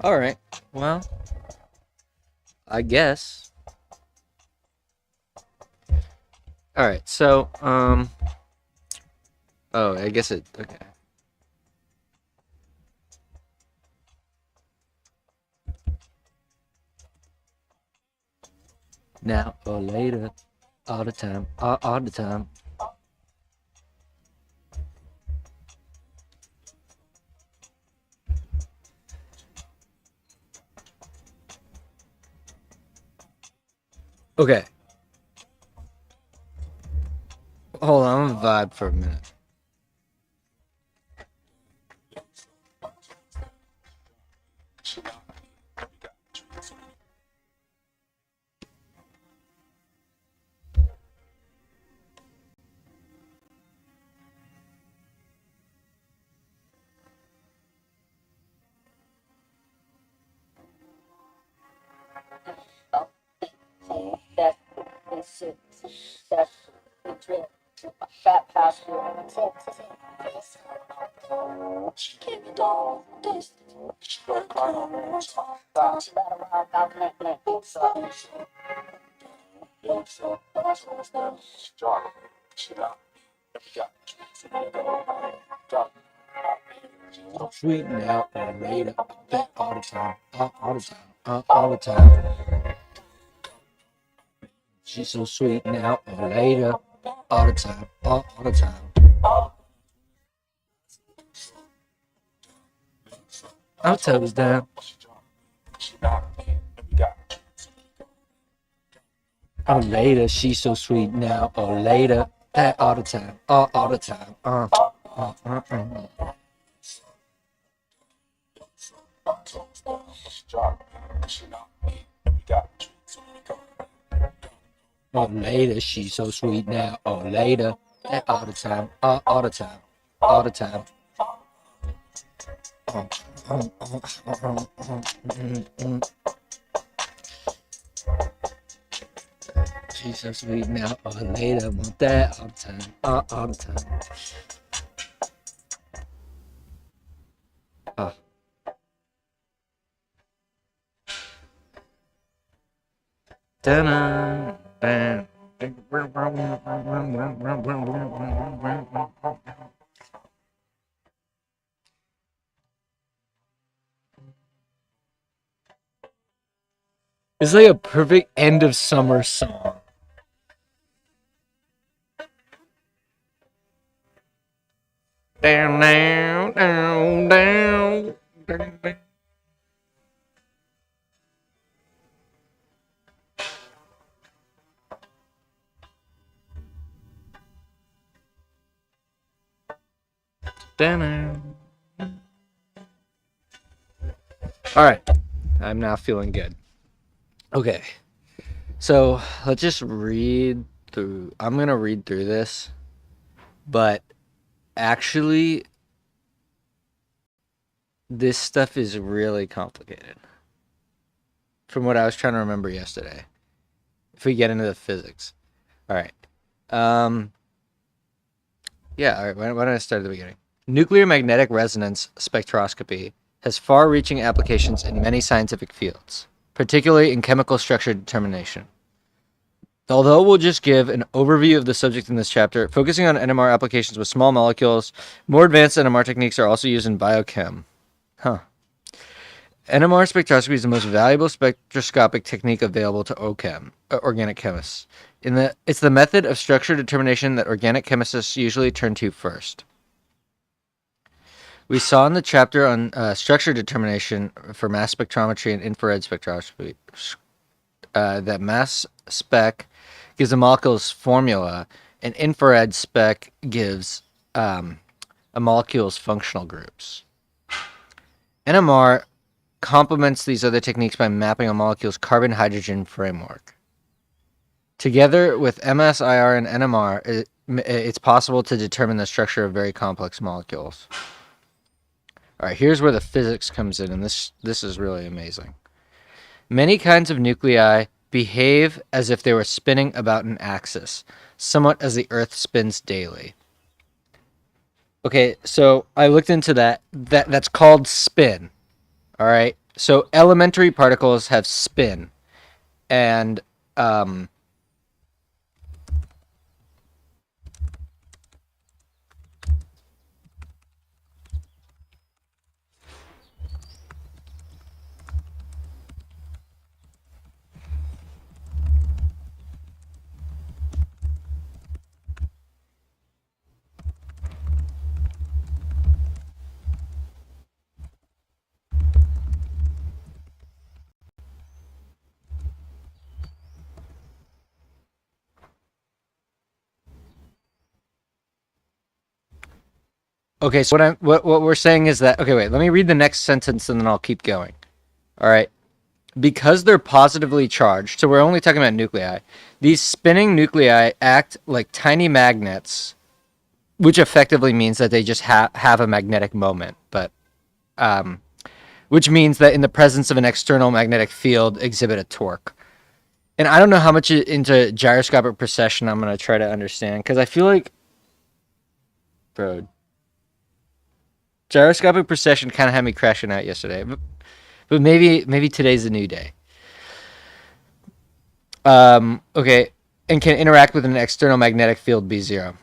All right. Well, I guess. All right. So, oh, I guess it. Okay. Now or later, all the time, all the time. Okay. Hold on, I'm gonna vibe for a minute. Sweet now or later, all the time, all the time, all the time. She's so sweet now or later, all the time, all the time. Our toes down. Oh, later, she's so sweet now or later, that all the time, all the time. Uh, uh, uh. Oh, later, she's so sweet now or later, that all the time, all the time, all the time. She's so sweet now or later, want that all the time, all the time. Oh. Ta-da! It's like a perfect end of summer song. Down, down, down, down. Down. All right, I'm now feeling good. Okay, so let's just read through. I'm gonna read through this, but actually, this stuff is really complicated. From what I was trying to remember yesterday, if we get into the physics. All right. Yeah, all right. Why don't I start at the beginning? Nuclear magnetic resonance spectroscopy has far reaching applications in many scientific fields, particularly in chemical structure determination. Although we'll just give an overview of the subject in this chapter, focusing on NMR applications with small molecules, more advanced NMR techniques are also used in biochem. Huh. NMR spectroscopy is the most valuable spectroscopic technique available to organic chemists. It's the method of structure determination that organic chemists usually turn to first. We saw in the chapter on structure determination for mass spectrometry and infrared spectroscopy that mass spec gives a molecule's formula, and infrared spec gives a molecule's functional groups. NMR complements these other techniques by mapping a molecule's carbon-hydrogen framework. Together with MSIR and NMR, it's possible to determine the structure of very complex molecules. All right, here's where the physics comes in, and this is really amazing. Many kinds of nuclei behave as if they were spinning about an axis, somewhat as the Earth spins daily. Okay, so I looked into that. That's called spin. All right, So elementary particles have spin, and okay. So what we're saying is that, okay, wait. Let me read the next sentence and then I'll keep going. All right. Because they're positively charged, so we're only talking about nuclei. These spinning nuclei act like tiny magnets, which effectively means that they just have a magnetic moment, but which means that in the presence of an external magnetic field, exhibit a torque. And I don't know how much into gyroscopic precession I'm going to try to understand, because I feel like, bro, gyroscopic precession kind of had me crashing out yesterday. But maybe today's a new day. Okay, and can interact with an external magnetic field B0.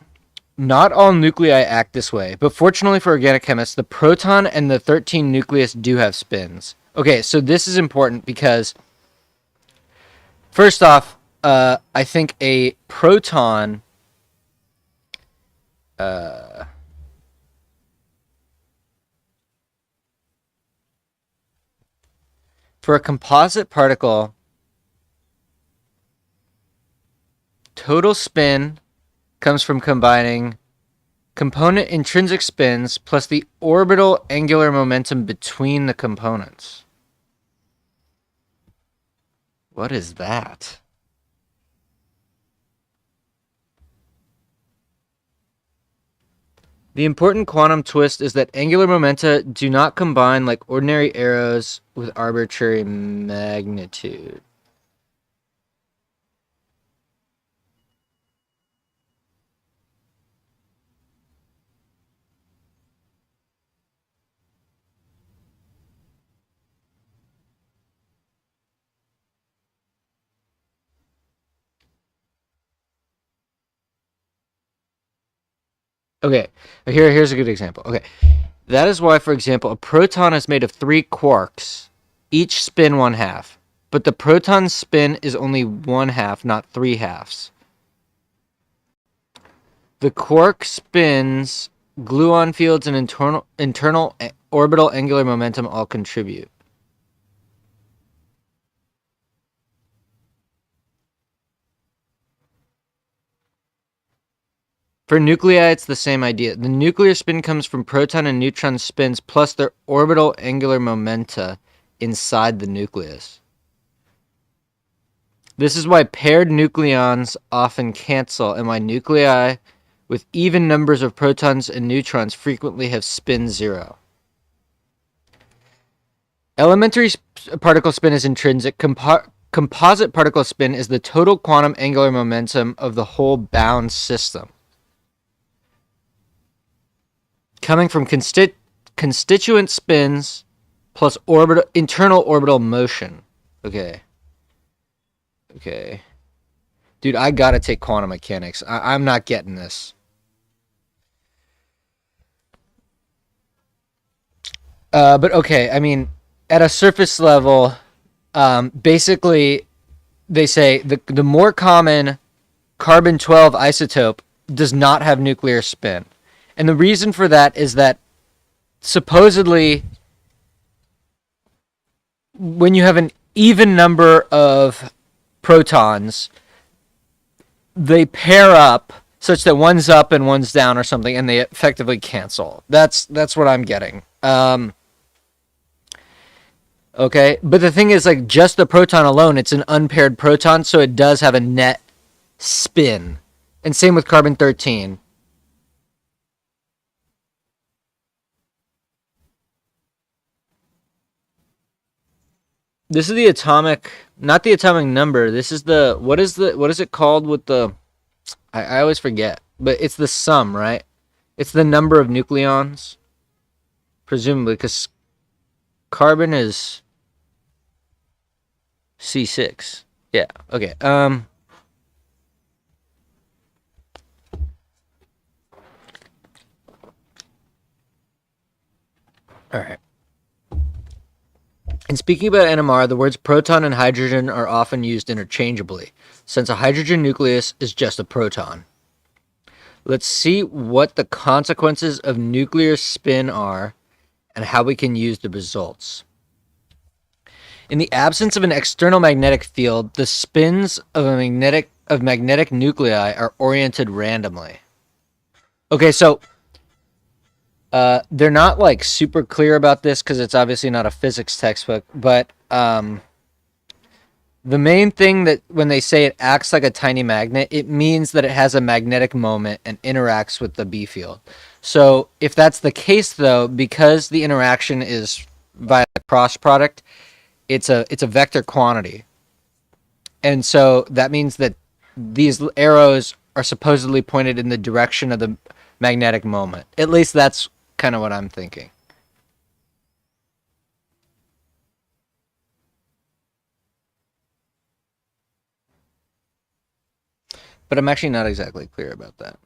Not all nuclei act this way, but fortunately for organic chemists, the proton and the 13 nucleus do have spins. Okay, so this is important because, first off, I think a proton for a composite particle, total spin comes from combining component intrinsic spins plus the orbital angular momentum between the components. What is that? The important quantum twist is that angular momenta do not combine like ordinary arrows with arbitrary magnitude. Okay, here's a good example. Okay, that is why, for example, a proton is made of 3 quarks, each spin 1/2. But the proton's spin is only 1/2, not 3/2. The quark spins, gluon fields, and internal orbital angular momentum all contribute. For nuclei, it's the same idea. The nuclear spin comes from proton and neutron spins plus their orbital angular momenta inside the nucleus. This is why paired nucleons often cancel, and why nuclei with even numbers of protons and neutrons frequently have spin 0. Elementary particle spin is intrinsic. Composite particle spin is the total quantum angular momentum of the whole bound system, coming from constituent spins plus internal orbital motion. Okay. Dude, I gotta take quantum mechanics. I'm not getting this. But okay, I mean, at a surface level, basically, they say the more common carbon-12 isotope does not have nuclear spin. And the reason for that is that supposedly when you have an even number of protons, they pair up such that one's up and one's down or something, and they effectively cancel. That's what I'm getting. Okay, but the thing is, like, just the proton alone, it's an unpaired proton, so it does have a net spin. And same with carbon-13. This is the atomic, not the atomic number. This is what is it called with the, I always forget, but it's the sum, right? It's the number of nucleons, presumably, because carbon is C6. Yeah. Okay. All right. In speaking about NMR, the words proton and hydrogen are often used interchangeably, since a hydrogen nucleus is just a proton. Let's see what the consequences of nuclear spin are and how we can use the results. In the absence of an external magnetic field, the spins of magnetic nuclei are oriented randomly. Okay, so they're not like super clear about this because it's obviously not a physics textbook, but the main thing that when they say it acts like a tiny magnet, it means that it has a magnetic moment and interacts with the B field. So if that's the case, though, because the interaction is via the cross product, it's a vector quantity, and so that means that these arrows are supposedly pointed in the direction of the magnetic moment. At least that's kind of what I'm thinking. But I'm actually not exactly clear about that.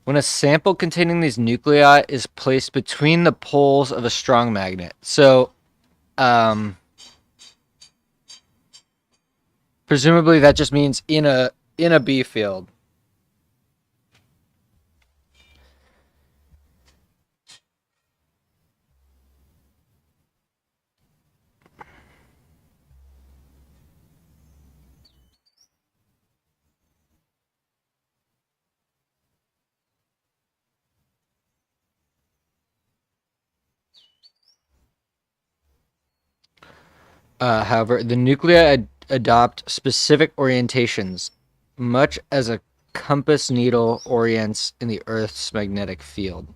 When a sample containing these nuclei is placed between the poles of a strong magnet. So, presumably that just means in a B field. However, the nuclei adopt specific orientations, much as a compass needle orients in the Earth's magnetic field.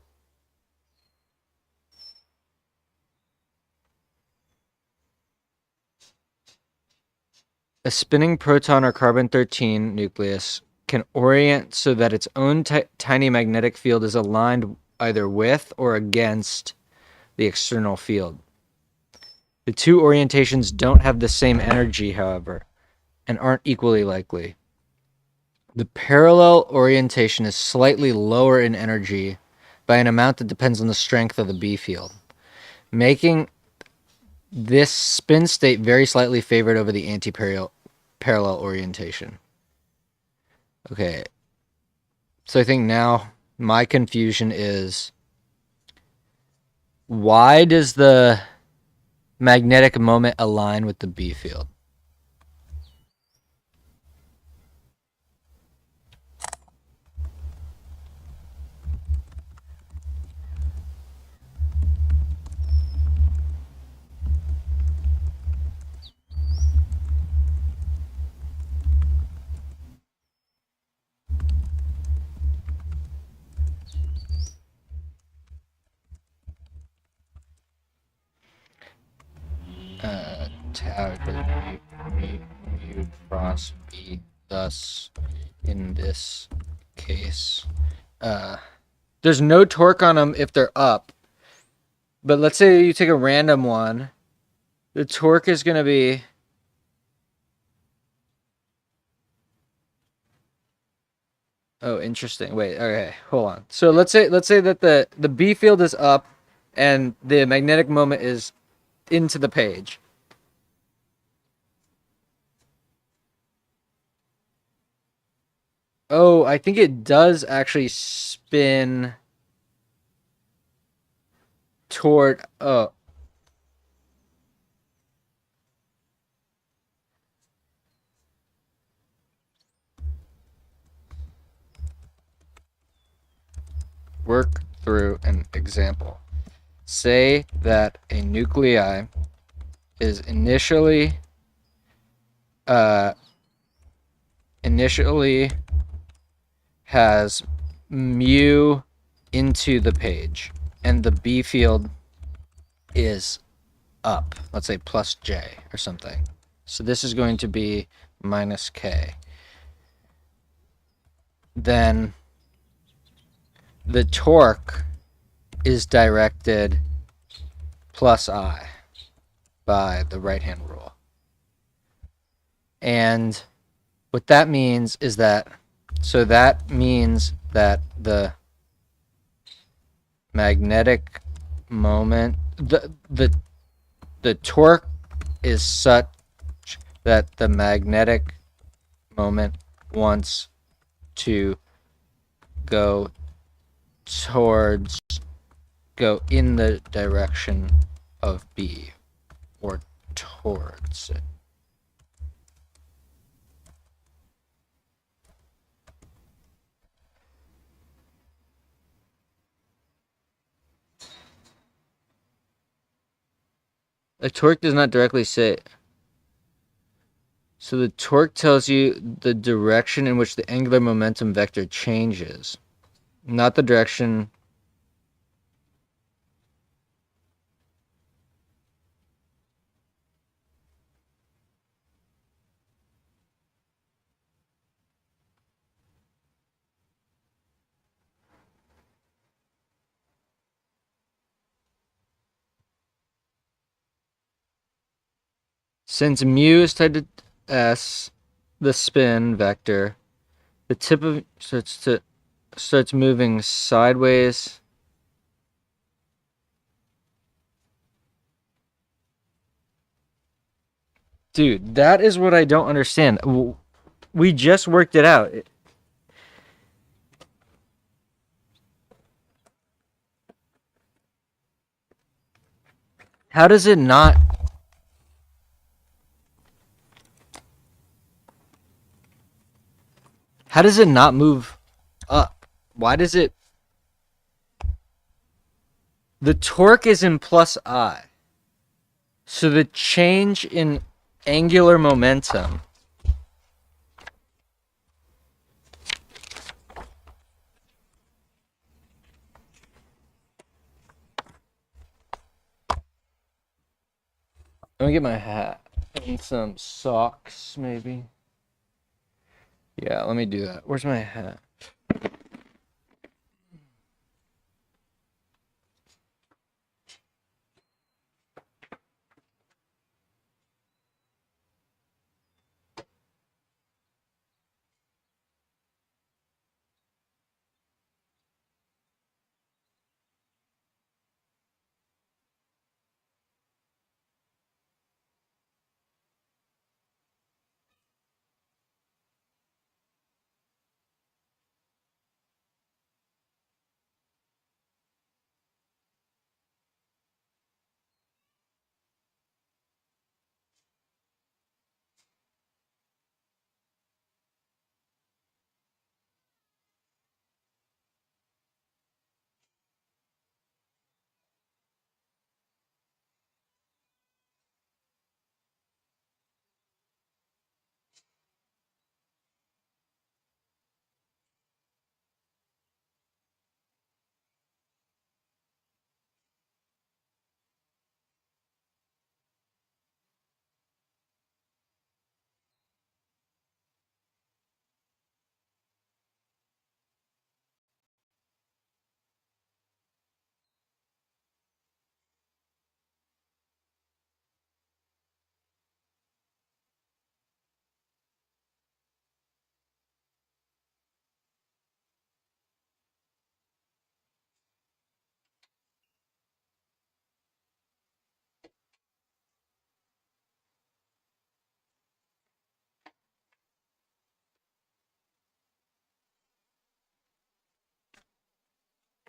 A spinning proton or carbon-13 nucleus can orient so that its own tiny magnetic field is aligned either with or against the external field. The two orientations don't have the same energy, however, and aren't equally likely. The parallel orientation is slightly lower in energy by an amount that depends on the strength of the B field, making this spin state very slightly favored over the anti-parallel orientation. Okay, so I think now my confusion is, why does the magnetic moment align with the B field? Tau mu cross B, thus in this case. There's no torque on them if they're up. But let's say you take a random one. The torque is going to be... Oh, interesting. Wait, okay, hold on. So let's say that the B field is up and the magnetic moment is into the page. Oh, I think it does actually spin toward... Oh. Work through an example. Say that a nuclei is initially has mu into the page, and the B field is up. Let's say plus J or something. So this is going to be minus K. Then the torque is directed plus I by the right-hand rule. And what that means is that, so that means that the magnetic moment, the torque is such that the magnetic moment wants to go in the direction of B, or towards it. A torque does not directly say. So the torque tells you the direction in which the angular momentum vector changes, not the direction. Since mu is tied to s, the spin vector, the tip of starts moving sideways. Dude, that is what I don't understand. We just worked it out. How does it not? How does it not move up? Why does it? The torque is in plus I. So the change in angular momentum let me get my hat and some socks, maybe. Yeah, let me do that. Where's my hat?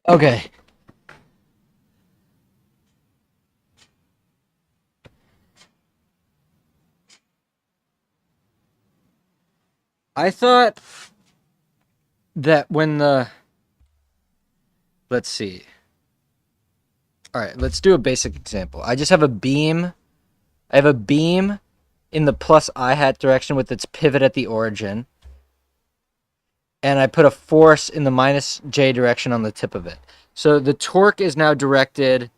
Okay. I thought that when the. Let's see. All right, let's do a basic example. I just have a beam. I have a beam in the plus I hat direction with its pivot at the origin. And I put a force in the minus J direction on the tip of it. So the torque is now directed.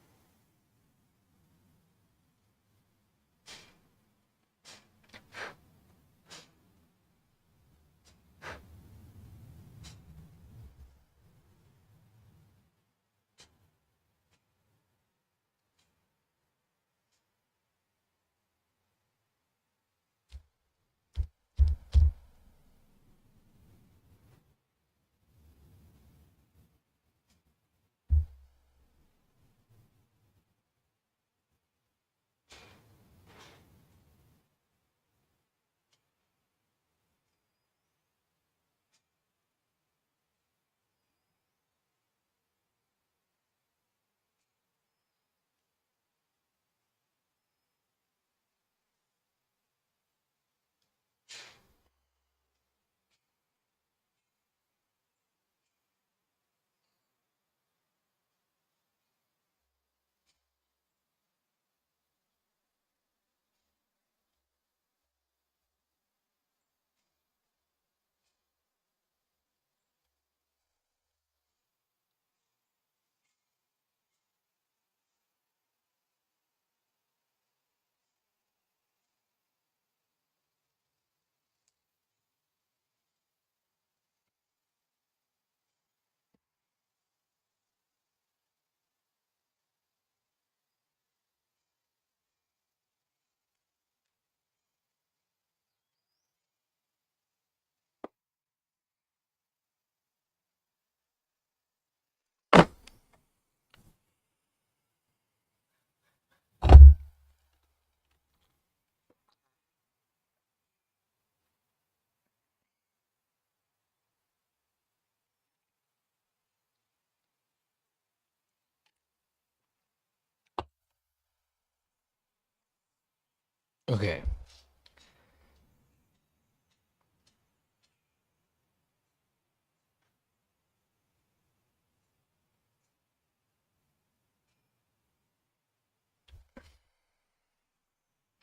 Okay.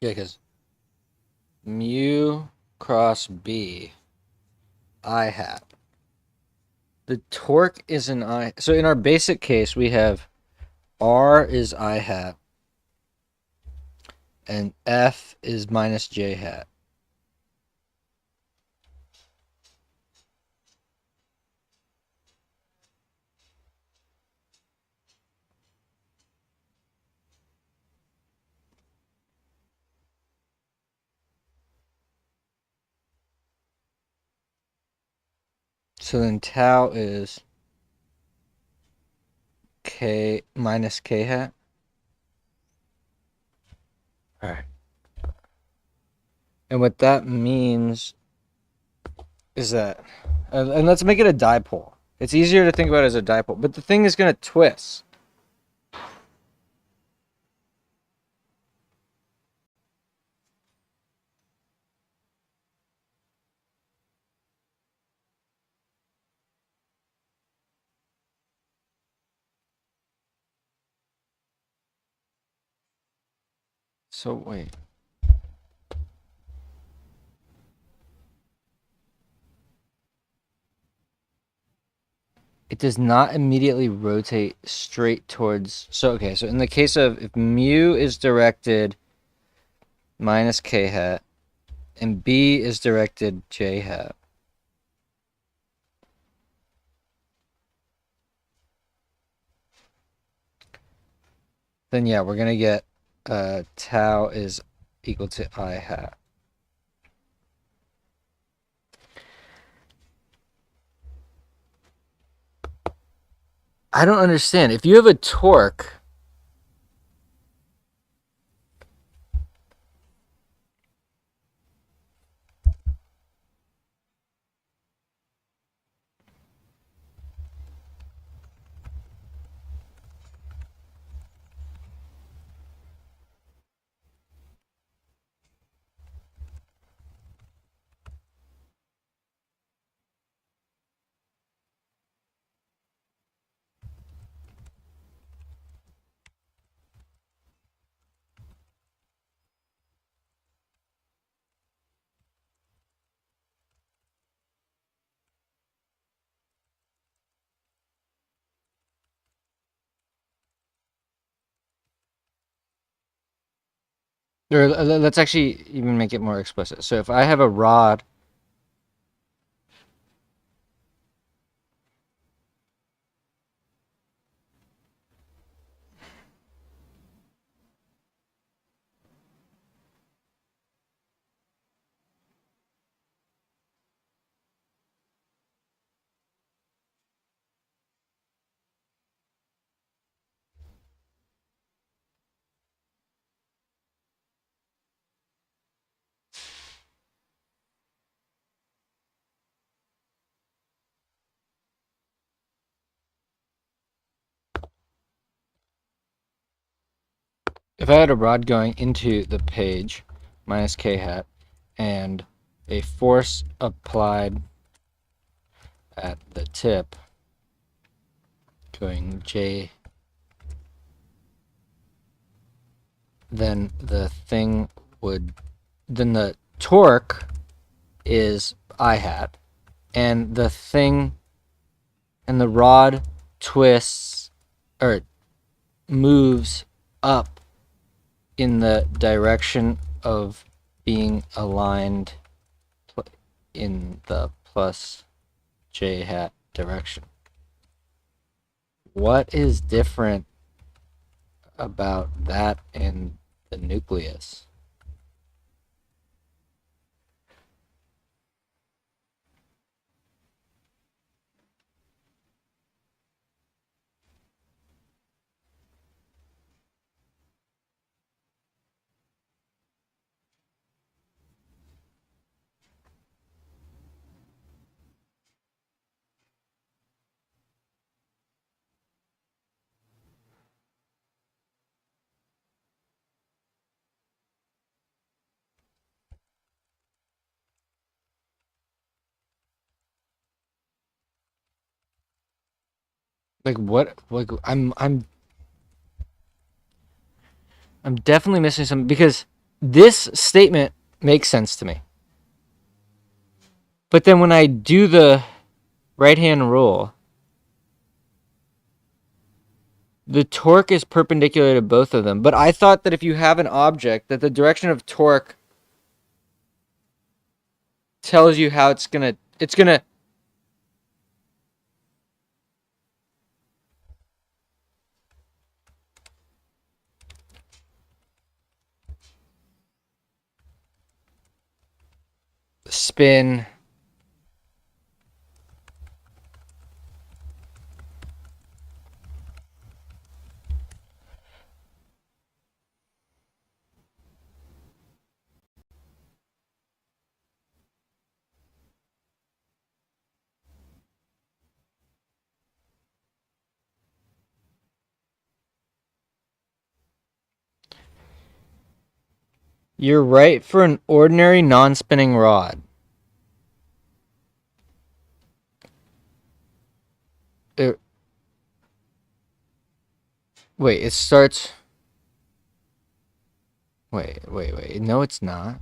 Yeah, because mu cross b I hat. The torque is an I. So in our basic case, we have R is I hat and F is minus J hat. So then tau is K minus K hat. All right. And what that means is that, and let's make it a dipole. It's easier to think about it as a dipole, but the thing is going to twist. So wait. It does not immediately rotate straight towards. So, okay, so in the case of if mu is directed minus K hat and B is directed J hat, then yeah, we're going to get tau is equal to I hat. I don't understand. If you have a torque. Or let's actually even make it more explicit. So if I have a rod. If I had a rod going into the page minus K hat and a force applied at the tip going J, then the torque is I hat, and the rod twists or moves up in the direction of being aligned in the plus J hat direction. What is different about that and the nucleus? Like what? Like I'm definitely missing something because this statement makes sense to me. But then when I do the right hand rule, the torque is perpendicular to both of them. But I thought that if you have an object, that the direction of torque tells you how it's gonna spin. You're right for an ordinary non-spinning rod. It, wait, it starts. Wait. No, it's not.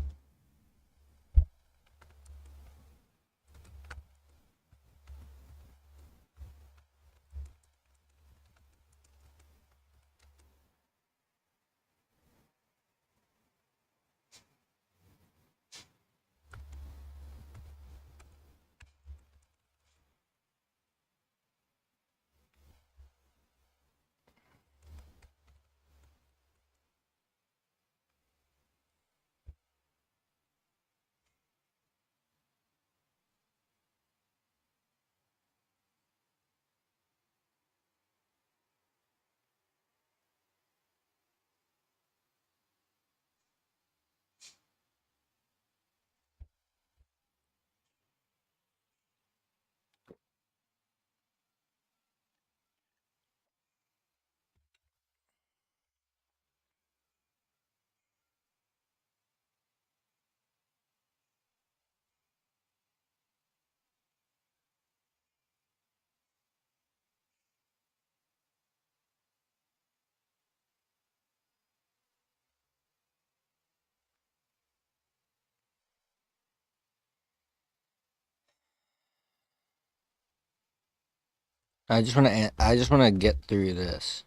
I just want to get through this.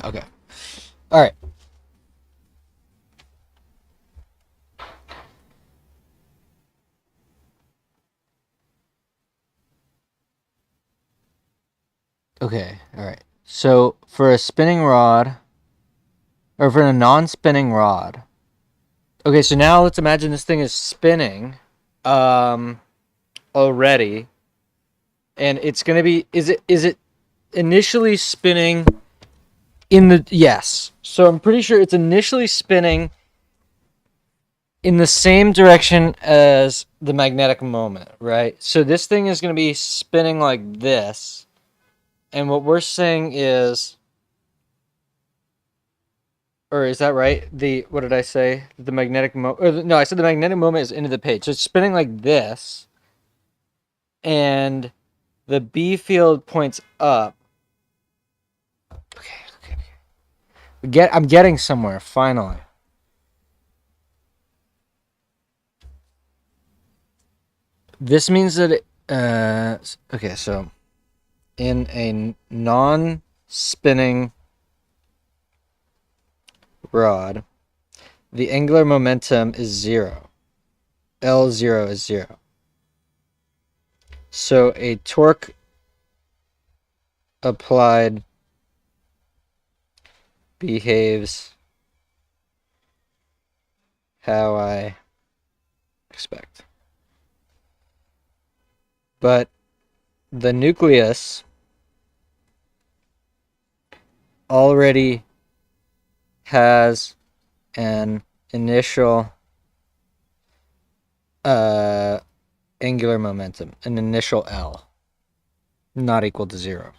Okay. All right. Okay. All right. So for a spinning rod, or for a non-spinning rod. Okay, so now let's imagine this thing is spinning, um, already, and it's gonna be. Is it initially spinning in the yes? So I'm pretty sure it's initially spinning in the same direction as the magnetic moment, right? So this thing is gonna be spinning like this, and what we're saying is, or is that right? The what did I say? The magnetic moment. No, I said the magnetic moment is into the page. So it's spinning like this, and the B field points up. Okay. I'm getting somewhere finally. This means that okay, so in a non-spinning rod, the angular momentum is 0. L0 is 0. So a torque applied behaves how I expect. But the nucleus already has an initial angular momentum, an initial L, not equal to 0.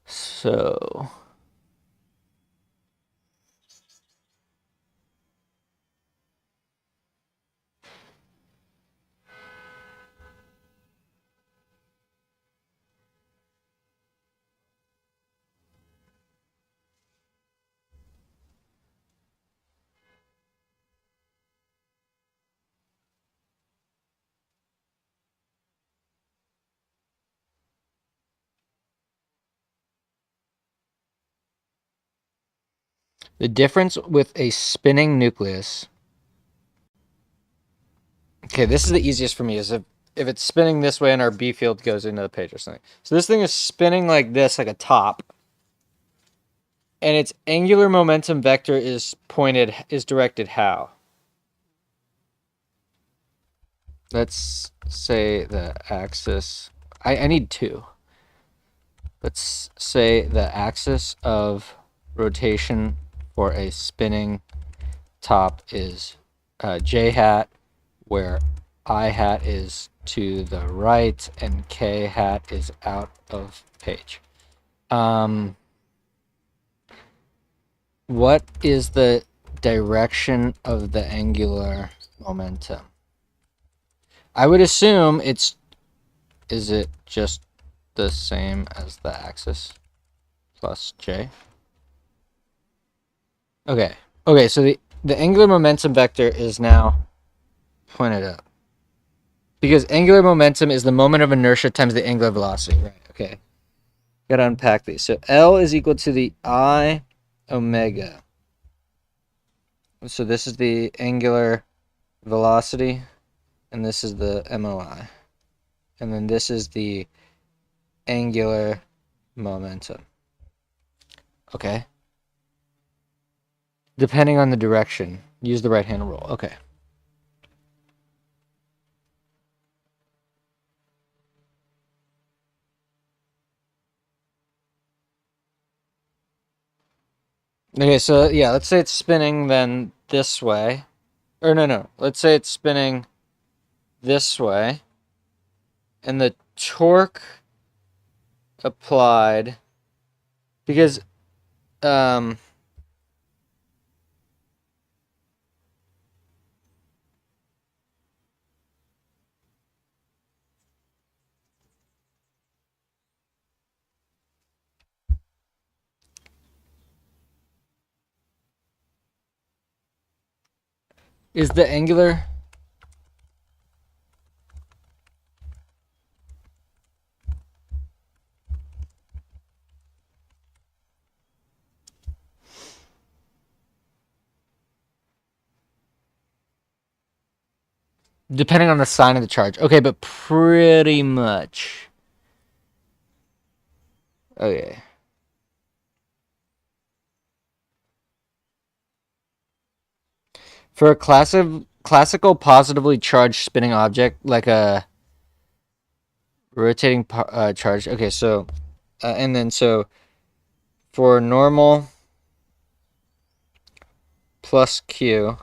So the difference with a spinning nucleus. Okay, this is the easiest for me, is if it's spinning this way and our B field goes into the page or something. So this thing is spinning like this, like a top, and its angular momentum vector is directed how? Let's say the axis. I need two. Let's say the axis of rotation for a spinning top is j hat, where I hat is to the right and k hat is out of page. What is the direction of the angular momentum? I would assume is it just the same as the axis plus j? Okay. Okay, so the angular momentum vector is now pointed up. Because angular momentum is the moment of inertia times the angular velocity. Right, okay. Gotta unpack these. So L is equal to the I omega. So this is the angular velocity, and this is the MOI. And then this is the angular momentum. Okay. Depending on the direction, use the right-hand rule. Okay. Okay, so yeah, let's say it's spinning then this way. Or no. Let's say it's spinning this way. And the torque applied, because is the angular depending on the sign of the charge. Okay, but pretty much. Okay. For a classical positively charged spinning object, like a rotating charge. Okay, so and then so for normal plus Q,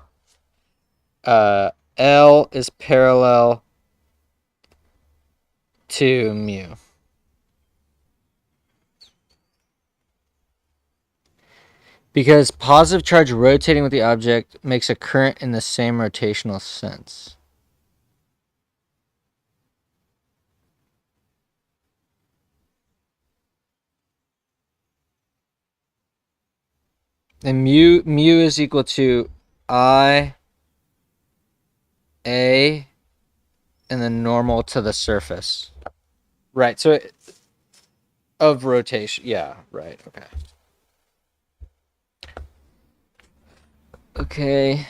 L is parallel to mu. Because positive charge rotating with the object makes a current in the same rotational sense. And mu is equal to I A and then normal to the surface. Right, so of rotation. Yeah, right, okay. Okay.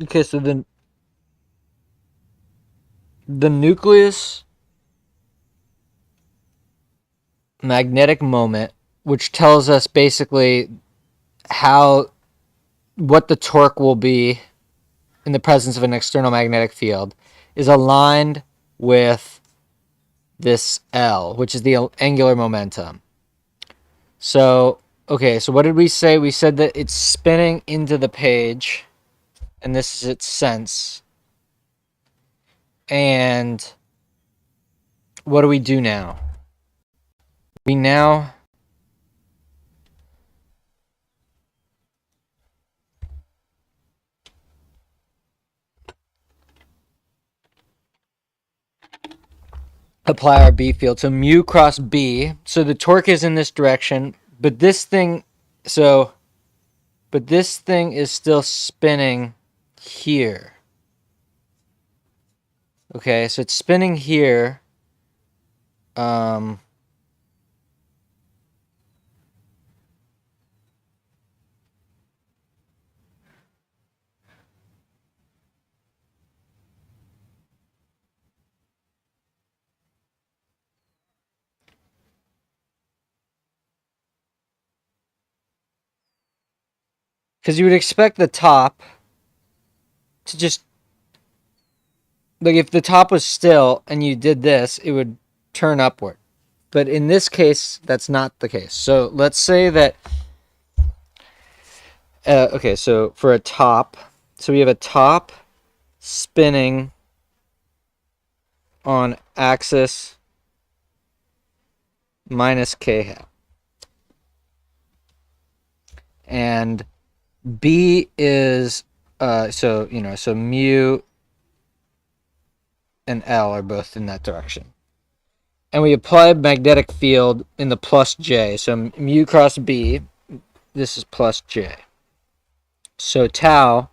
Okay, so the nucleus magnetic moment, which tells us basically what the torque will be in the presence of an external magnetic field, is aligned with this L, which is the angular momentum. So, okay, so what did we say? We said that it's spinning into the page, and this is its sense. And what do we do now? We now apply our B field. So mu cross B. So the torque is in this direction, but this thing is still spinning here. Okay, so it's spinning here. Because you would expect the top to just, like, if the top was still and you did this, it would turn upward. But in this case, that's not the case. So let's say that, okay, so for a top, so we have a top spinning on axis minus k hat. And B is, so mu and L are both in that direction. And we apply a magnetic field in the plus J. So mu cross B, this is plus J. So tau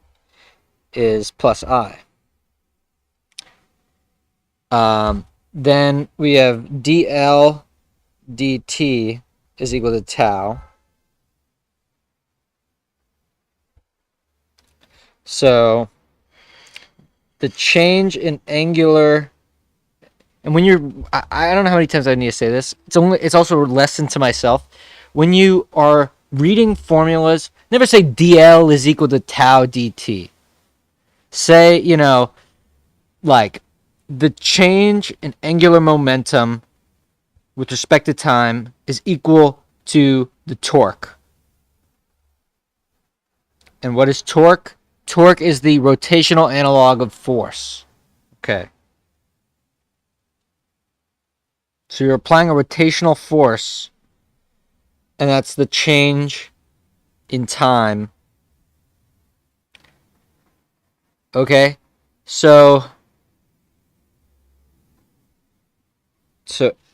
is plus I. Then we have dl dt is equal to tau. So the change in angular, and when you're, I don't know how many times I need to say this. It's also a lesson to myself. When you are reading formulas, never say dl is equal to tau dt. Say, like the change in angular momentum with respect to time is equal to the torque. And what is torque? Torque is the rotational analog of force. Okay. So you're applying a rotational force, and that's the change in time. Okay? So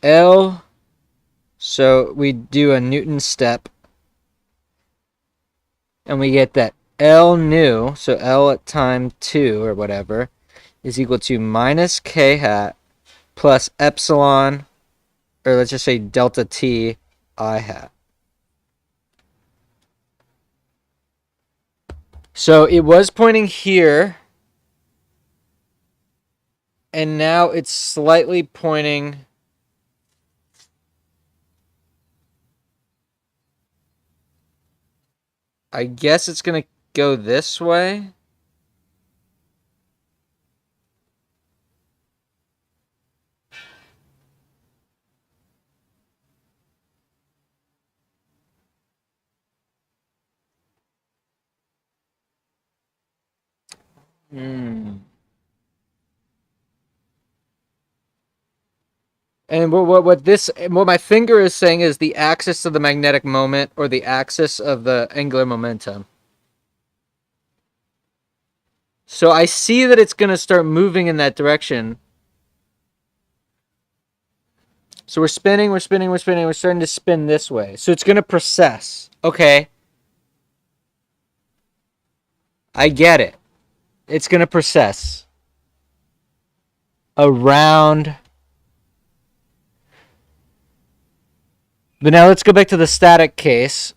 L, so we do a Newton step, and we get that L nu, so L at time 2 or whatever, is equal to minus k hat plus epsilon, or let's just say delta t I hat. So it was pointing here, and now it's slightly pointing I guess it's going to go this way. And what my finger is saying is the axis of the magnetic moment, or the axis of the angular momentum. So I see that it's going to start moving in that direction. So we're spinning, we're starting to spin this way. So it's going to precess. Okay. I get it. It's going to precess around. But now let's go back to the static case.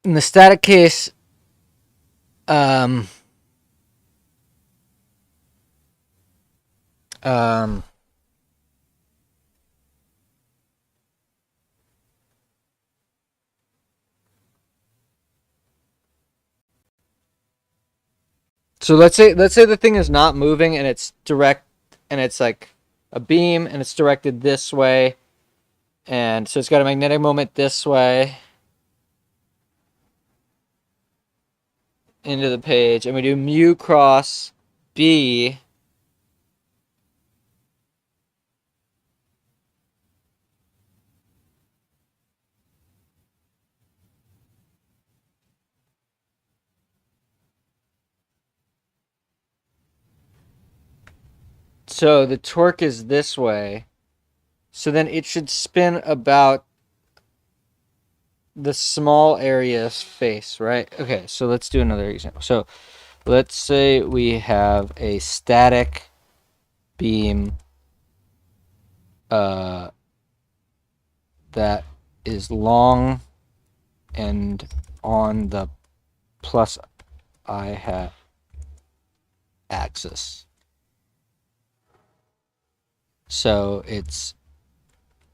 in the static case, um, um, so let's say the thing is not moving and it's direct and it's like a beam and it's directed this way, and so it's got a magnetic moment this way into the page, and we do mu cross B. So the torque is this way. So then it should spin about the small area of space, right? Okay, so let's do another example. So let's say we have a static beam that is long and on the plus I hat axis. So it's,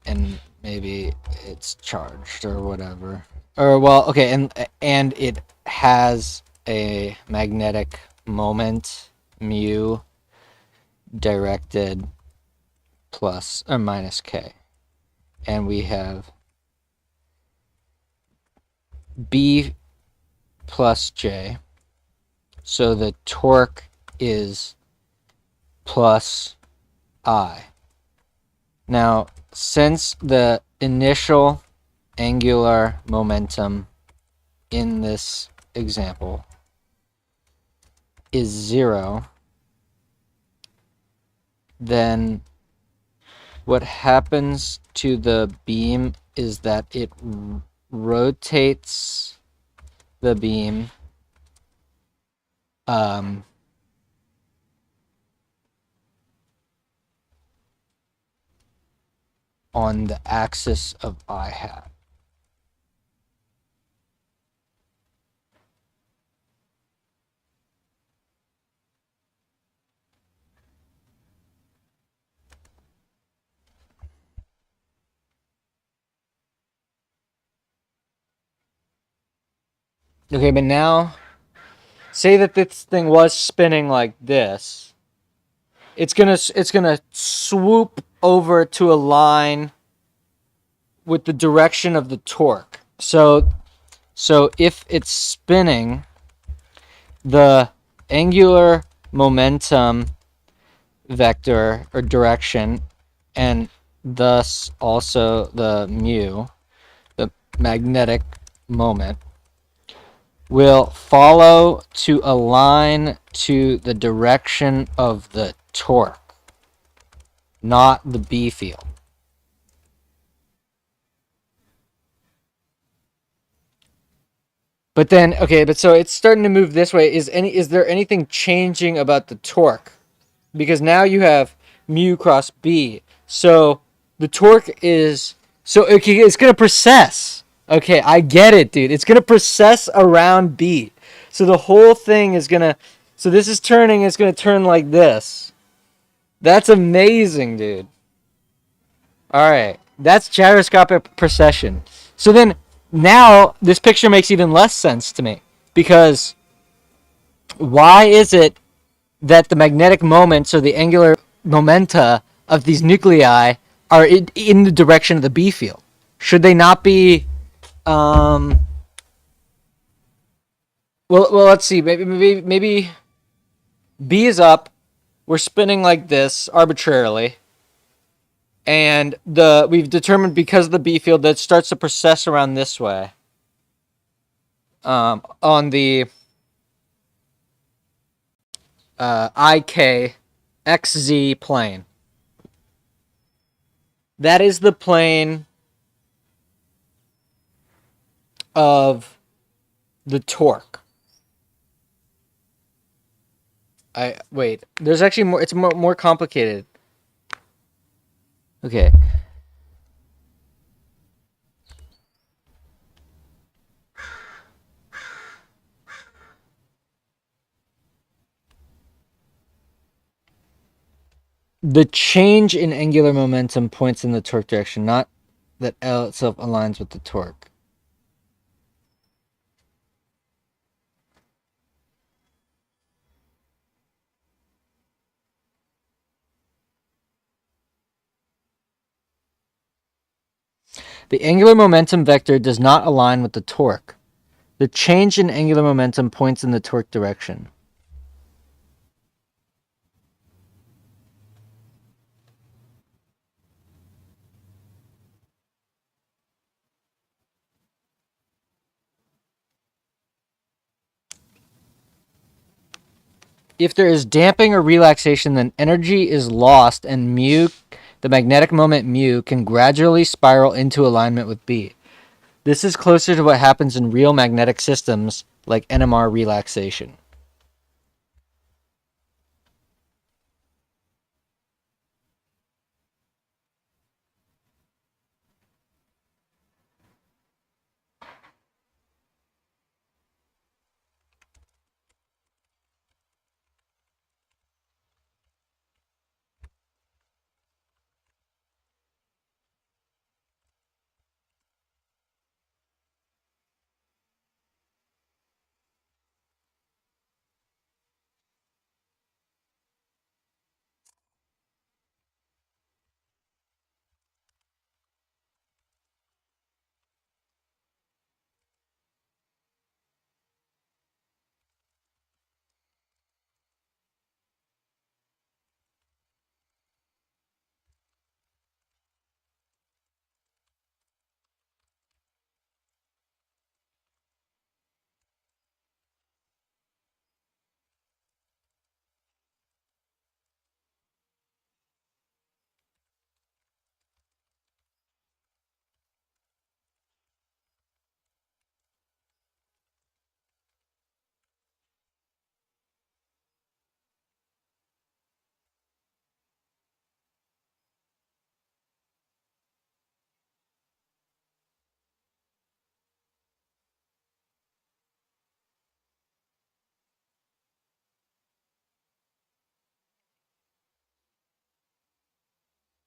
and maybe it's charged or whatever. Or well, okay, and it has a magnetic moment mu directed plus or minus k. And we have B plus J. So the torque is plus I. Now, since the initial angular momentum in this example is 0, then what happens to the beam is that it rotates the beam on the axis of I hat. Okay, but now, say that this thing was spinning like this. It's gonna swoop over to a line with the direction of the torque. So if it's spinning, the angular momentum vector or direction, and thus also the mu, the magnetic moment, will follow to align to the direction of the torque, not the B field. But then, okay, but so it's starting to move this way. Is there anything changing about the torque? Because now you have mu cross B. So the torque is, so okay, it's gonna precess. Okay, I get it, dude. It's gonna precess around B. So the whole thing is gonna, so this is turning, it's gonna turn like this. That's amazing, dude. Alright. That's gyroscopic precession. So then now this picture makes even less sense to me. Because why is it that the magnetic moments or the angular momenta of these nuclei are in the direction of the B field? Should they not be? Well, let's see. Maybe B is up. We're spinning like this arbitrarily, and we've determined because of the B field that it starts to precess around this way. On the IK XZ plane. That is the plane of the torque. Wait. There's actually more. It's more complicated. Okay. The change in angular momentum points in the torque direction, not that L itself aligns with the torque. The angular momentum vector does not align with the torque. The change in angular momentum points in the torque direction. If there is damping or relaxation, then energy is lost and mu, the magnetic moment mu, can gradually spiral into alignment with B. This is closer to what happens in real magnetic systems like NMR relaxation.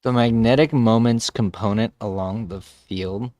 The magnetic moments component along the field.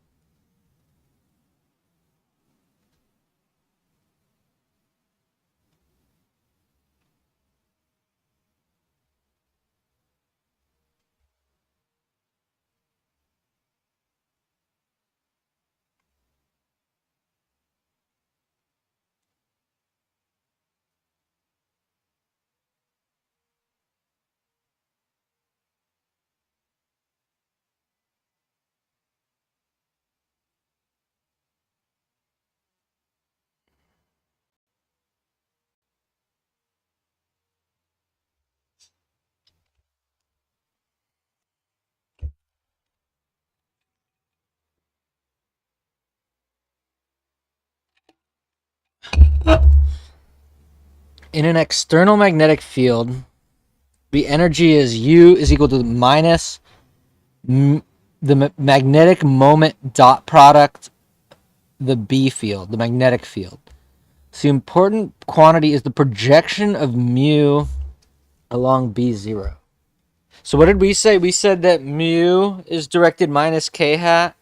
In an external magnetic field, the energy is U is equal to minus the magnetic moment dot product, the B field, the magnetic field. So the important quantity is the projection of mu along B0. So what did we say? We said that mu is directed minus k hat,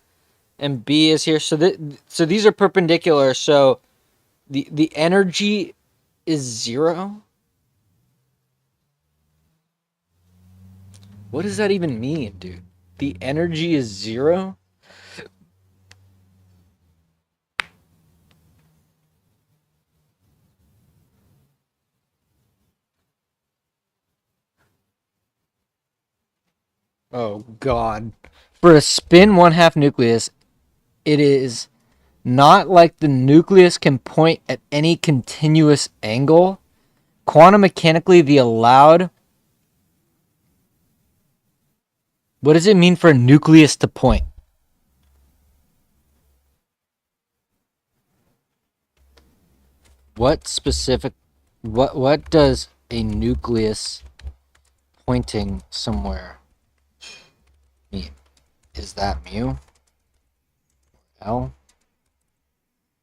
and B is here. So these are perpendicular. So the energy is 0. What does that even mean, dude? The energy is 0? Oh, God. For a spin 1/2 nucleus, it is not like the nucleus can point at any continuous angle. Quantum mechanically, the allowed. What does it mean for a nucleus to point? What specific. What does a nucleus pointing somewhere mean? Is that mu? L?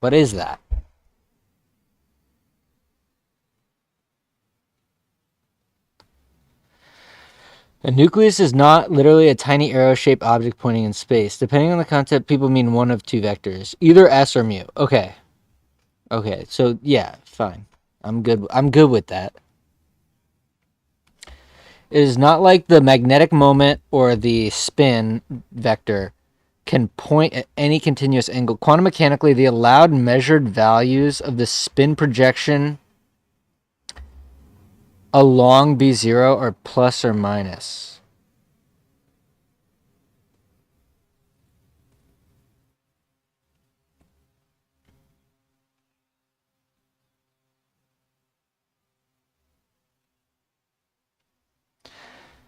What is that? A nucleus is not literally a tiny arrow-shaped object pointing in space. Depending on the concept, people mean one of two vectors, either S or mu. Okay. Okay, so yeah, fine. I'm good. I'm good with that. It is not like the magnetic moment or the spin vector can point at any continuous angle. Quantum mechanically, the allowed measured values of the spin projection along B0 are plus or minus.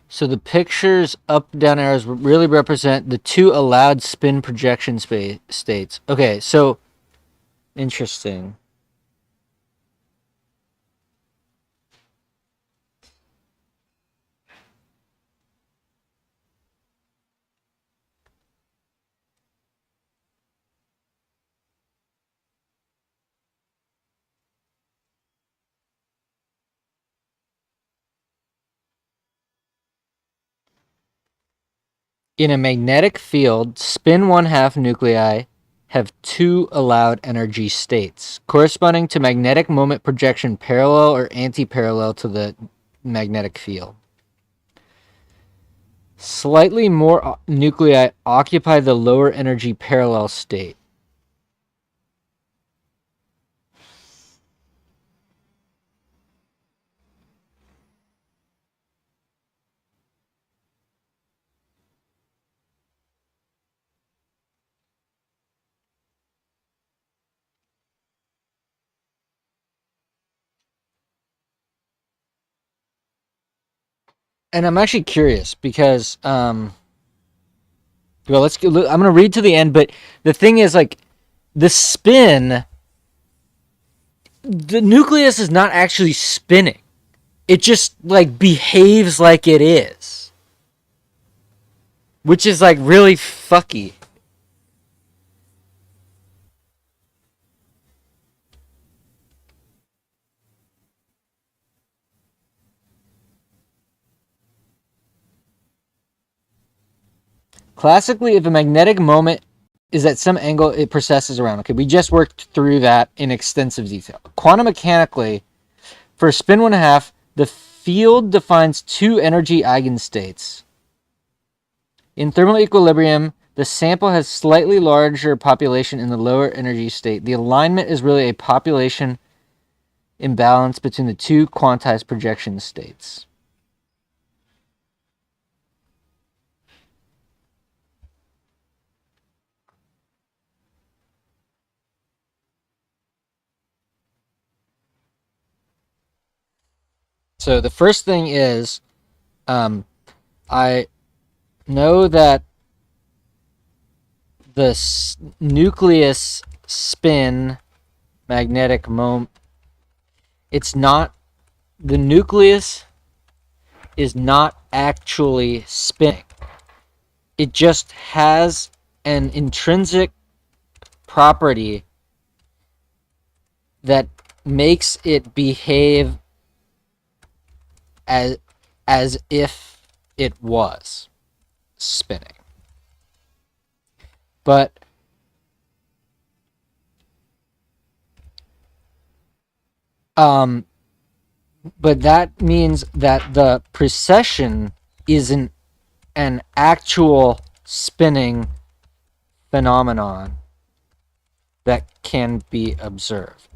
So the pictures up down arrows really represent the two allowed spin projection states. Okay, so interesting. In a magnetic field, spin 1/2 nuclei have two allowed energy states, corresponding to magnetic moment projection parallel or anti-parallel to the magnetic field. Slightly more nuclei occupy the lower energy parallel state. And I'm actually curious because well, I'm going to read to the end, but the thing is, like, the spin, the nucleus is not actually spinning. It just, like, behaves like it is, which is, like, really fucky. Classically, if a magnetic moment is at some angle, it precesses around. Okay, we just worked through that in extensive detail. Quantum mechanically, for spin 1/2, the field defines two energy eigenstates. In thermal equilibrium, the sample has slightly larger population in the lower energy state. The alignment is really a population imbalance between the two quantized projection states. So the first thing is, I know that the nucleus spin magnetic moment, it's not, the nucleus is not actually spinning. It just has an intrinsic property that makes it behave as if it was spinning. But that means that the precession isn't an actual spinning phenomenon that can be observed.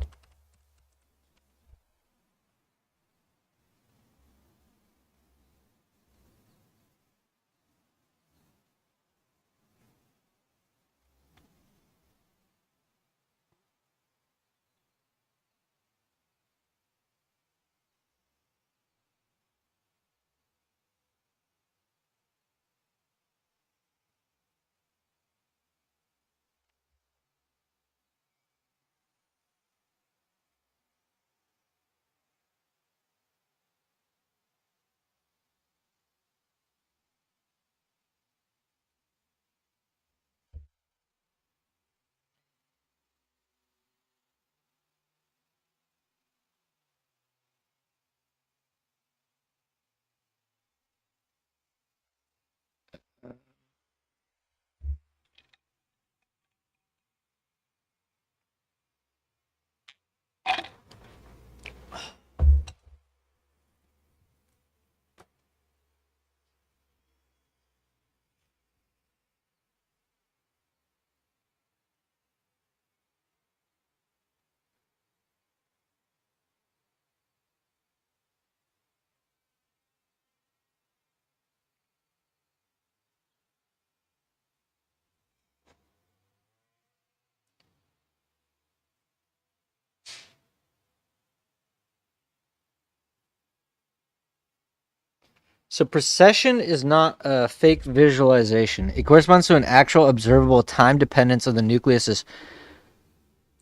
So precession is not a fake visualization. It corresponds to an actual observable time dependence of the nucleus's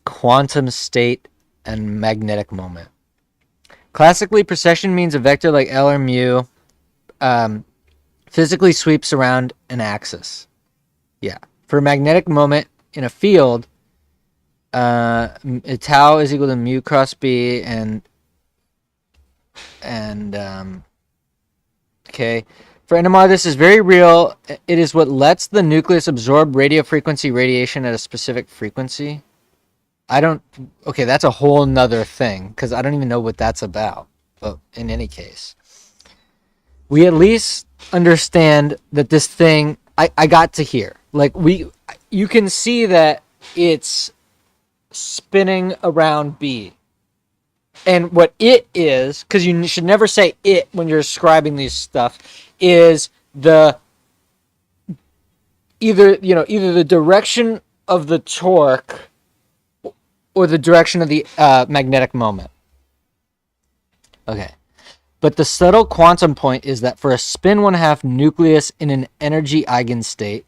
quantum state and magnetic moment. Classically, precession means a vector like L or mu physically sweeps around an axis. Yeah. For a magnetic moment in a field, tau is equal to mu cross b and okay. For NMR, this is very real. It is what lets the nucleus absorb radio frequency radiation at a specific frequency. Okay, that's a whole nother thing, because I don't even know what that's about. But in any case, we at least understand that this thing, I got to here. Like, you can see that it's spinning around B. And what it is, because you should never say it when you're describing these stuff, is either the direction of the torque or the direction of the magnetic moment. Okay. But the subtle quantum point is that for a spin 1/2 nucleus in an energy eigenstate,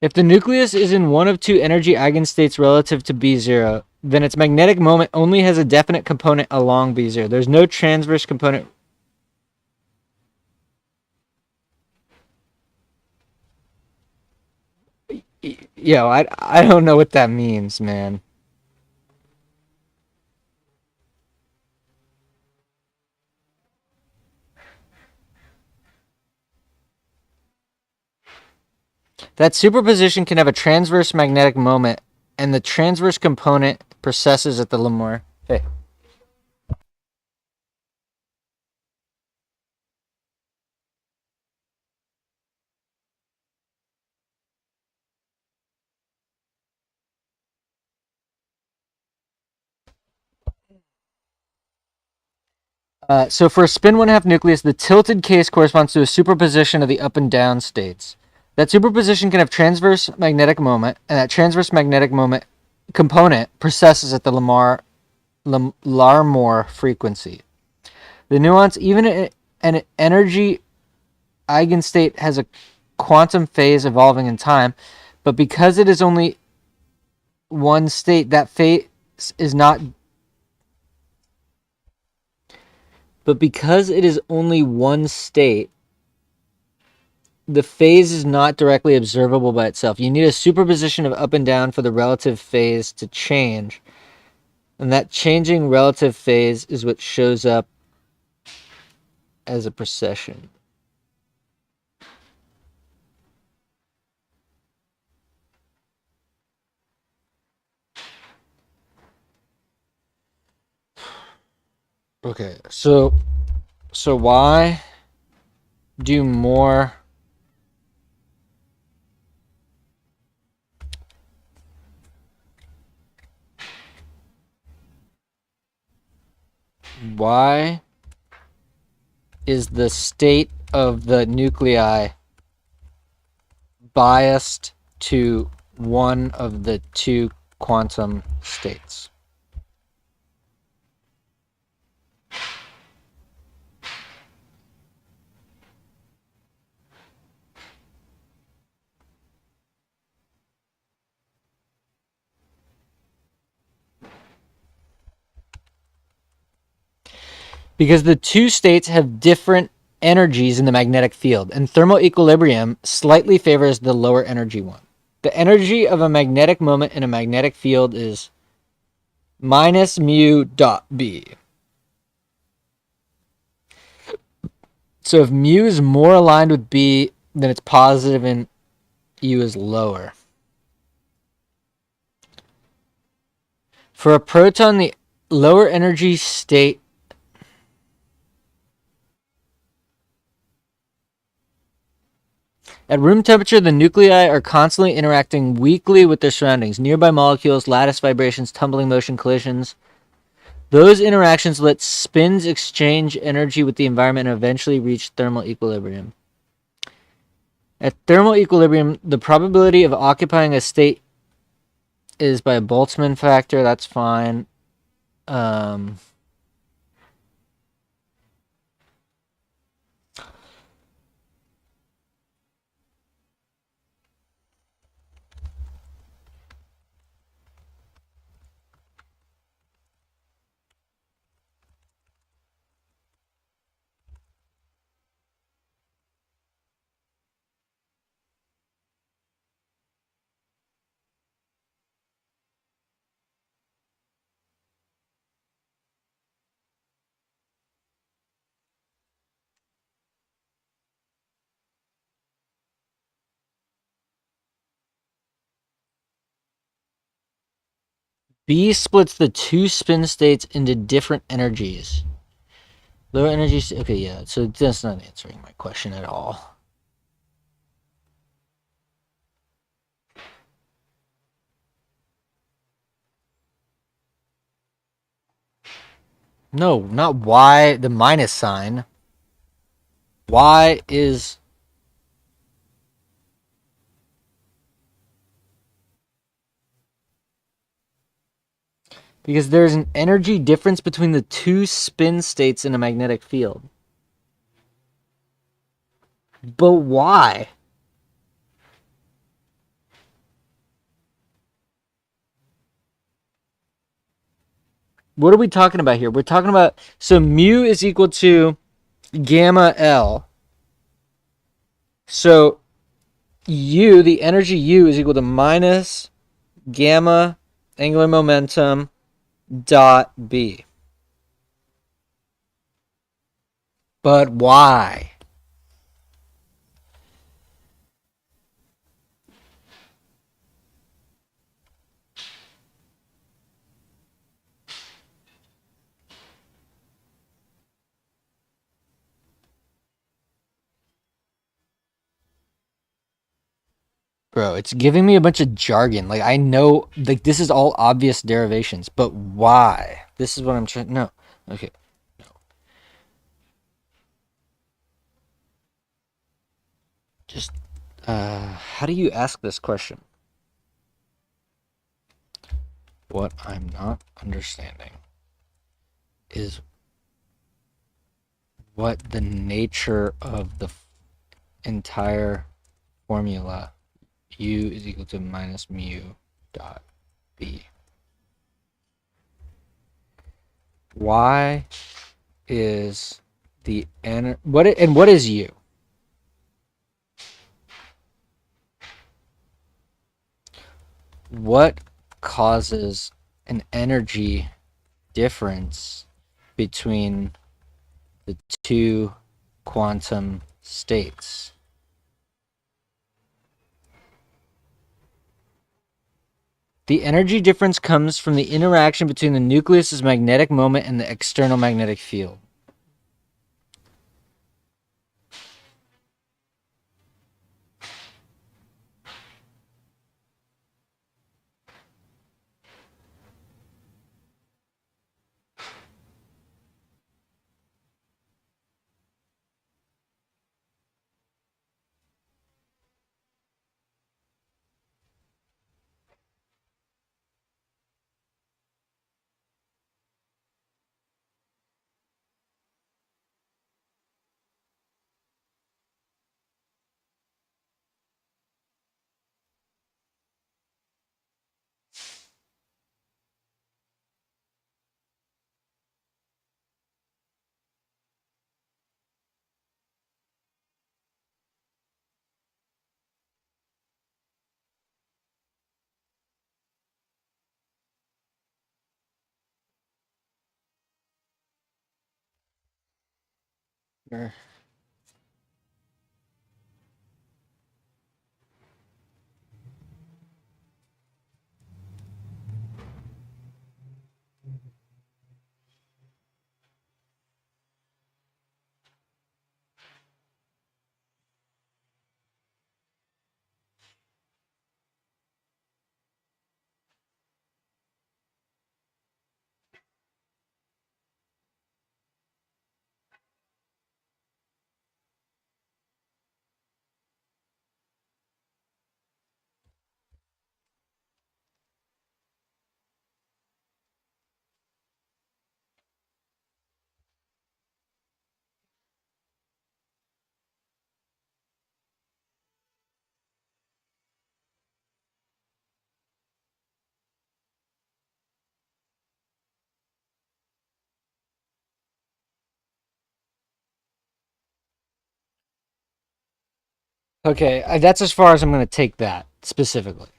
if the nucleus is in one of two energy eigenstates relative to B0, then its magnetic moment only has a definite component along B0. There's no transverse component. Yo, I don't know what that means, man. That superposition can have a transverse magnetic moment, and the transverse component precesses at the Lemur. Hey. So for a spin 1/2 nucleus, the tilted case corresponds to a superposition of the up and down states. That superposition can have transverse magnetic moment, and that transverse magnetic moment component precesses at the Larmor frequency. The nuance, even an energy eigenstate has a quantum phase evolving in time, but because it is only one state, that phase is not. But because it is only one state, the phase is not directly observable by itself. You need a superposition of up and down for the relative phase to change. And that changing relative phase is what shows up as a precession. Okay, so why do more Why is the state of the nuclei biased to one of the two quantum states? Because the two states have different energies in the magnetic field, and thermal equilibrium slightly favors the lower energy one. The energy of a magnetic moment in a magnetic field is minus mu dot B. So if mu is more aligned with B, then it's positive and U is lower. For a proton, the lower energy state at room temperature, the nuclei are constantly interacting weakly with their surroundings. Nearby molecules, lattice vibrations, tumbling motion, collisions. Those interactions let spins exchange energy with the environment and eventually reach thermal equilibrium. At thermal equilibrium, the probability of occupying a state is by a Boltzmann factor. That's fine. B splits the two spin states into different energies. Lower energy. Okay, yeah. So that's not answering my question at all. No, not why the minus sign. Why is because there's an energy difference between the two spin states in a magnetic field. But why? What are we talking about here? We're talking about, so mu is equal to gamma L. So U, the energy U is equal to minus gamma angular momentum dot B. But why? Bro, it's giving me a bunch of jargon. Like, I know, like, this is all obvious derivations, but why? This is what I'm trying. No. Okay. No. Just, how do you ask this question? What I'm not understanding is what the nature of the entire formula U is equal to minus mu dot B. Why is the what is U? What causes an energy difference between the two quantum states? The energy difference comes from the interaction between the nucleus's magnetic moment and the external magnetic field. Sure. Okay, that's as far as I'm going to take that specifically.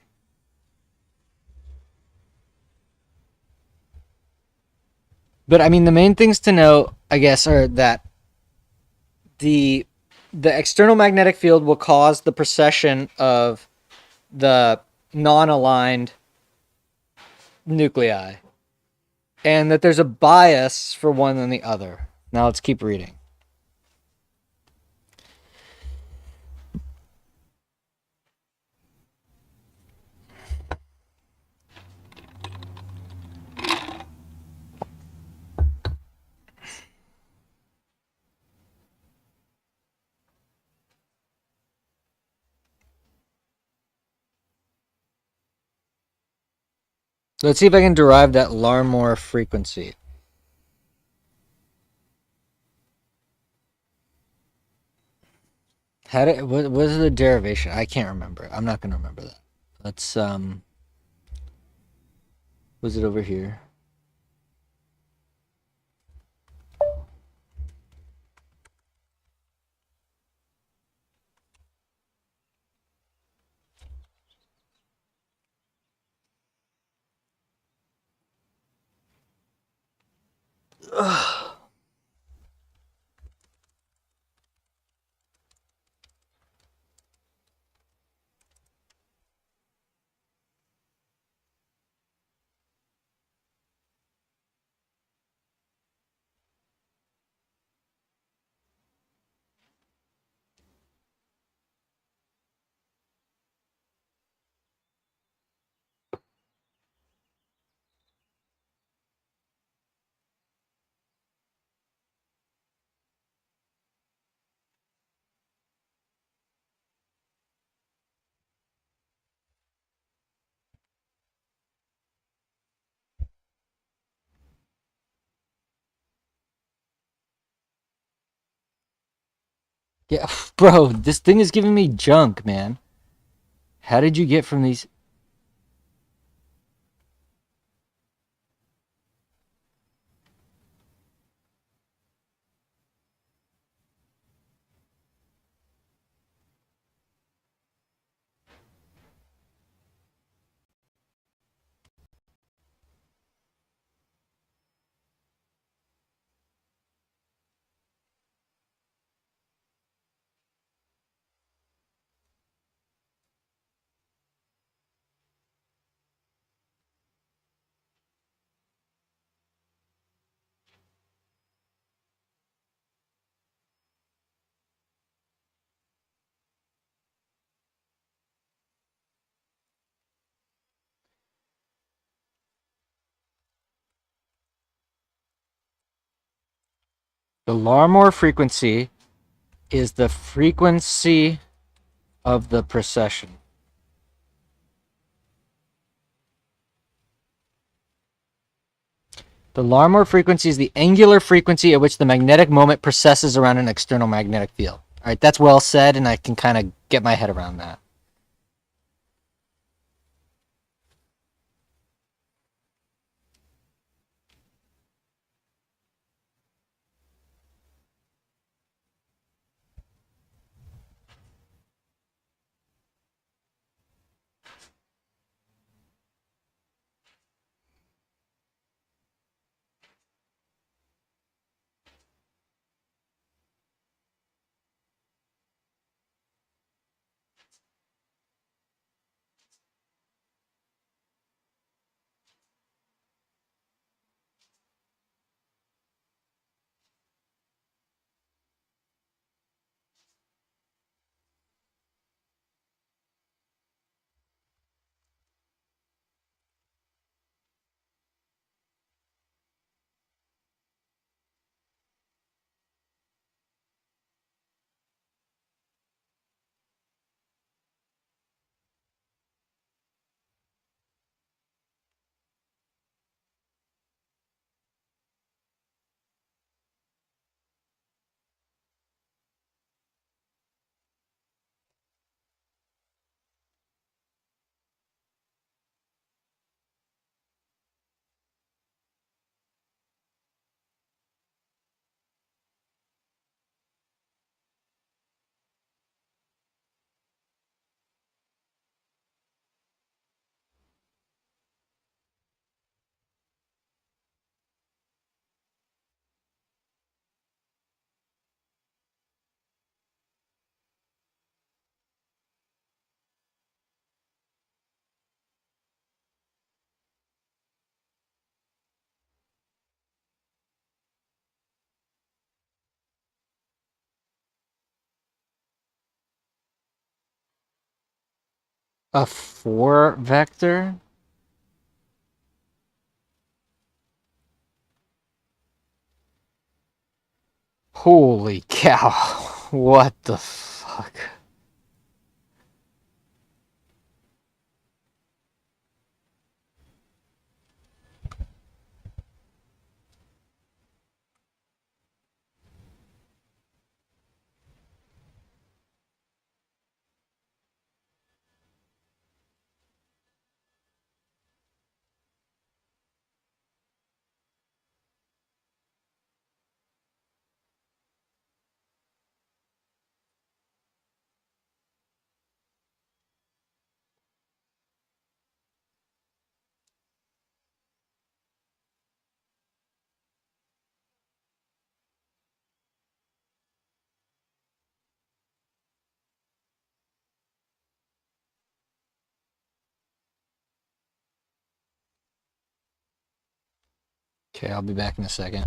But I mean, the main things to know, I guess, are that the the external magnetic field will cause the precession of the non-aligned nuclei, and that there's a bias for one than the other. Now let's keep reading. So let's see if I can derive that Larmor frequency. What was the derivation? I can't remember. I'm not gonna remember that. Let's was it over here? Ugh. Yeah, bro, this thing is giving me junk, man. How did you get from these? The Larmor frequency is the frequency of the precession. The Larmor frequency is the angular frequency at which the magnetic moment precesses around an external magnetic field. All right, that's well said, and I can kind of get my head around that. A 4 vector? Holy cow. What the fuck? Okay, I'll be back in a second.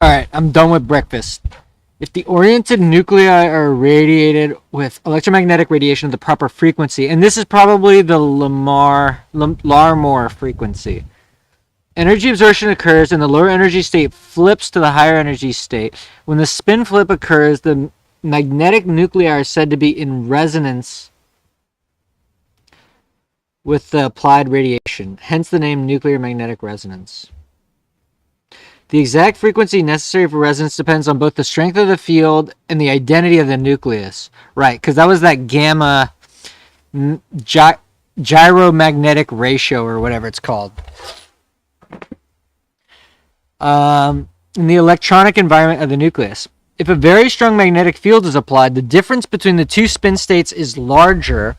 right, I'm done with breakfast. If the oriented nuclei are radiated with electromagnetic radiation of the proper frequency, and this is probably the Larmor frequency, energy absorption occurs and the lower energy state flips to the higher energy state. When the spin flip occurs, the magnetic nuclei are said to be in resonance with the applied radiation, hence the name nuclear magnetic resonance. The exact frequency necessary for resonance depends on both the strength of the field and the identity of the nucleus. Right, because that was that gamma gyromagnetic ratio or whatever it's called. In the electronic environment of the nucleus. If a very strong magnetic field is applied, the difference between the two spin states is larger,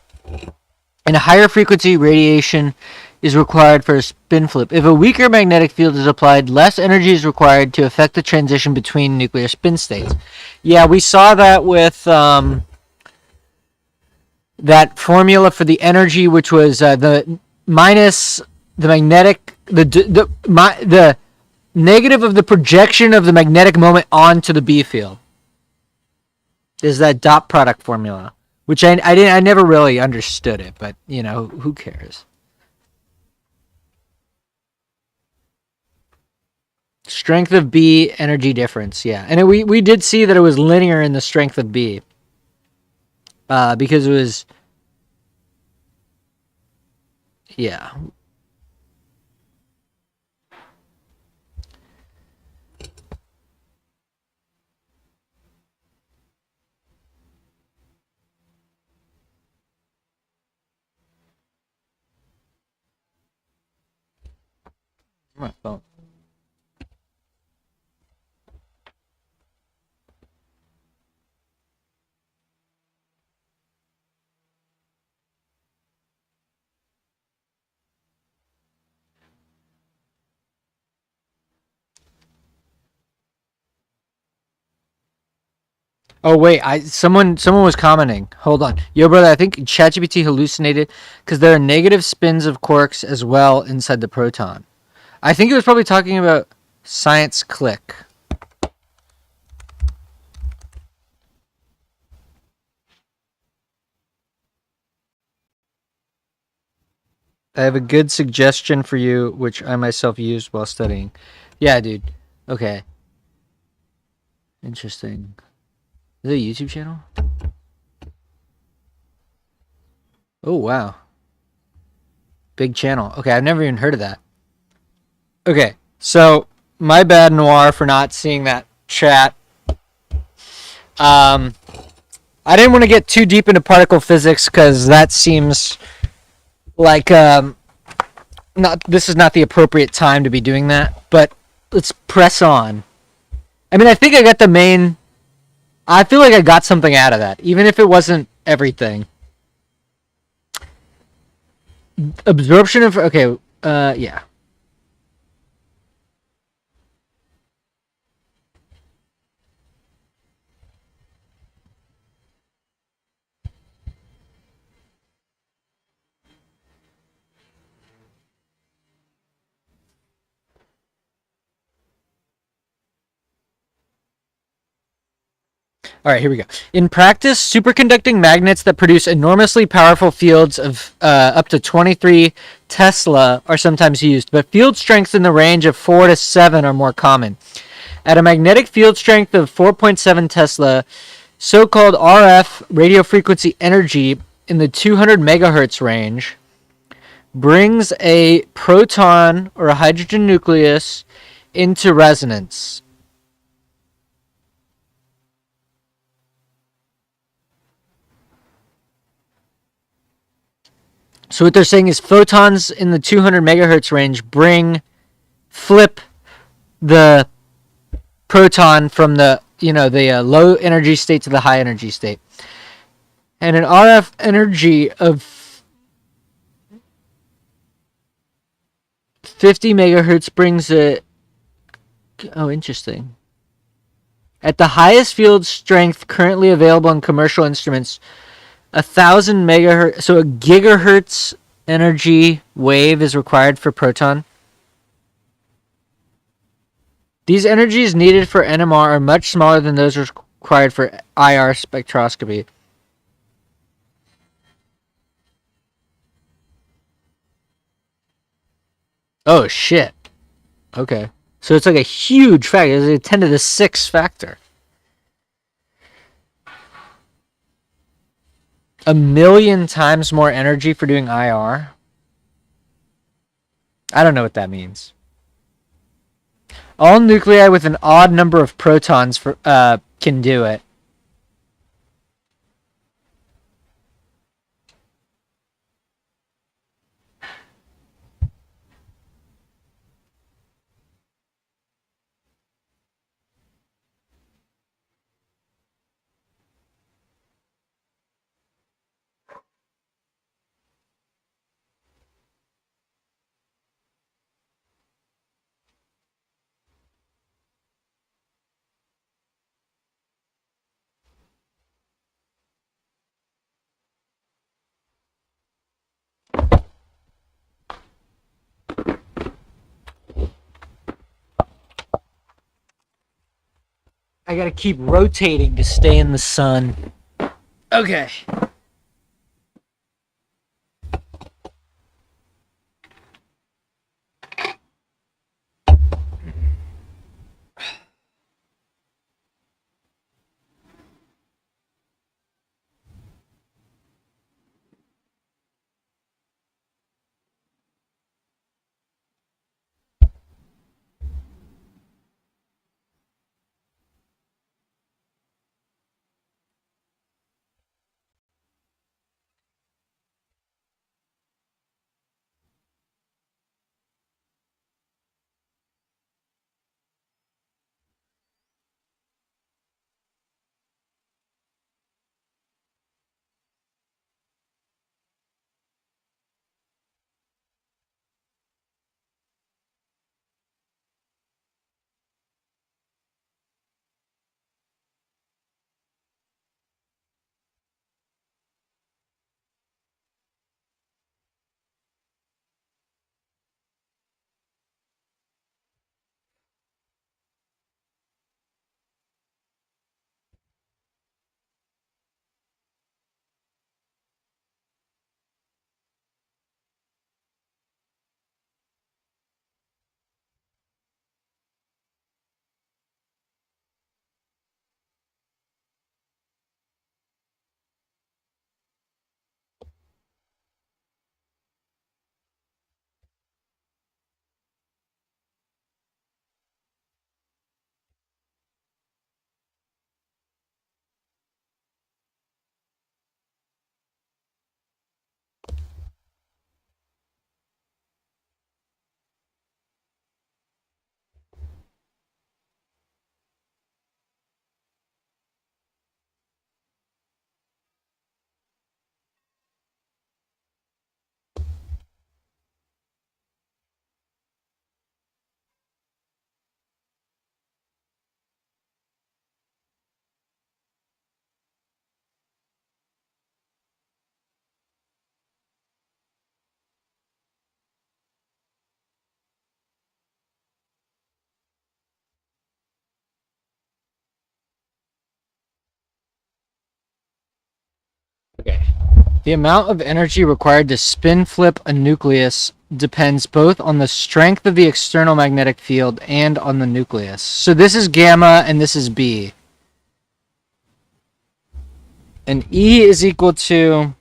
and a higher frequency radiation is required for a spin flip. If a weaker magnetic field is applied, less energy is required to affect the transition between nuclear spin states. Yeah, we saw that with that formula for the energy, which was the minus the magnetic, the negative of the projection of the magnetic moment onto the B field. Is that dot product formula, which I never really understood it, but you know, who cares? Strength of B, energy difference, yeah. And we did see that it was linear in the strength of B. Because it was... Yeah. My phone. Oh wait, someone was commenting. Hold on, yo brother. I think ChatGPT hallucinated because there are negative spins of quarks as well inside the proton. I think it was probably talking about Science Click. I have a good suggestion for you, which I myself used while studying. Yeah, dude. Okay. Interesting. Is it a YouTube channel? Oh, wow. Big channel. Okay, I've never even heard of that. Okay, so my bad, Noir, for not seeing that chat. I didn't want to get too deep into particle physics because that seems like this is not the appropriate time to be doing that. But let's press on. I mean, I think I got the main... I feel like I got something out of that, even if it wasn't everything. Absorption of... Okay, yeah. All right, here we go. In practice, superconducting magnets that produce enormously powerful fields of up to 23 Tesla are sometimes used, but field strengths in the range of 4 to 7 are more common. At a magnetic field strength of 4.7 Tesla, so-called RF radio frequency energy in the 200 megahertz range brings a proton or a hydrogen nucleus into resonance. So what they're saying is photons in the 200 megahertz range flip the proton from the low energy state to the high energy state. And an RF energy of 50 megahertz brings it... Oh, interesting. At the highest field strength currently available in commercial instruments, 1,000 megahertz, so a gigahertz energy wave is required for proton. These energies needed for NMR are much smaller than those required for IR spectroscopy. Oh, shit. Okay. So it's like a huge factor. It's a 10 to the 6 factor. 1,000,000 times more energy for doing IR? I don't know what that means. All nuclei with an odd number of protons can do it. I gotta keep rotating to stay in the sun. Okay. Okay. The amount of energy required to spin flip a nucleus depends both on the strength of the external magnetic field and on the nucleus. So this is gamma and this is B. And E is equal to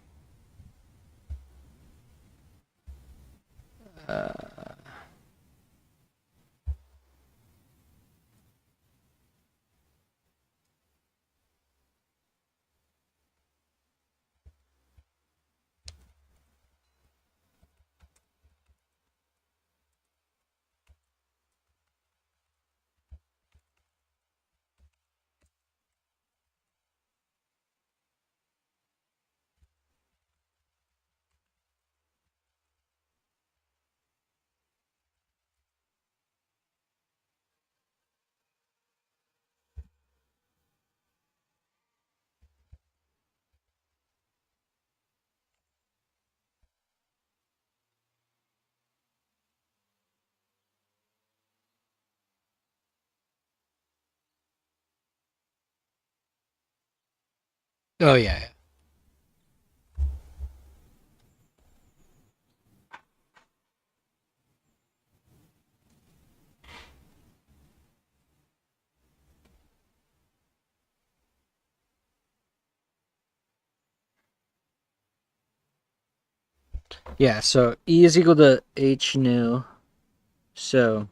Oh yeah. Yeah, so E is equal to H nu. So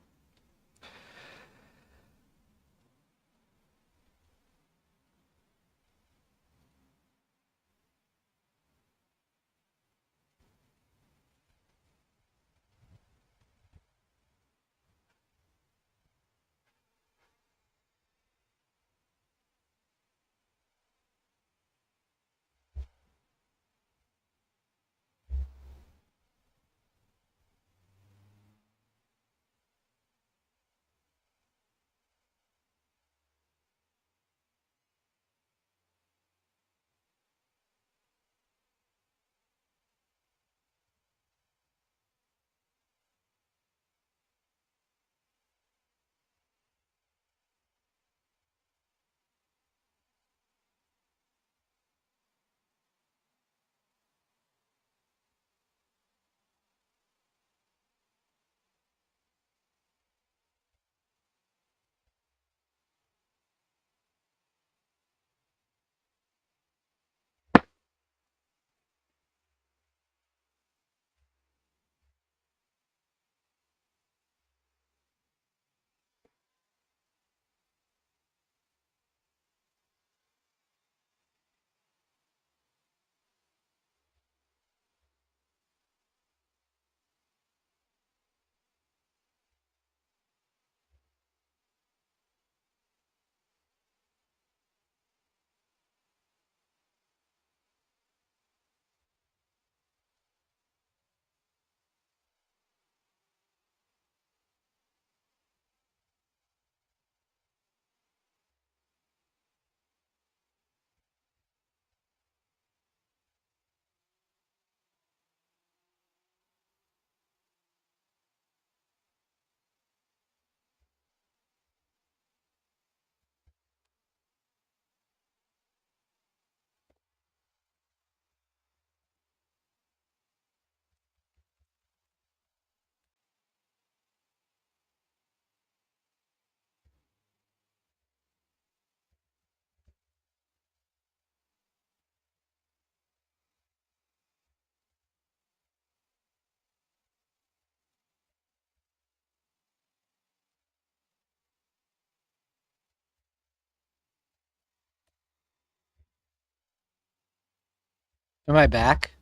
am I back?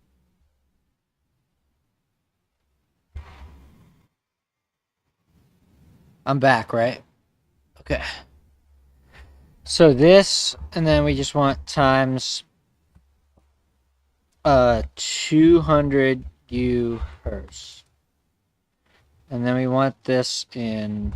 I'm back, right? Okay. So this, and then we just want times 200 U hertz. And then we want this in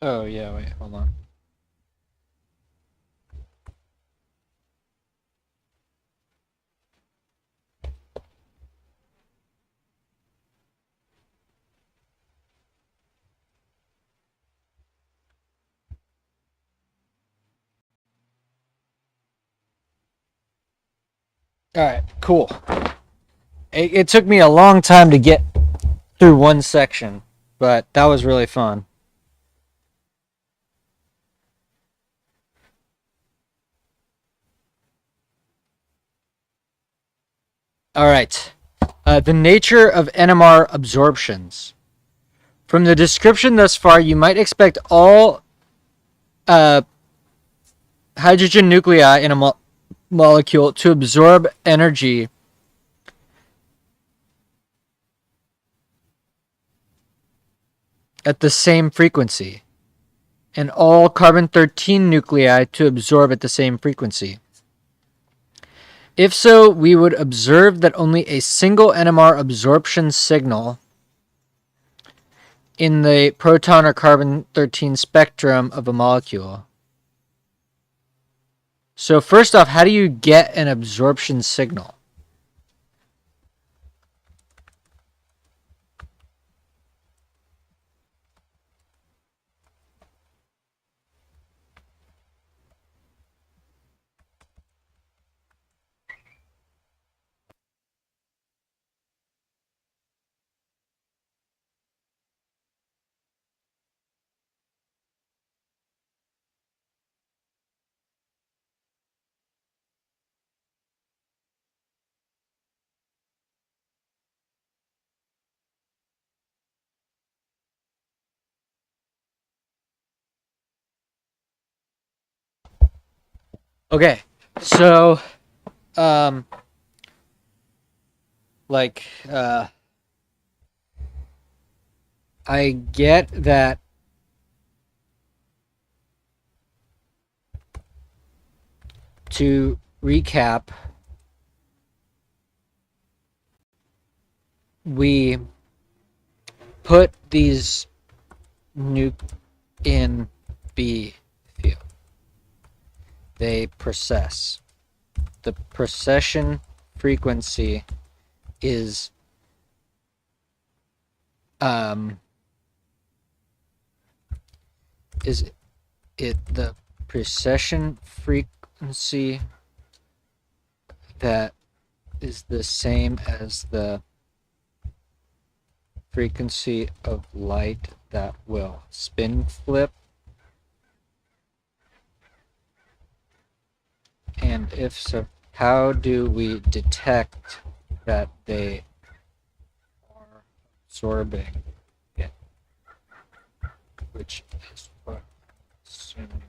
oh yeah, wait, hold on. All right, cool. It took me a long time to get through one section, but that was really fun. All right. The nature of NMR absorptions. From the description thus far, you might expect all hydrogen nuclei in a molecule to absorb energy at the same frequency, and all carbon-13 nuclei to absorb at the same frequency. If so, we would observe that only a single NMR absorption signal in the proton or carbon-13 spectrum of a molecule. So first off, how do you get an absorption signal? Okay, so, um, like, I get that to recap, we put these nuke in B field. They process. The precession frequency is it the precession frequency that is the same as the frequency of light that will spin flip? And if so, how do we detect that they are absorbing it? Which is what I'm assuming.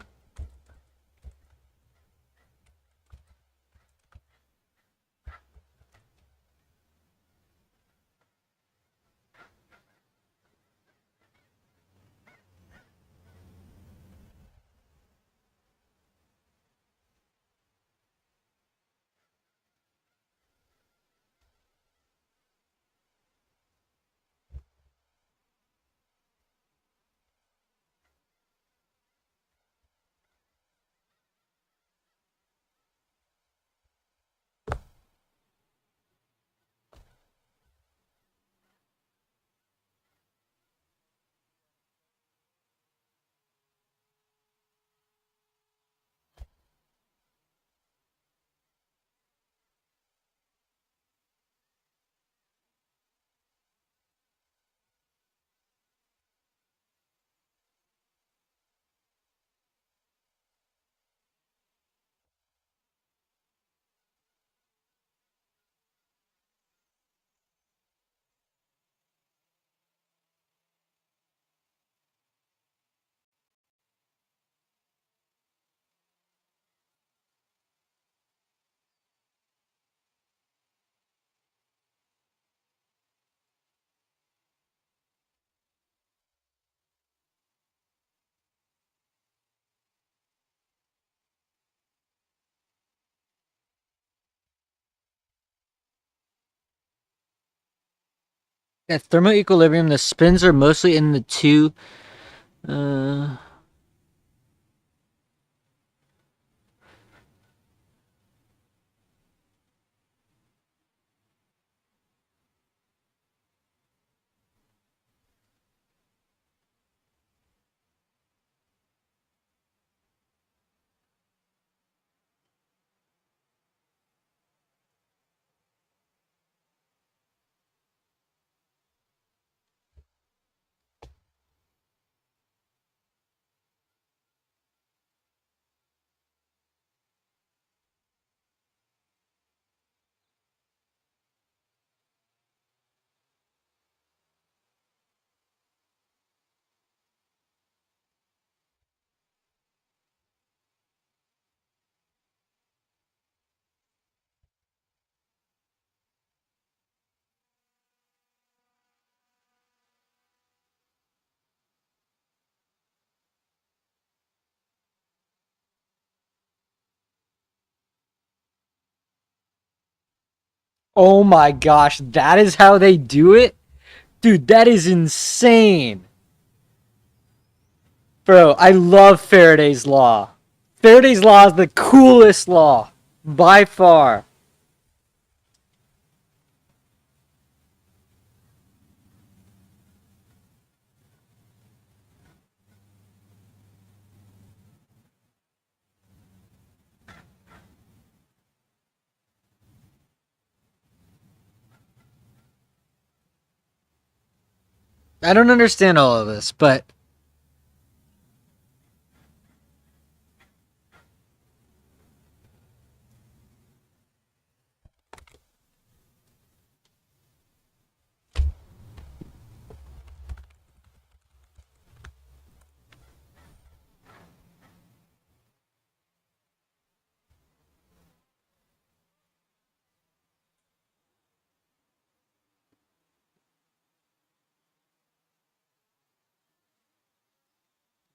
At thermal equilibrium, the spins are mostly in the two. Oh my gosh, that is how they do it? Dude, that is insane. Bro, I love Faraday's Law. Faraday's Law is the coolest law by far. I don't understand all of this, but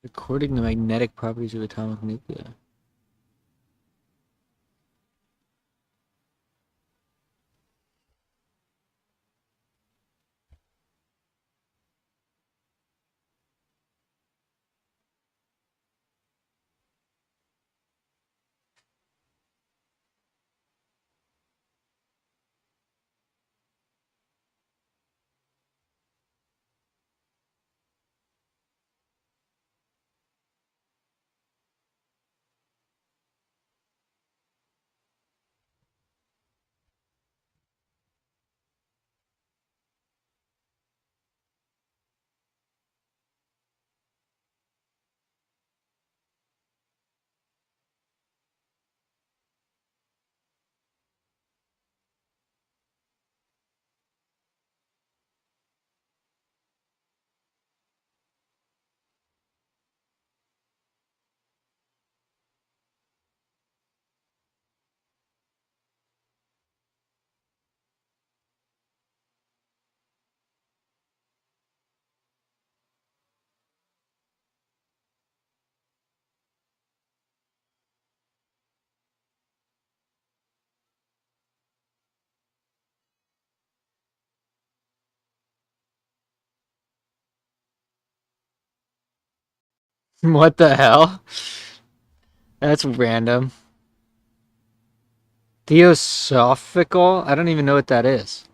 recording the magnetic properties of atomic nuclei. What the hell? That's random. Theosophical? I don't even know what that is.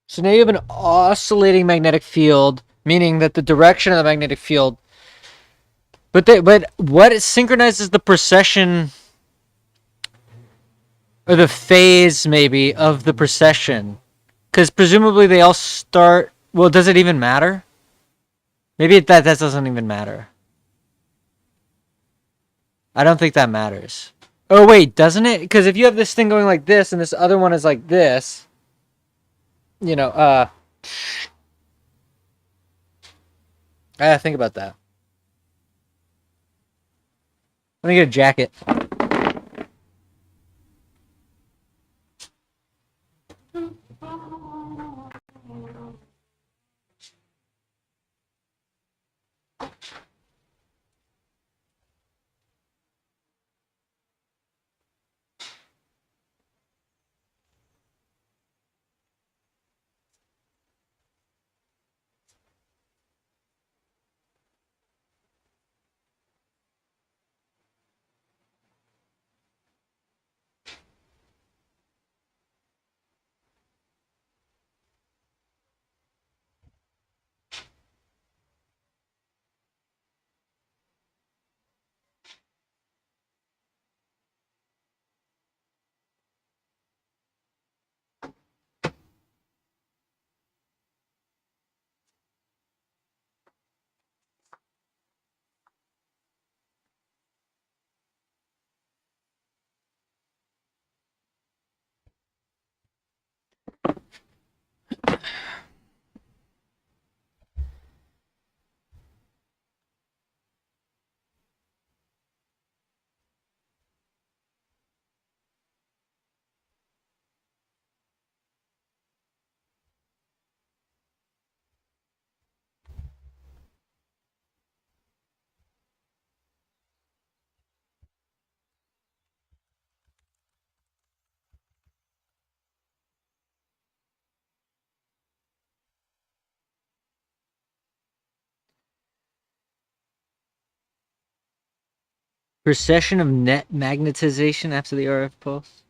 So now you have an oscillating magnetic field, meaning that the direction of the magnetic field. But what synchronizes the precession or the phase maybe of the precession? Because presumably they all start. Well, does it even matter? Maybe that doesn't even matter. I don't think that matters. Oh wait, doesn't it? Because if you have this thing going like this and this other one is like this, you know, I gotta think about that. Let me get a jacket. Precession of net magnetization after the RF pulse.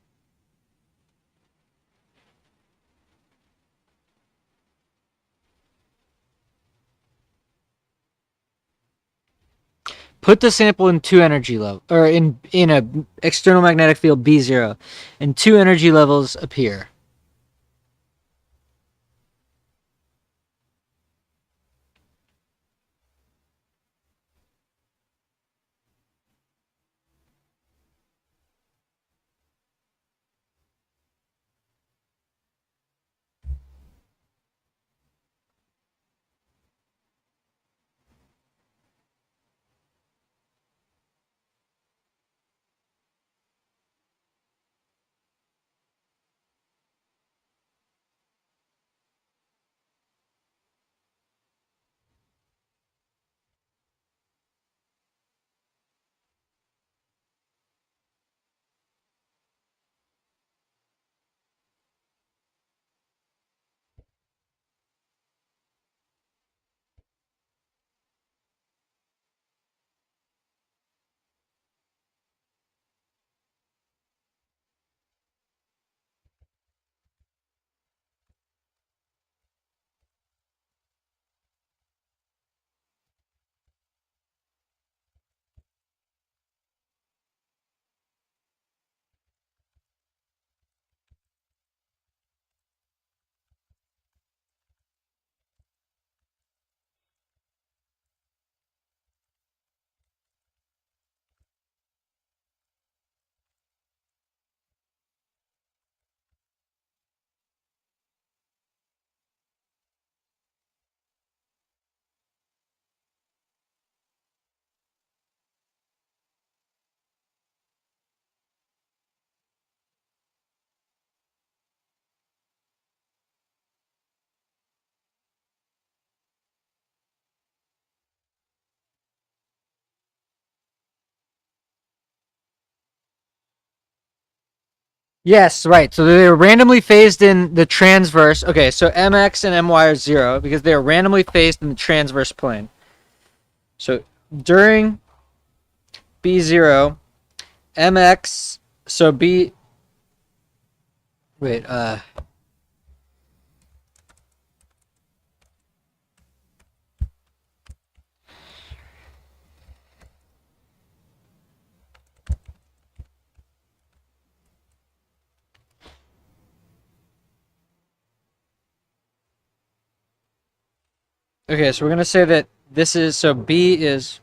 Put the sample in 2 energy level, or in a external magnetic field B0, and 2 energy levels appear. Yes, right. So they were randomly phased in the transverse. Okay, so MX and MY are 0 because they are randomly phased in the transverse plane. So during B0, MX, so B. Wait, Okay, so we're gonna say that this is so B is.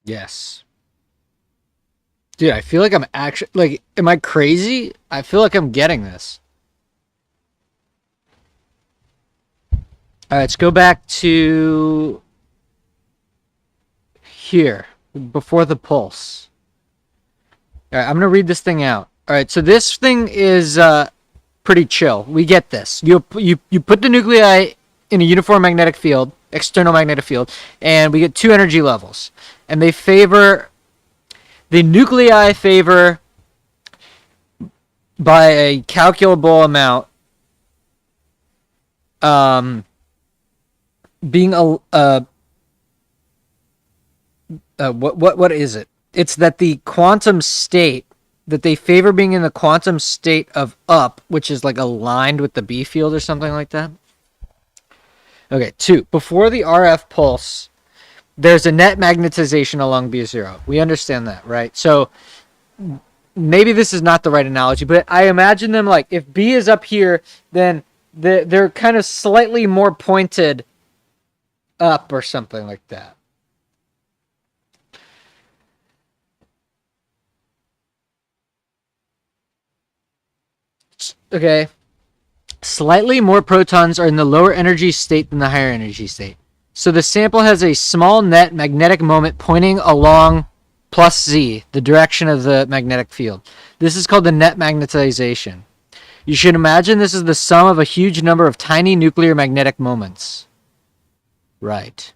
Yes. Dude, I feel like I'm actually like, am I crazy? I feel like I'm getting this. All right, let's go back to here before the pulse. All right, I'm gonna read this thing out. All right, so this thing is pretty chill. We get this. You put the nuclei in a uniform magnetic field. external magnetic field, and we get two energy levels. And they favor, the nuclei favor by a calculable amount, being what is it? It's that the quantum state, that they favor being in the quantum state of up, which is like aligned with the B field or something like that. Okay, 2. Before the RF pulse, there's a net magnetization along B0. We understand that, right? So maybe this is not the right analogy, but I imagine them like, if B is up here, then they're kind of slightly more pointed up or something like that. Okay. Slightly more protons are in the lower energy state than the higher energy state. So the sample has a small net magnetic moment pointing along plus Z, the direction of the magnetic field. This is called the net magnetization. You should imagine this is the sum of a huge number of tiny nuclear magnetic moments. Right.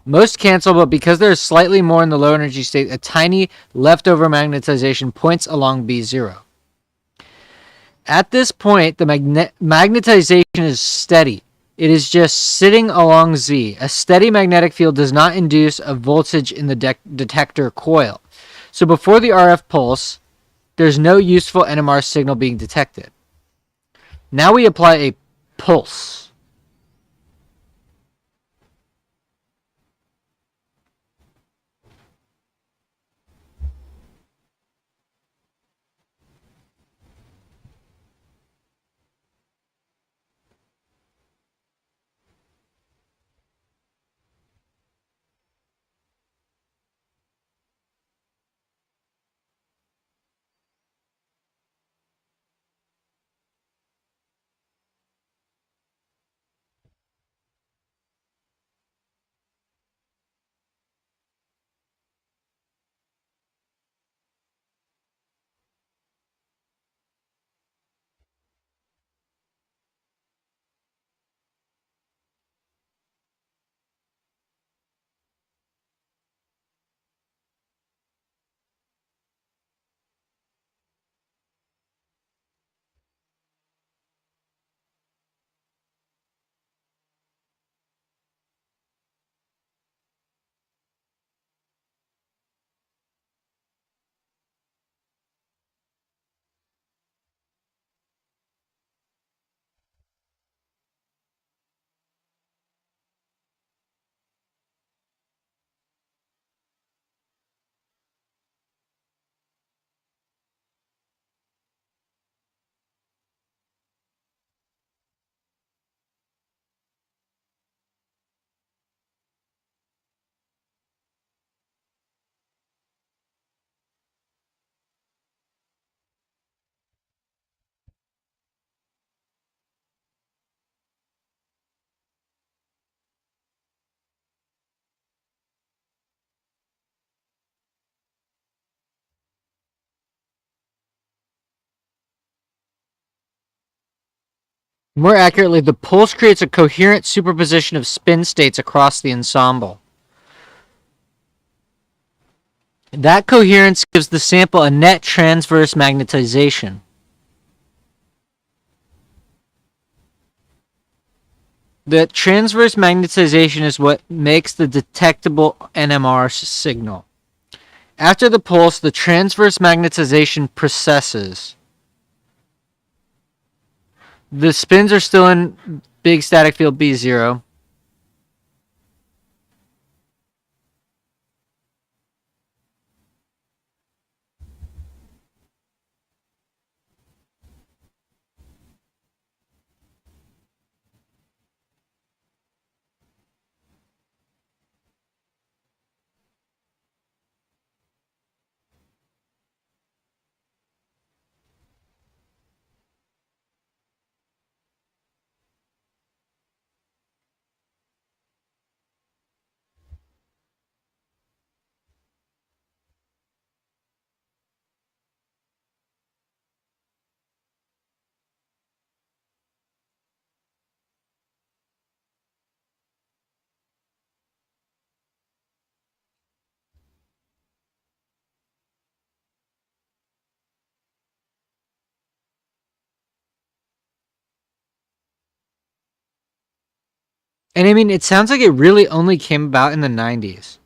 Most cancel, but because there is slightly more in the low energy state, a tiny leftover magnetization points along B0. At this point, the magnetization is steady. It is just sitting along Z. A steady magnetic field does not induce a voltage in the detector coil. So before the RF pulse, there's no useful NMR signal being detected. Now we apply a pulse. More accurately, the pulse creates a coherent superposition of spin states across the ensemble. That coherence gives the sample a net transverse magnetization. The transverse magnetization is what makes the detectable NMR signal. After the pulse, the transverse magnetization precesses. The spins are still in big static field B0. And I mean, it sounds like it really only came about in the 90s.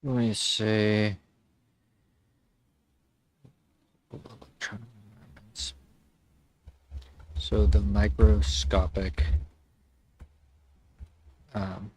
Let me see. So the microscopic. Um,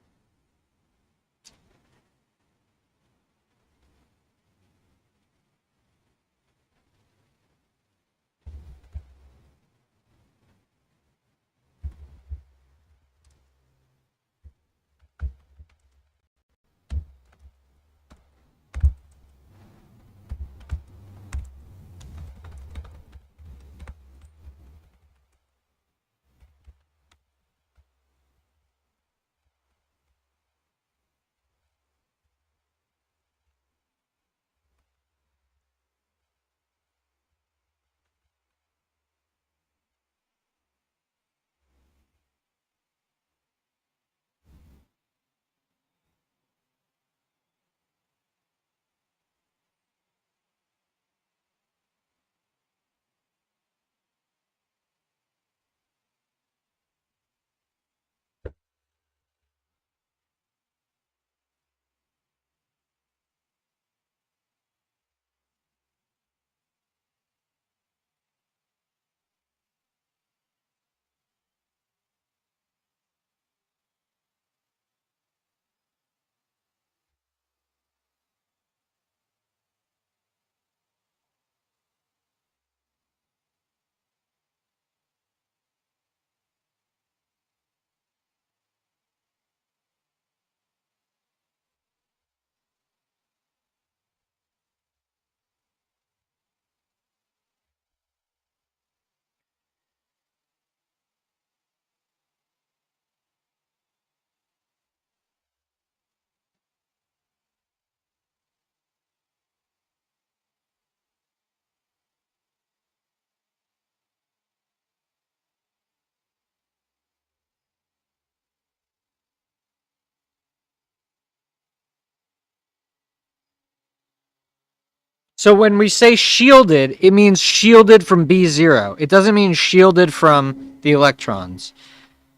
so when we say shielded, it means shielded from B0. It doesn't mean shielded from the electrons.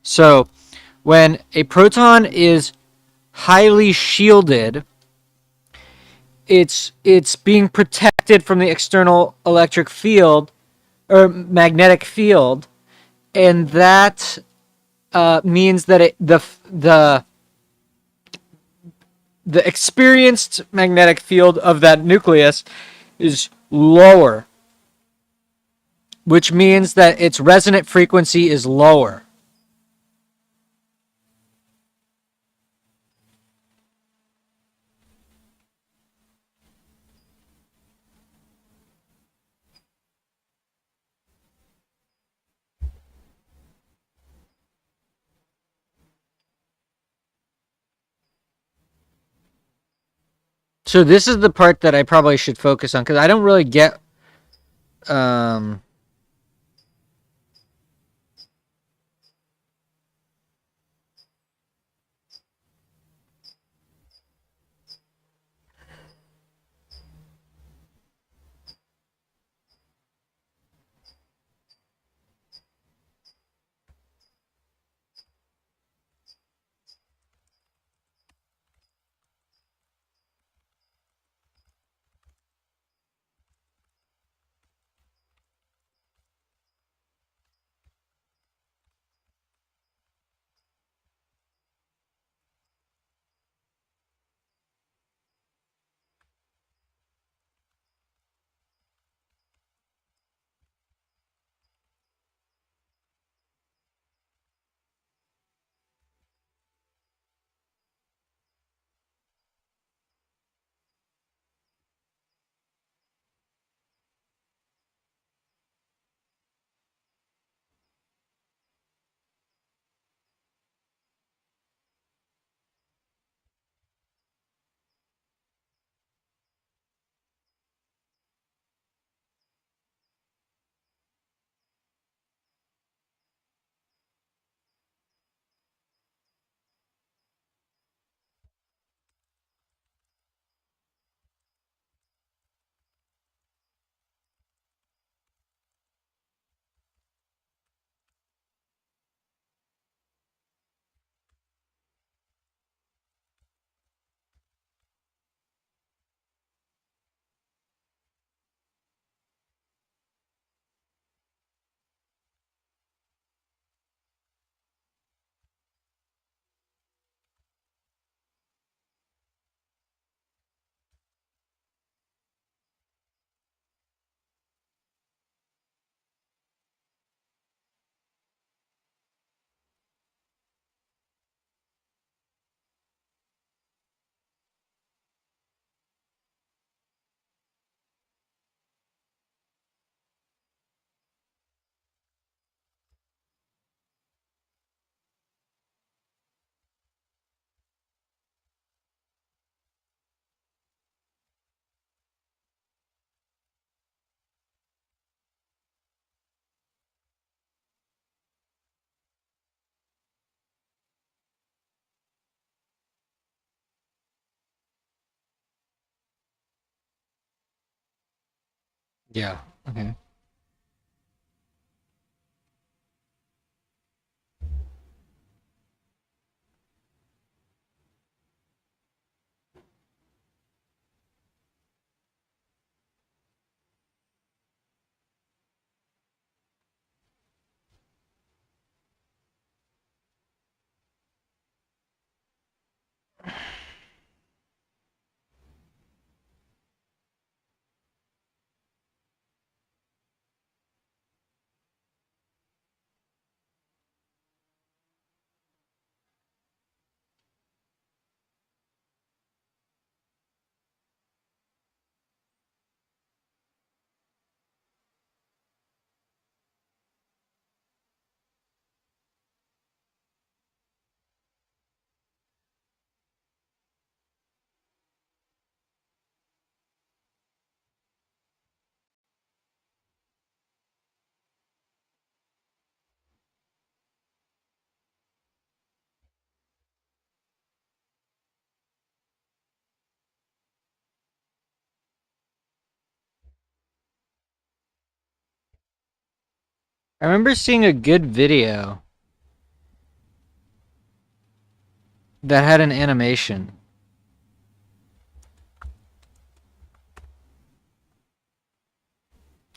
So when a proton is highly shielded, it's being protected from the external electric field or magnetic field, and that means that the the experienced magnetic field of that nucleus is lower, which means that its resonant frequency is lower. So this is the part that I probably should focus on because I don't really get um yeah. Okay. I remember seeing a good video that had an animation.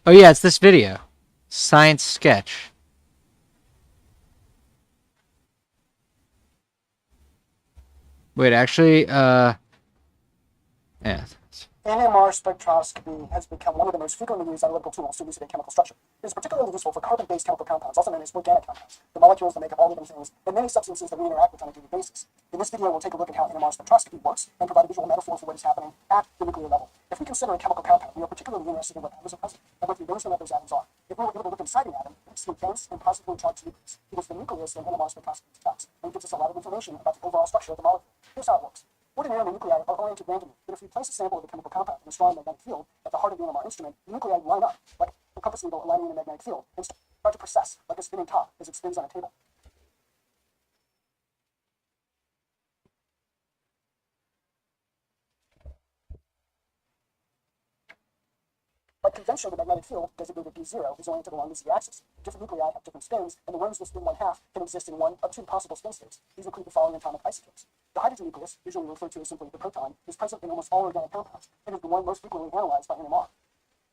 Oh yeah, it's this video. Science sketch. Wait, actually, Yeah. NMR spectroscopy has become one of the most frequently used analytical tools to elucidate chemical structure. It is particularly useful for carbon-based chemical compounds, also known as organic compounds, the molecules that make up all living things, and many substances that we interact with on a daily basis. In this video, we'll take a look at how NMR spectroscopy works and provide a visual metaphor for what is happening at the nuclear level. If we consider a chemical compound, we are particularly interested in what atoms are present and what the arrangement of those atoms are. If we were able to look inside an atom, we see a dense and positively charged nucleus. It is the nucleus that NMR spectroscopy detects, and it gives us a lot of information about the overall structure of the molecule. Here's how it works. Ordinarily, nuclei are oriented randomly, but if we place a sample of the chemical compound in a strong magnetic field at the heart of the NMR instrument, the nuclei line up like a compass needle aligning in a magnetic field and start to precess like a spinning top as it spins on a table. By convention, the magnetic field, designated B0, is oriented along the z-axis. Different nuclei have different spins, and the ones that spin one half can exist in one of two possible spin states. These include the following atomic isotopes. The hydrogen nucleus, usually referred to as simply the proton, is present in almost all organic compounds, and is the one most frequently analyzed by NMR.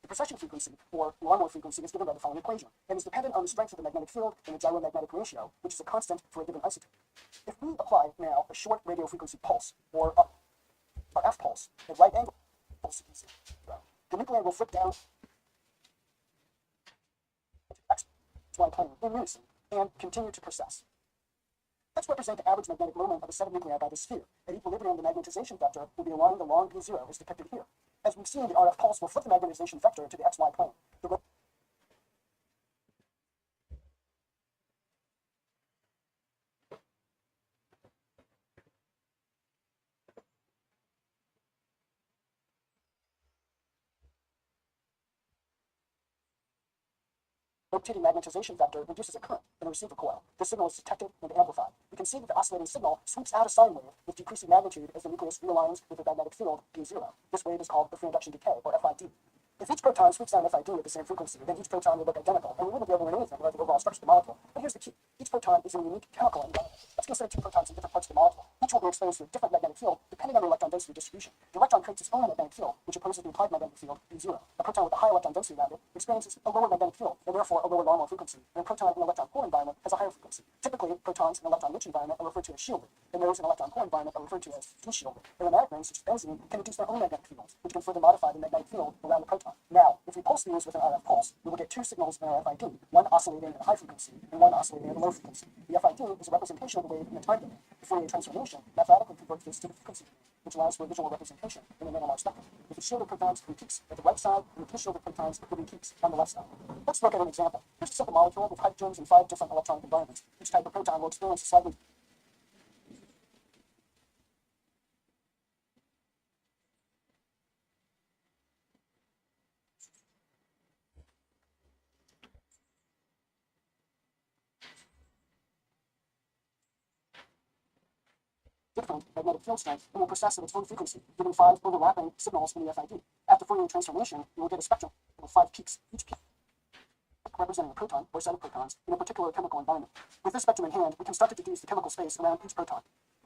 The precession frequency, or Larmor frequency, is given by the following equation, and is dependent on the strength of the magnetic field and the gyromagnetic ratio, which is a constant for a given isotope. If we apply now a short radio frequency pulse, or a F pulse, at right angle sequence, the nuclei will flip down XY plane in unison and continue to precess. Let's represent the average magnetic moment of a set of nuclei by the sphere. At equilibrium, the magnetization vector will be along the long B0 as depicted here. As we've seen, the RF pulse will flip the magnetization vector to the XY plane. Rotating magnetization vector induces a current in a receiver coil. The signal is detected and amplified. We can see that the oscillating signal sweeps out a sine wave with decreasing magnitude as the nucleus realigns with the magnetic field B0. This wave is called the free induction decay, or FID. If each proton sweeps down FID at the same frequency, then each proton will look identical, and we wouldn't be able to learn anything about the overall structure of the molecule. But here's the key. Each proton is in a unique chemical environment. Let's consider two protons in different parts of the molecule. Each will be exposed to a different magnetic field depending on their electron density distribution. The electron creates its own magnetic field, which opposes the implied magnetic field B0. A proton with a high electron density around it experiences a lower magnetic field, and therefore a lower Larmor frequency. And a proton in an electron poor environment has a higher frequency. Typically, protons in an electron-rich environment are referred to as shielded, and those in an electron poor environment are referred to as de-shielded. Aromatic rings, such as benzene, can induce their own magnetic fields, which can further modify the magnetic field around the proton. Now, if we pulse these with an RF pulse, we will get two signals in our FID, one oscillating at a high frequency and one oscillating at a low frequency. The FID is a representation of the wave in the time domain. The Fourier transformation mathematically converts this to the frequency domain, which allows for a visual representation in an NMR spectrum. With the shielded protons, there will be peaks at the right side, and with the shielded protons, there will be peaks on the left side. Let's look at an example. Here's a simple molecule with hydrogens in 5 different electronic environments. Each type of proton will experience a slightly different magnetic field strength and will precess at its own frequency, giving 5 overlapping signals in the FID. After Fourier transformation, you will get a spectrum of 5 peaks, each peak representing a proton or set of protons in a particular chemical environment. With this spectrum in hand, we can start to deduce the chemical space around each proton.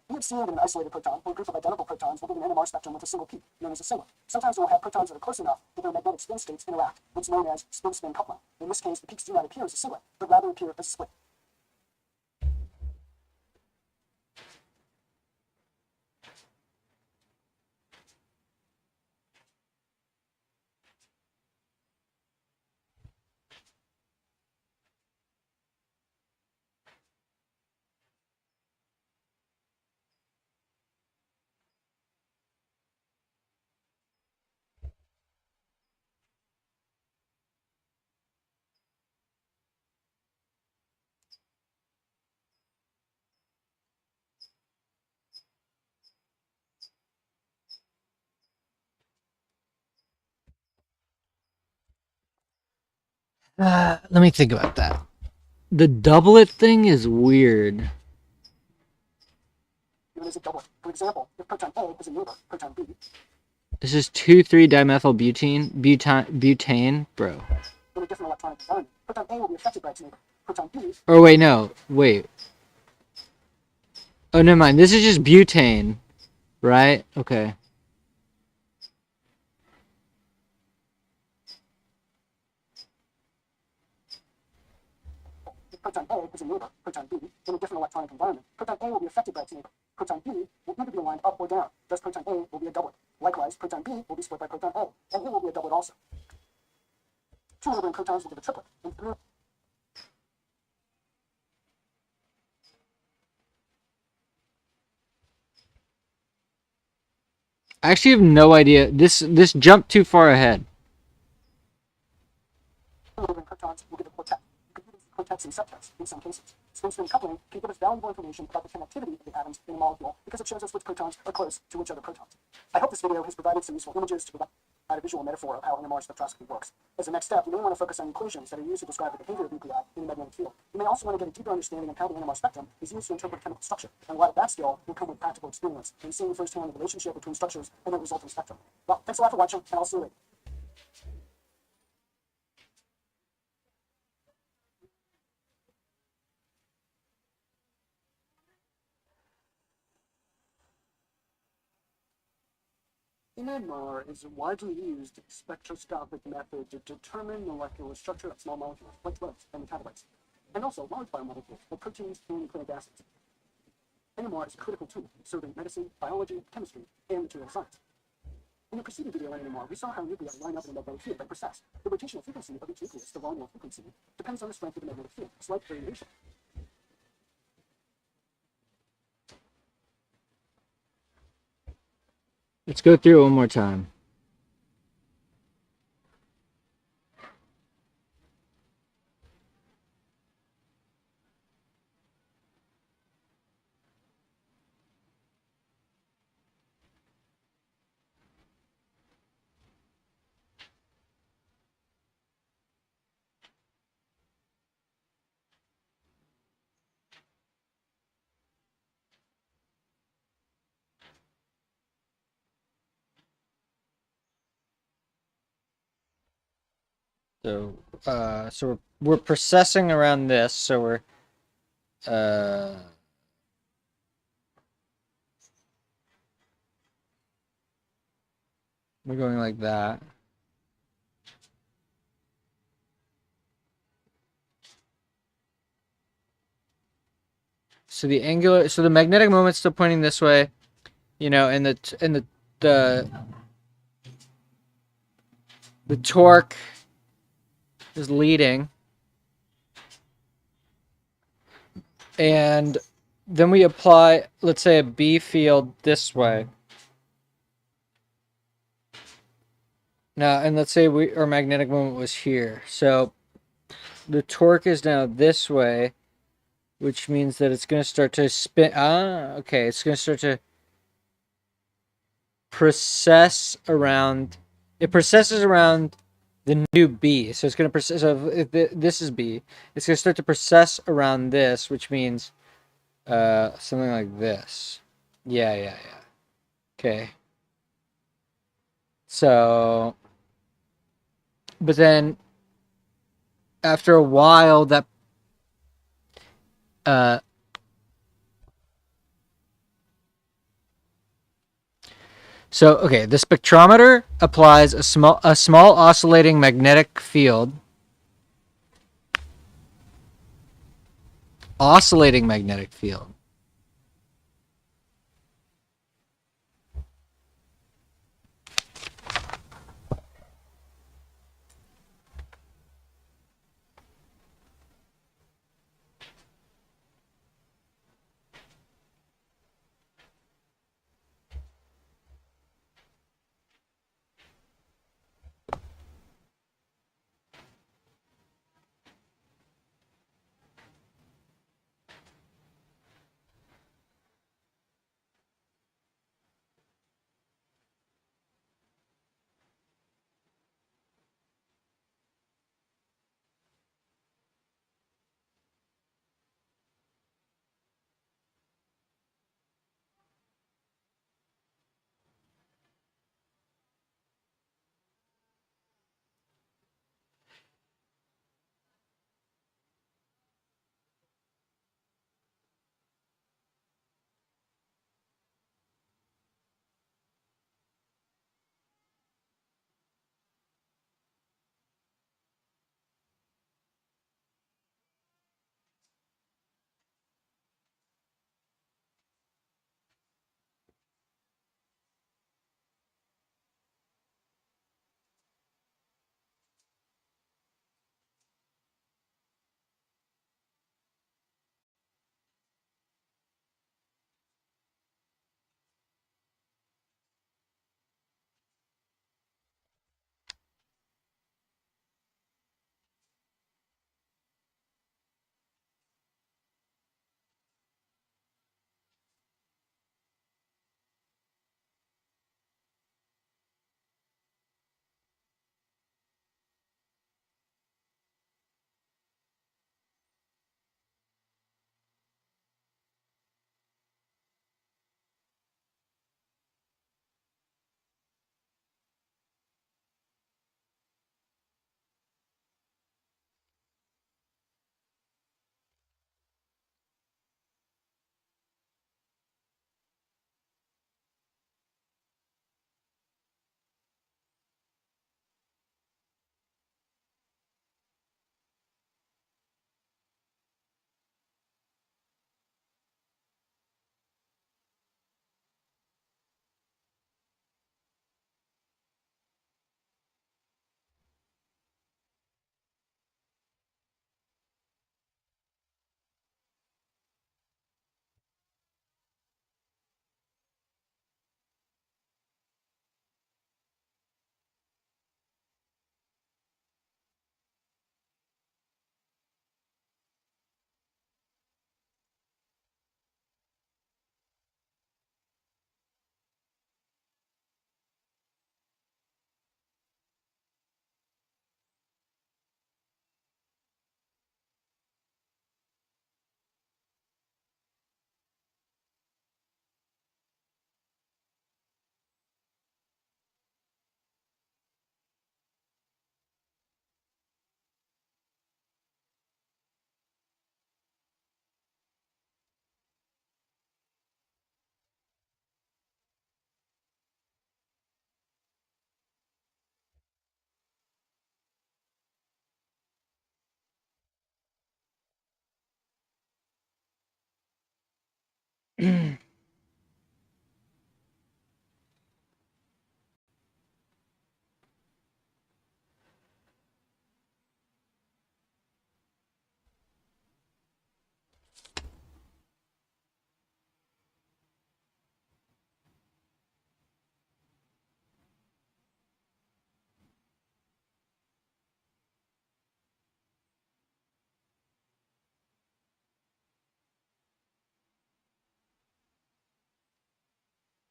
We have seen that an isolated proton or a group of identical protons will give an NMR spectrum with a single peak, known as a singlet. Sometimes we will have protons that are close enough that their magnetic spin states interact, what's known as spin-spin coupling. In this case, the peaks do not appear as a singlet, but rather appear as a split. Let me think about that. The doublet thing is weird. Even as a doublet. For example, if proton A is a neighbor, proton B. This is 2,3-dimethylbutane, bro. In a different electronic environment, proton A will be affected by its neighbor. Proton B. Or wait, no, wait. Oh, never mind. This is just butane, right? Okay. Proton A is a neighbor, proton B, in a different electronic environment. Proton A will be affected by its neighbor. Proton B will either be aligned up or down. Thus, proton A will be a doublet. Likewise, proton B will be split by proton A, and it will be a doublet also. Two neighboring protons will give a triplet, and three. I actually have no idea. This jumped too far ahead. Neighboring protons will give a quartet. You could even see quartets and septets in some cases. Space-ring coupling can give us valuable information about the connectivity of the atoms in a molecule because it shows us which protons are close to which other protons. I hope this video has provided some useful images to provide a visual metaphor of how NMR spectroscopy works. As a next step, you may want to focus on equations that are used to describe the behavior of nuclei in the magnetic field. You may also want to get a deeper understanding of how the NMR spectrum is used to interpret chemical structure, and a lot of that skill will come with practical experience and seeing firsthand the relationship between structures and the resulting spectrum. Well, thanks a lot for watching, and I'll see you later. NMR is a widely used spectroscopic method to determine molecular structure of small molecules, like drugs and metabolites, and also large biomolecules, like proteins and nucleic acids. NMR is a critical tool serving medicine, biology, chemistry, and material science. In the preceding video on NMR, we saw how nuclei line up in a magnetic field by precess. The rotational frequency of each nucleus, the volume frequency, depends on the strength of the magnetic field, a slight variation. Let's go through it one more time. So we're processing around this, so we're going like that. So the magnetic moment's still pointing this way, you know, and the torque is leading. And then we apply, let's say, a B field this way. Now, and let's say our magnetic moment was here. So the torque is now this way, which means that it's going to start to spin. Okay. It's going to start to process around. It processes around the new B. So it's going to process. So if this is B, it's going to start to process around this, which means something like this. Yeah. Okay. So, but then after a while, that okay, the spectrometer applies a small oscillating magnetic field. Oscillating magnetic field.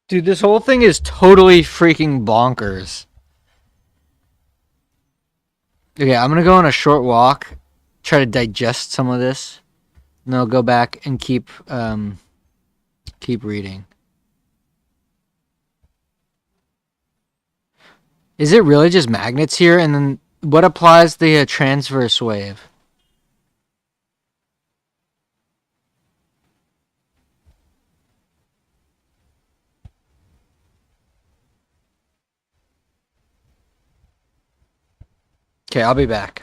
Dude, this whole thing is totally freaking bonkers. Okay, I'm gonna go on a short walk, try to digest some of this, and then I'll go back and keep reading. Is it really just magnets here? And then what applies the transverse wave? Okay, I'll be back.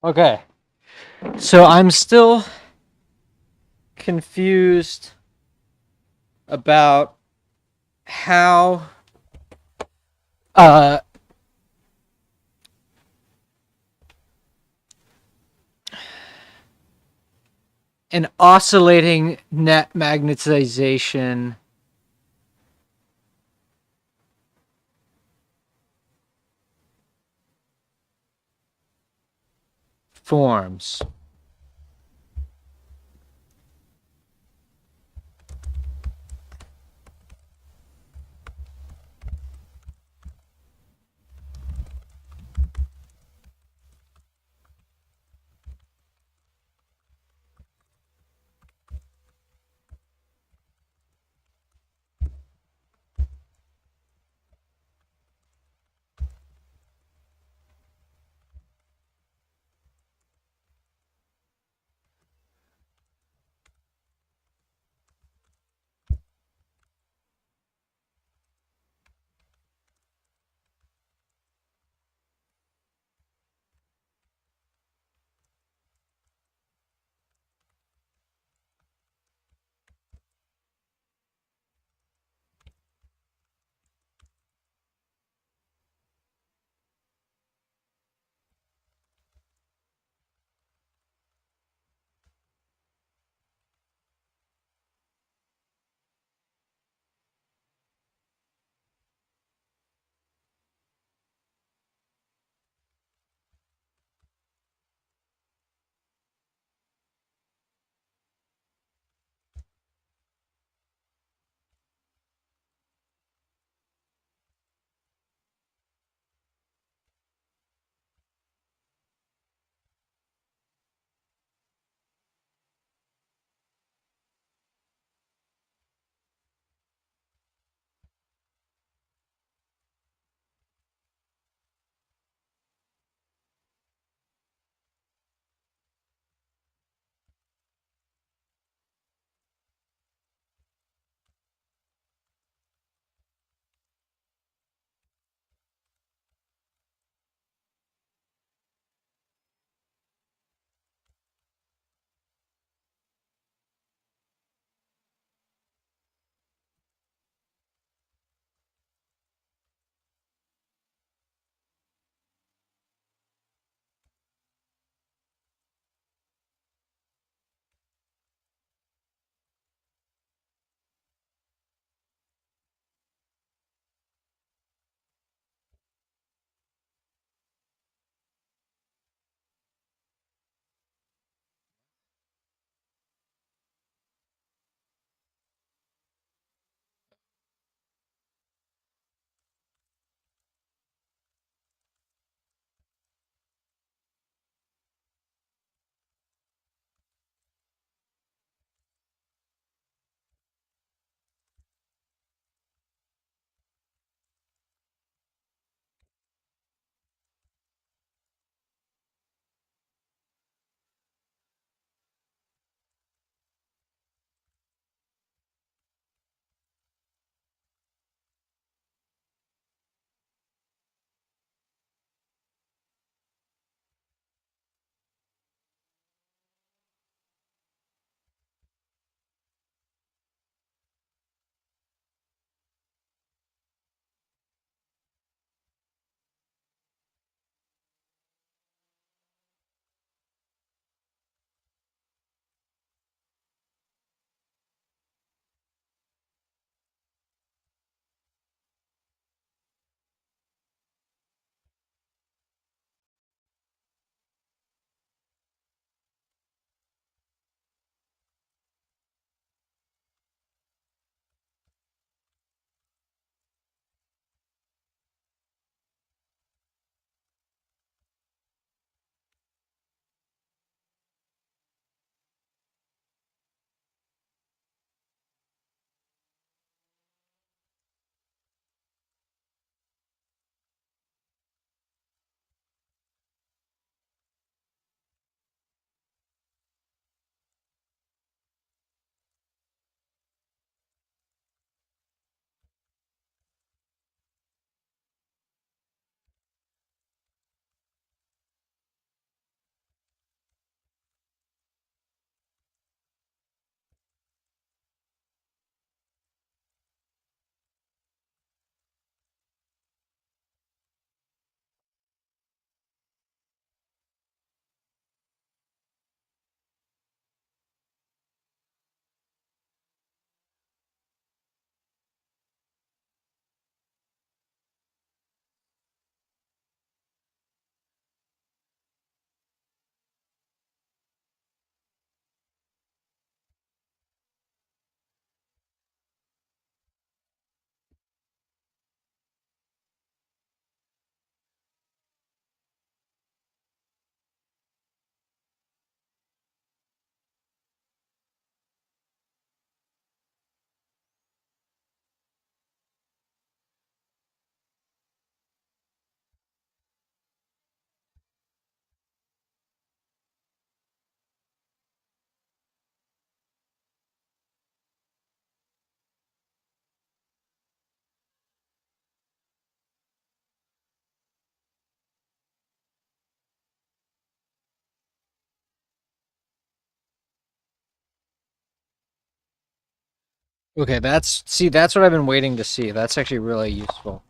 Okay. So I'm still confused about how uh an oscillating net magnetization forms. Okay, that's what I've been waiting to see. That's actually really useful.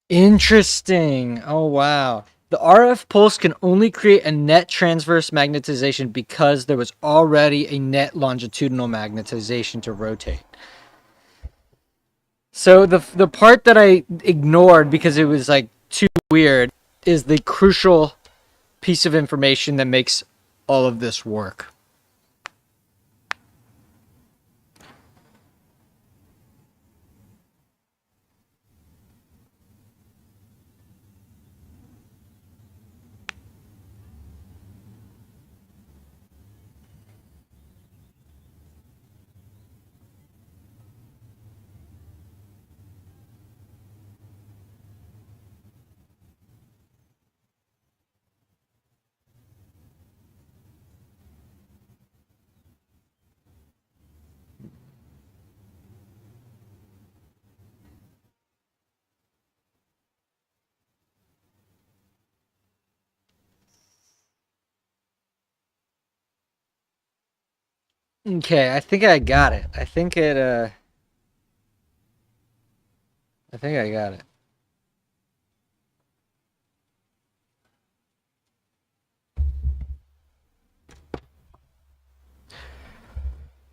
Interesting. Oh wow. The RF pulse can only create a net transverse magnetization because there was already a net longitudinal magnetization to rotate. So the part that I ignored because it was like too weird is the crucial piece of information that makes all of this work. Okay, I think I got it. I think I got it.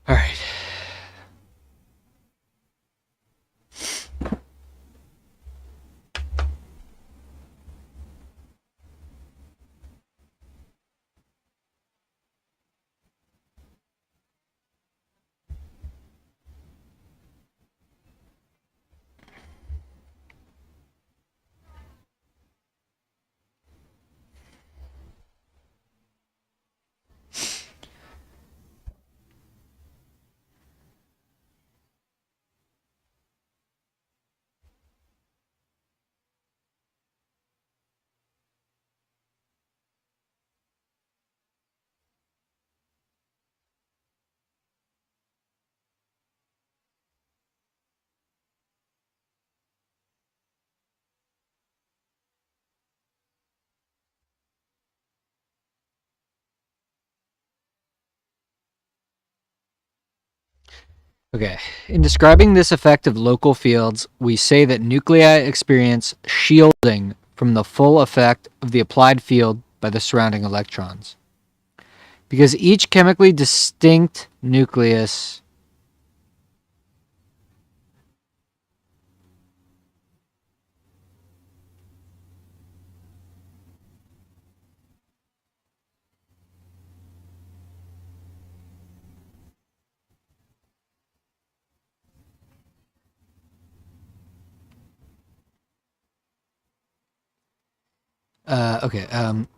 All right. Okay. In describing this effect of local fields, we say that nuclei experience shielding from the full effect of the applied field by the surrounding electrons. Because each chemically distinct nucleus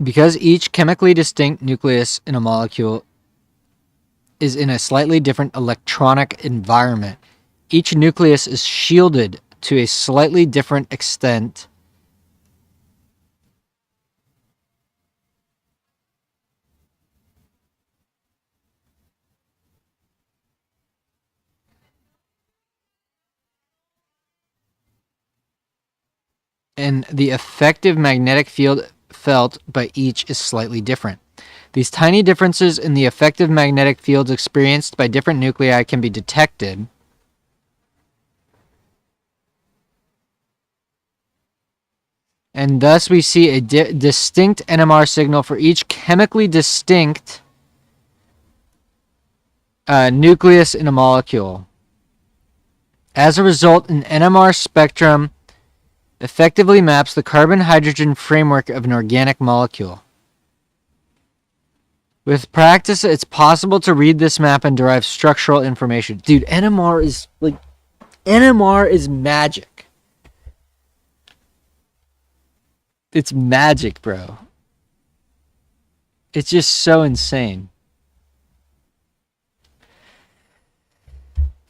because each chemically distinct nucleus in a molecule is in a slightly different electronic environment, each nucleus is shielded to a slightly different extent and the effective magnetic field felt by each is slightly different. These tiny differences in the effective magnetic fields experienced by different nuclei can be detected and thus we see a distinct NMR signal for each chemically distinct nucleus in a molecule. As a result, an NMR spectrum effectively maps the carbon-hydrogen framework of an organic molecule. With practice, it's possible to read this map and derive structural information. Dude, NMR is magic. It's magic, bro. It's just so insane.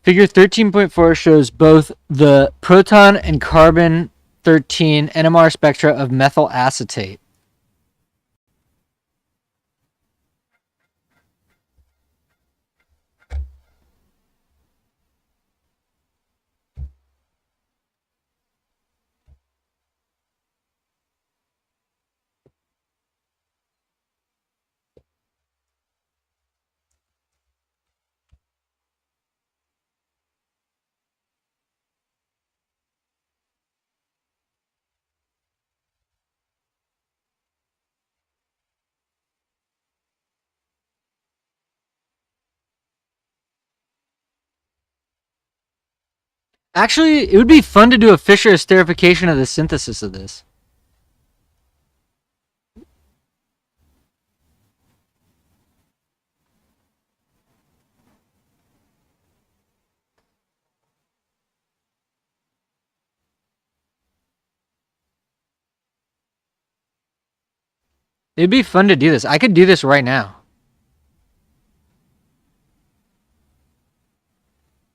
Figure 13.4 shows both the proton and carbon-13 NMR spectra of methyl acetate. Actually, it would be fun to do a Fischer esterification of the synthesis of this. It'd be fun to do this. I could do this right now.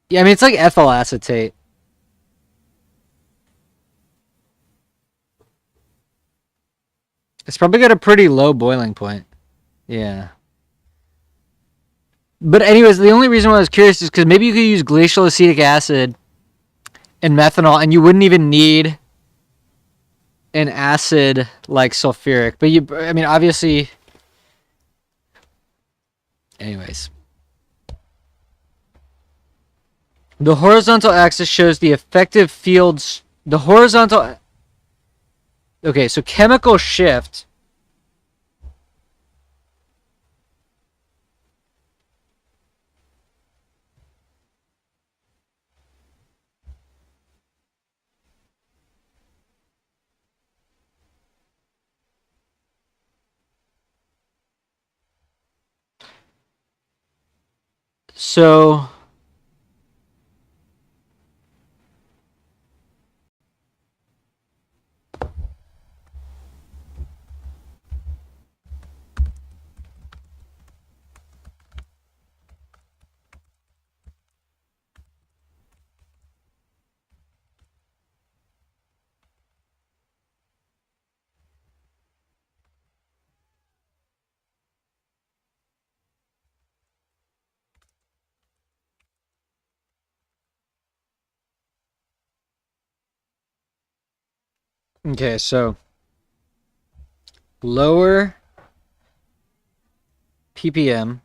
Yeah, I mean, it's like ethyl acetate. It's probably got a pretty low boiling point. Yeah. But anyways, the only reason why I was curious is because maybe you could use glacial acetic acid and methanol, and you wouldn't even need an acid like sulfuric. But I mean, obviously. Anyways. The horizontal axis shows the effective fields. The horizontal. Okay, so chemical shift. So. Okay, so. Lower ppm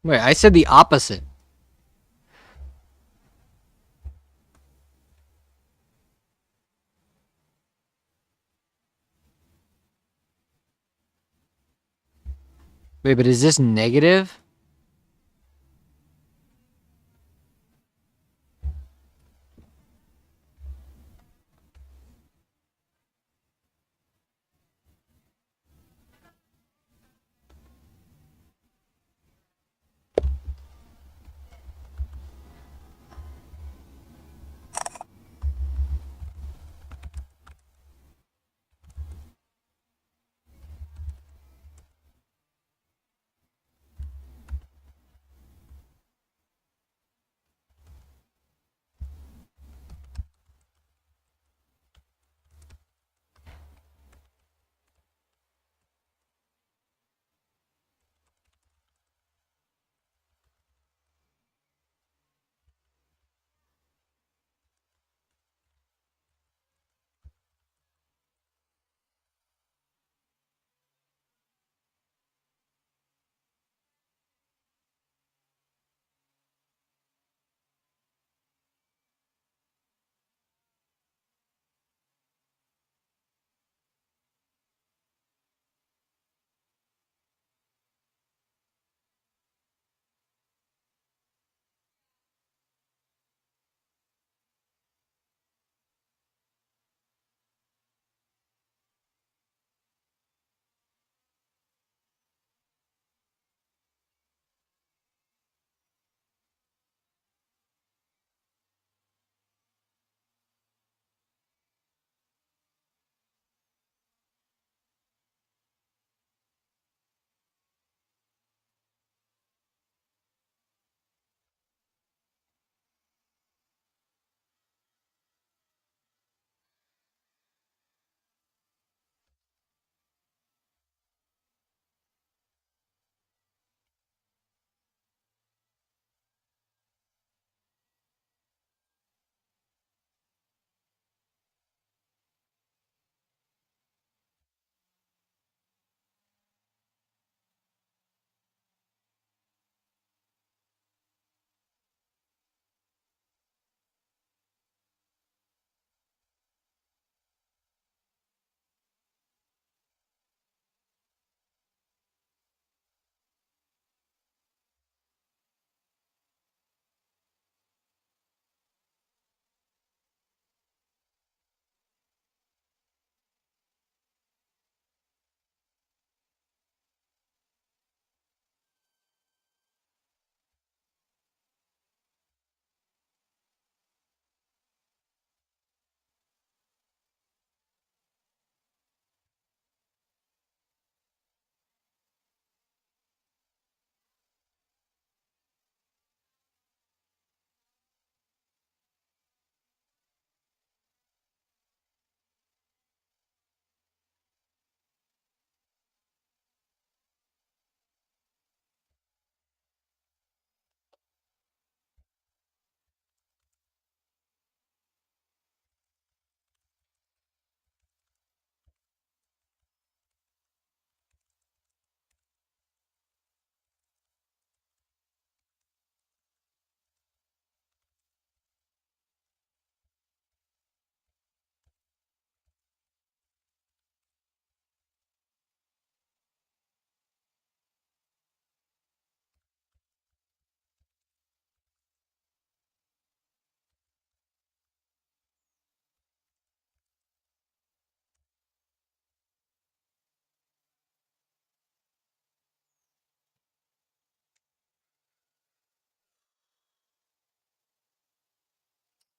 Wait, I said the opposite. Wait, but is this negative?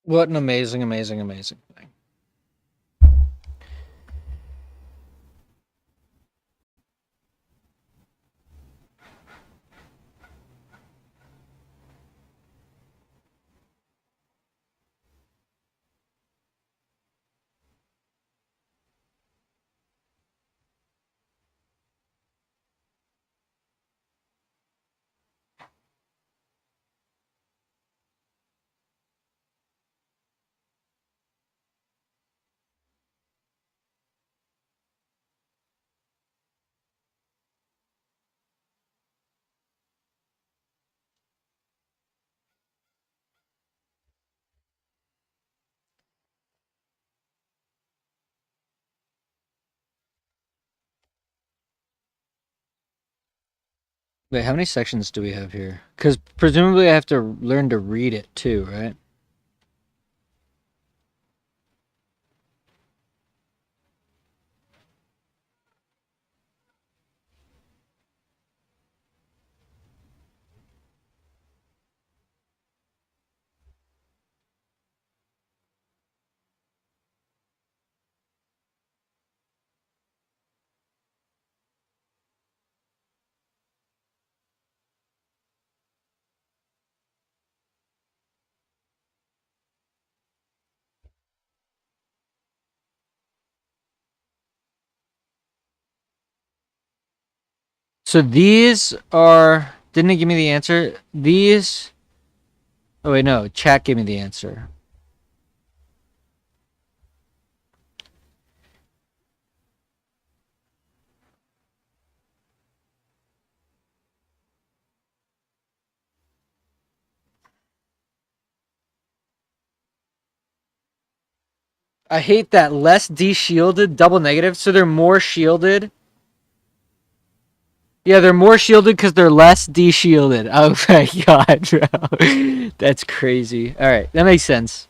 What an amazing, amazing, amazing thing. Wait, how many sections do we have here? Because presumably I have to learn to read it too, right? So these are... Didn't it give me the answer? These... Oh, wait, no. Chat gave me the answer. I hate that. Less de-shielded, double negative, so they're more shielded. Yeah, they're more shielded because they're less de-shielded. Oh my god, bro. That's crazy. Alright, that makes sense.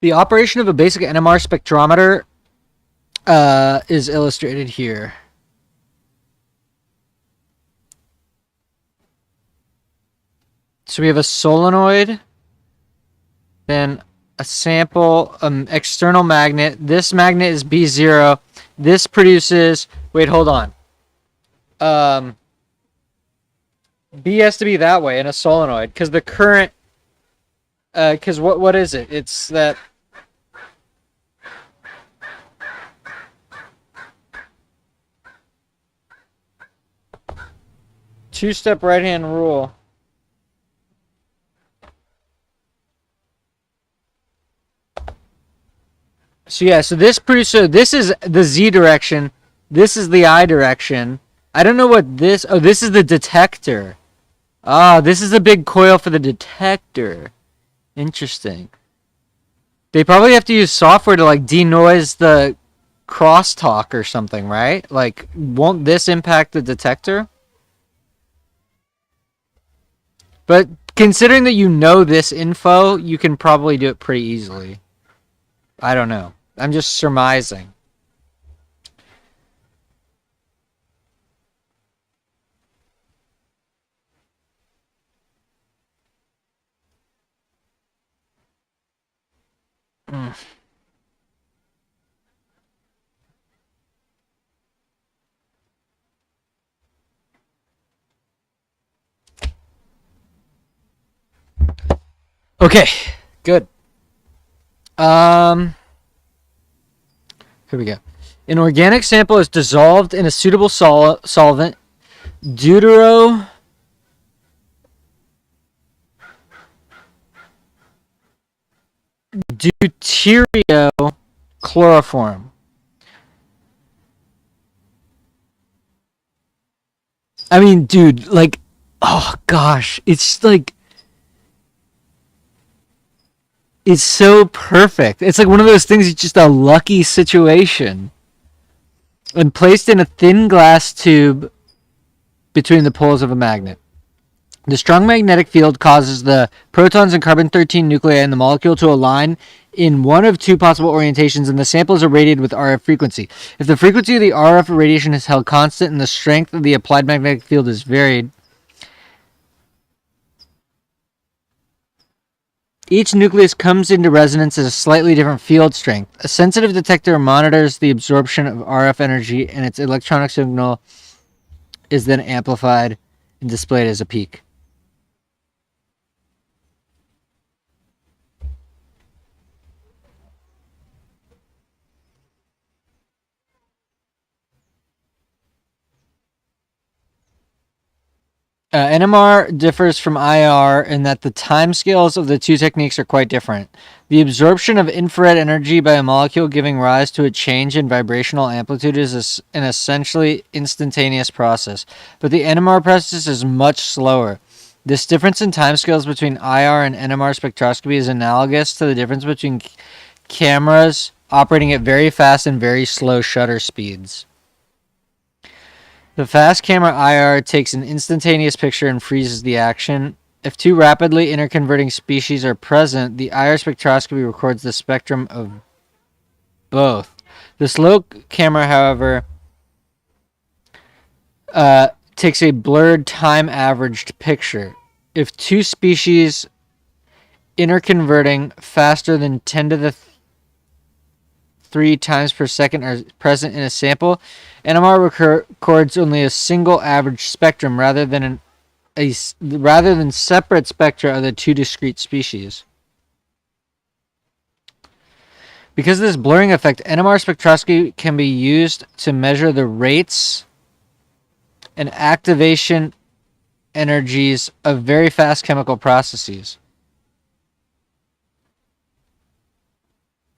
The operation of a basic NMR spectrometer is illustrated here. So we have a solenoid, then a sample, external magnet. This magnet is B0. This produces... Wait, hold on. B has to be that way in a solenoid because the current... Because what is it? It's that... Two-step right-hand rule. So yeah, so this is the Z direction. This is the I direction. I don't know what this... Oh, this is the detector. Ah, this is a big coil for the detector. Interesting. They probably have to use software to like denoise the crosstalk or something, right? Like, won't this impact the detector? But considering that you know this info, you can probably do it pretty easily. I don't know. I'm just surmising. Mm. Okay, good. Here we go. An organic sample is dissolved in a suitable solvent. Deutero... Deuterio chloroform. I mean, dude, like, oh gosh, it's like, it's so perfect. It's like one of those things. It's just a lucky situation. And placed in a thin glass tube between the poles of a magnet. The strong magnetic field causes the protons and carbon-13 nuclei in the molecule to align in one of two possible orientations, and the sample is irradiated with RF frequency. If the frequency of the RF radiation is held constant and the strength of the applied magnetic field is varied, each nucleus comes into resonance at a slightly different field strength. A sensitive detector monitors the absorption of RF energy, and its electronic signal is then amplified and displayed as a peak. NMR differs from IR in that the timescales of the two techniques are quite different. The absorption of infrared energy by a molecule giving rise to a change in vibrational amplitude is an essentially instantaneous process, but the NMR process is much slower. This difference in timescales between IR and NMR spectroscopy is analogous to the difference between cameras operating at very fast and very slow shutter speeds. The fast camera IR takes an instantaneous picture and freezes the action. If two rapidly interconverting species are present, the IR spectroscopy records the spectrum of both. The slow camera, however, takes a blurred time-averaged picture. If two species interconverting faster than 10 to the 3 times per second are present in a sample, NMR records only a single average spectrum rather than separate spectra of the two discrete species. Because of this blurring effect, NMR spectroscopy can be used to measure the rates and activation energies of very fast chemical processes.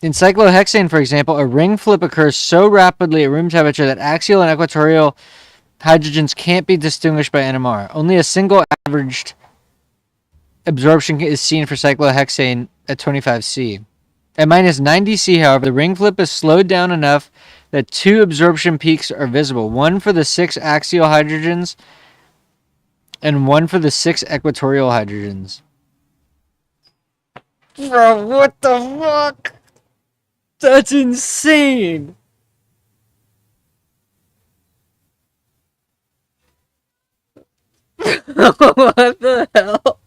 In cyclohexane, for example, a ring flip occurs so rapidly at room temperature that axial and equatorial hydrogens can't be distinguished by NMR. Only a single averaged absorption is seen for cyclohexane at 25C. At minus 90C, however, the ring flip is slowed down enough that two absorption peaks are visible, one for the 6 axial hydrogens and one for the 6 equatorial hydrogens. Bro, what the fuck? That's insane! What the hell?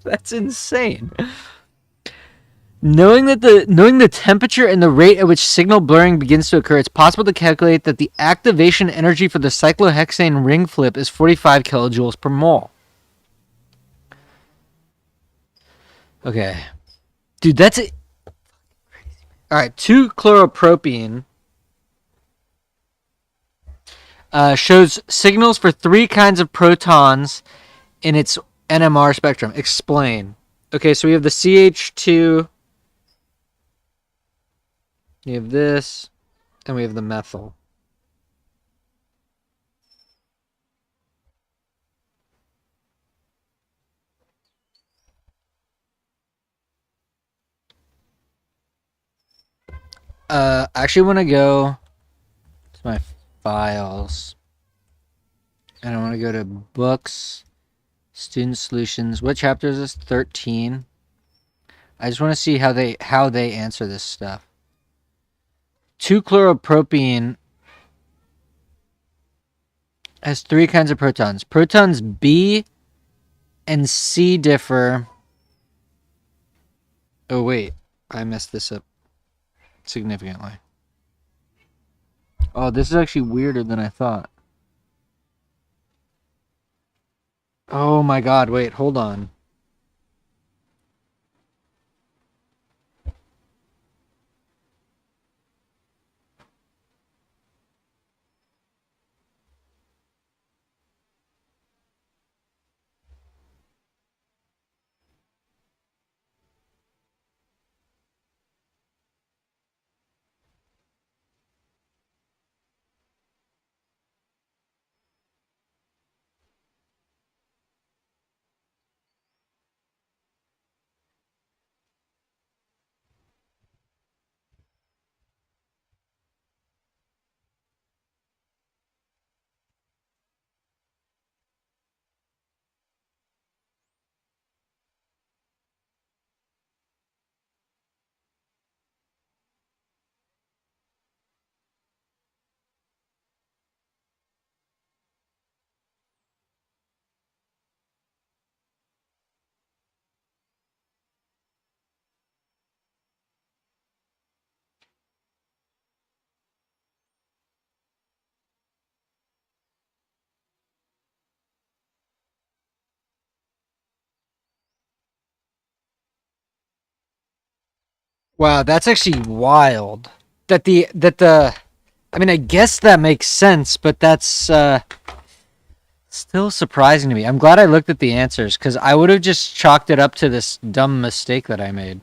That's insane. Knowing the temperature and the rate at which signal blurring begins to occur, it's possible to calculate that the activation energy for the cyclohexane ring flip is 45 kilojoules per mole. Okay. Dude, that's it. Alright, 2-chloropropene shows signals for 3 kinds of protons in its NMR spectrum. Explain. Okay, so we have the CH2, we have this, and we have the methyl. I actually want to go to my files, and I want to go to books, student solutions. What chapter is this? 13. I just want to see how they answer this stuff. 2-chloropropene has 3 kinds of protons. Protons B and C differ. Oh wait, I messed this up significantly. Oh, this is actually weirder than I thought. Oh my god, wait, hold on. Wow, that's actually wild. That the I mean, I guess that makes sense, but that's still surprising to me. I'm glad I looked at the answers because I would have just chalked it up to this dumb mistake that I made.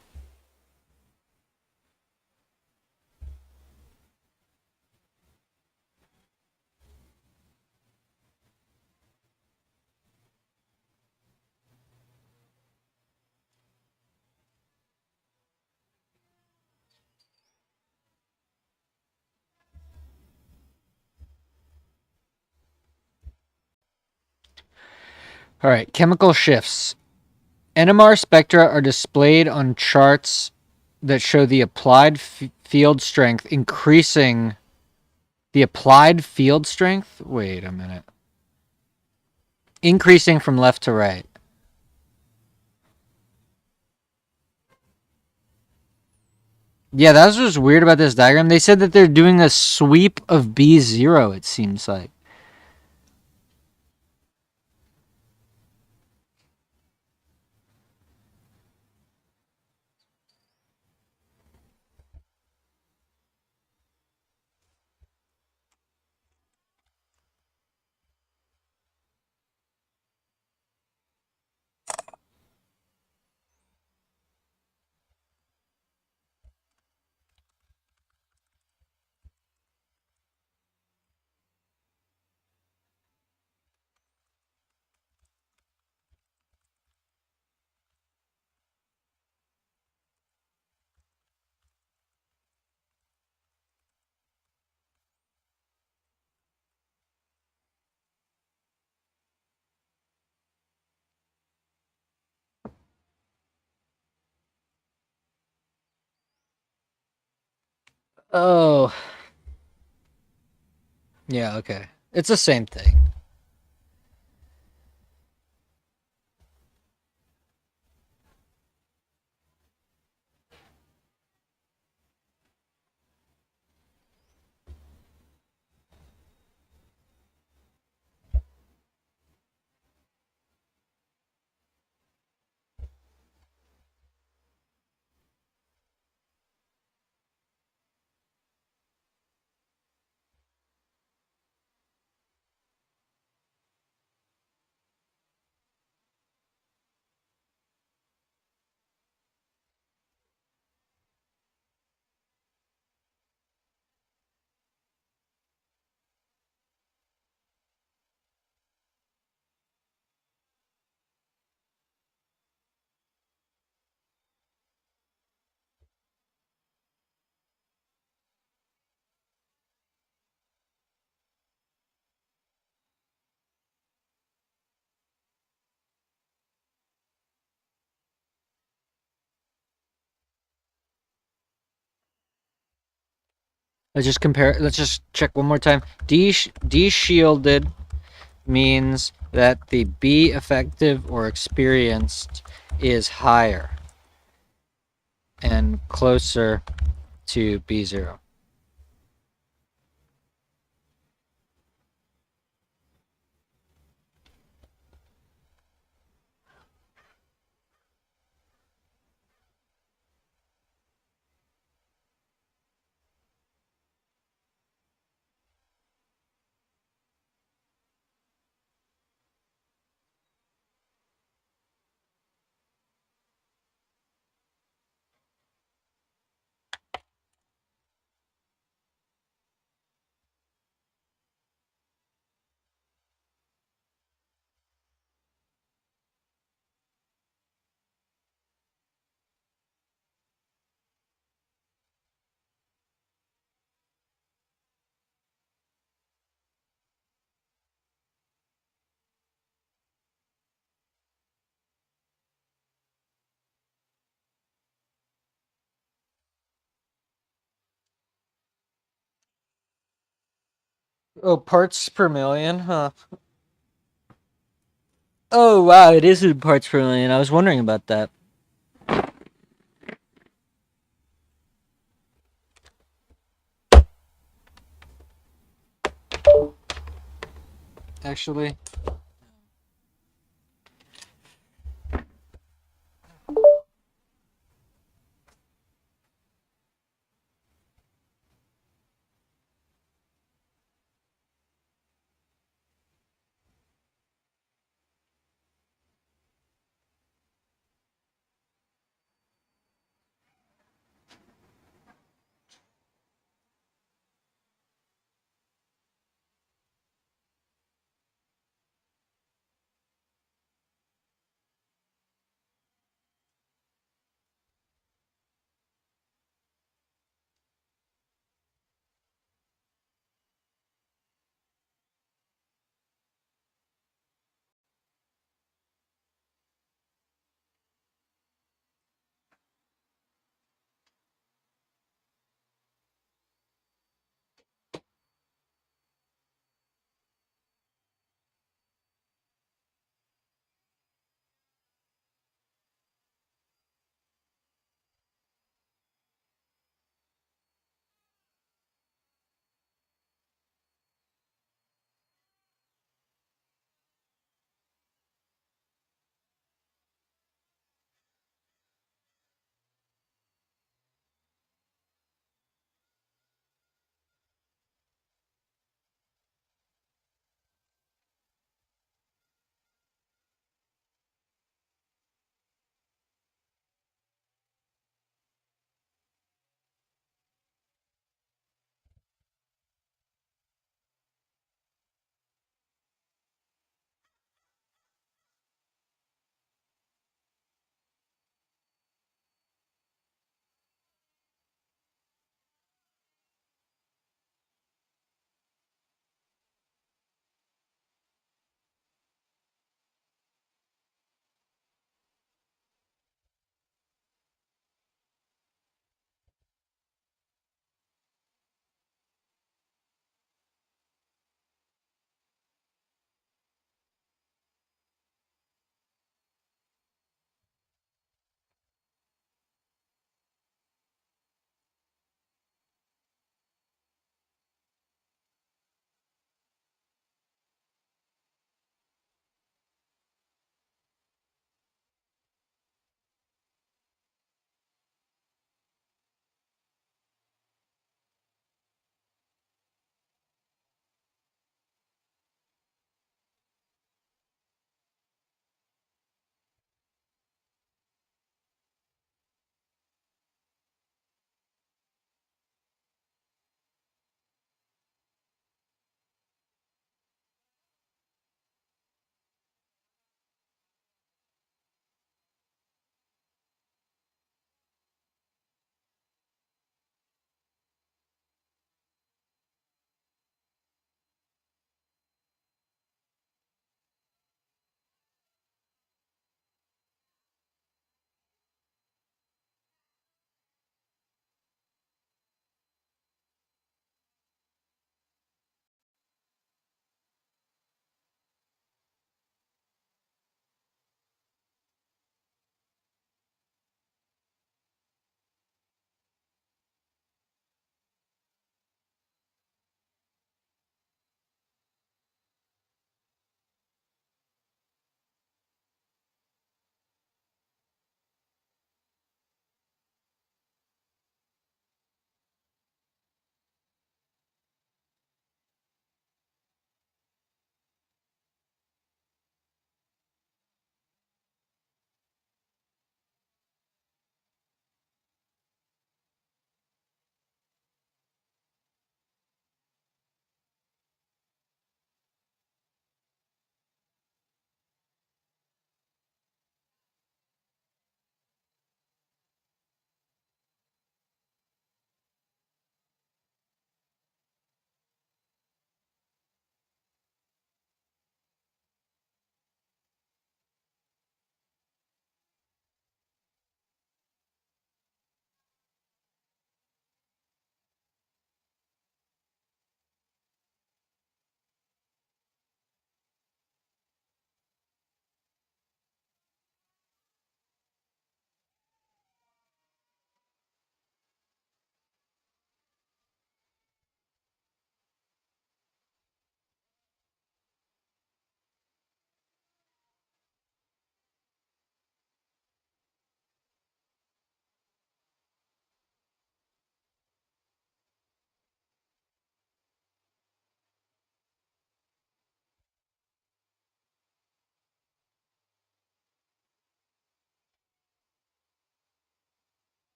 All right, chemical shifts. NMR spectra are displayed on charts that show the applied field strength increasing. The applied field strength? Wait a minute. Increasing from left to right. Yeah, that's what's weird about this diagram. They said that they're doing a sweep of B0, it seems like. Oh. Yeah, okay. It's the same thing. Let's just compare. Let's just check one more time. D-shielded means that the B effective or experienced is higher and closer to B0. Oh, parts per million, huh? Oh, wow, it is in parts per million. I was wondering about that. Actually.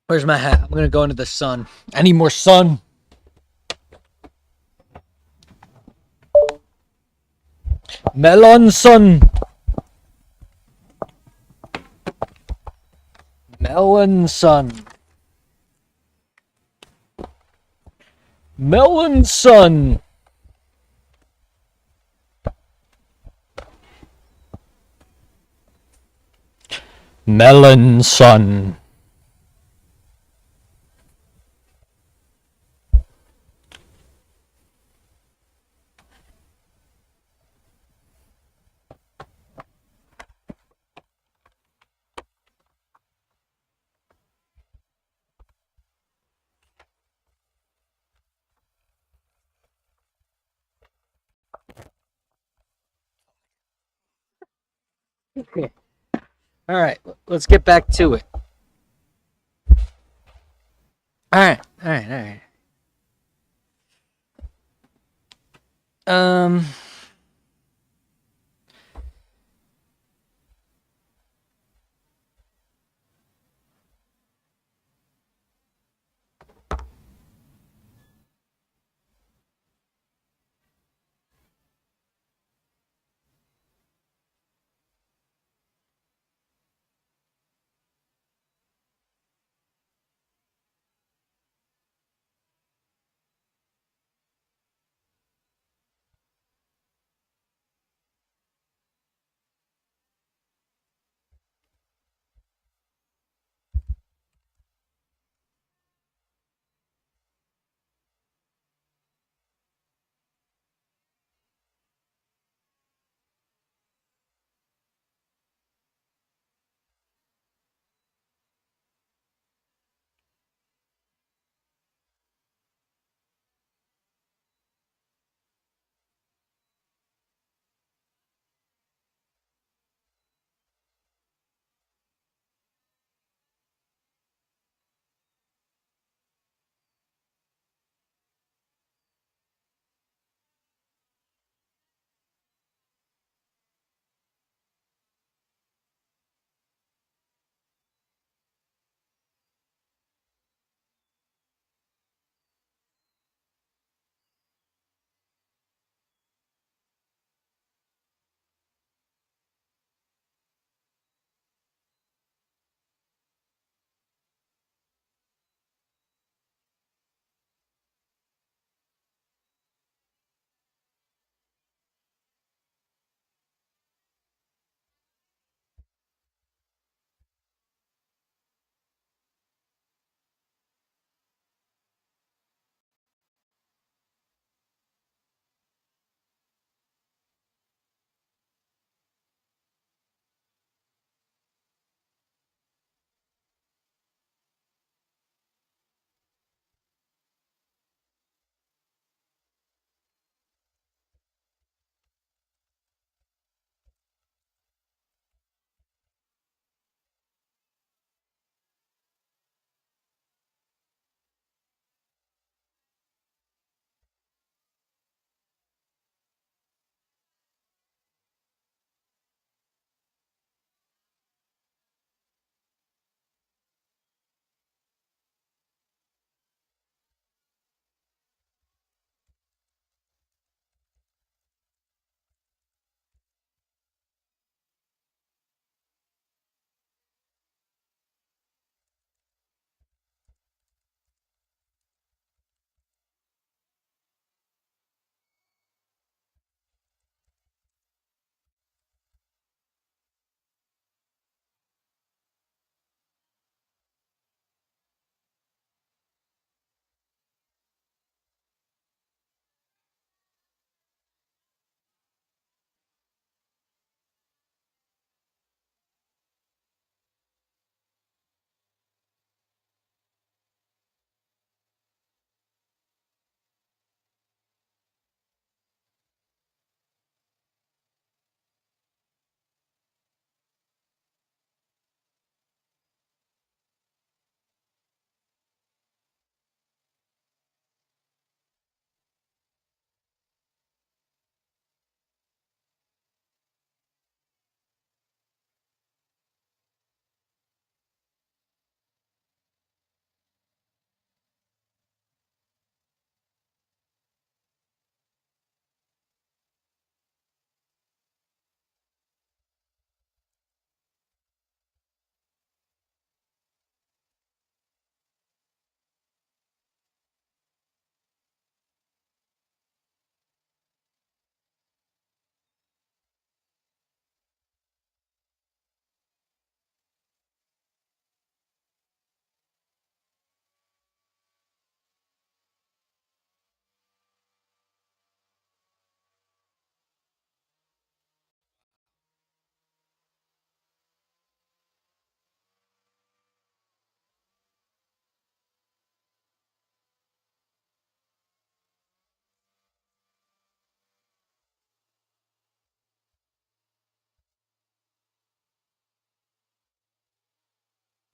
Where's my hat? I'm gonna go into the sun. I need more sun. Melon sun. Melon sun. Melon sun. Melon sun. All right, let's get back to it. All right, all right, all right. Um,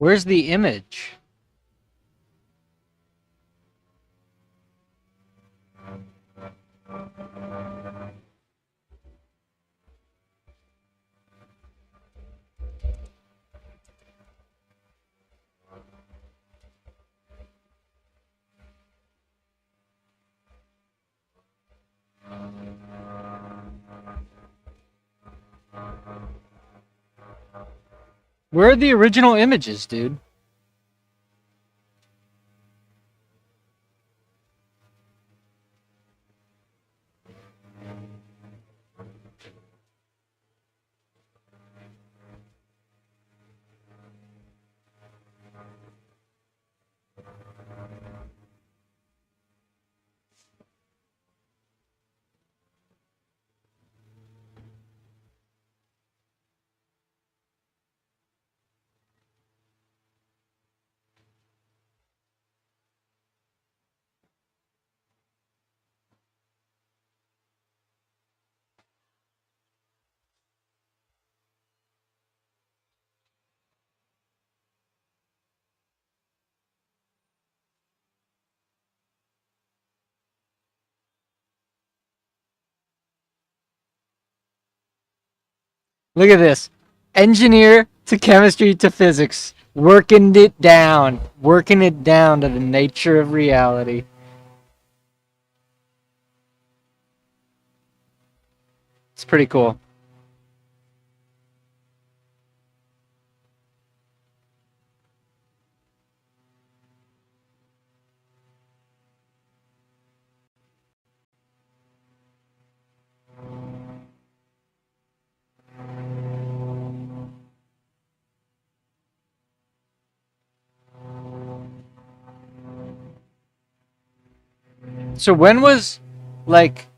Where's the image? Where are the original images, dude? Look at this. Engineer to chemistry to physics. Working it down. Working it down to the nature of reality. It's pretty cool. So when was like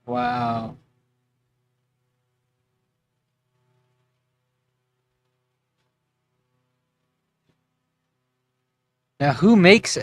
wow. Now who makes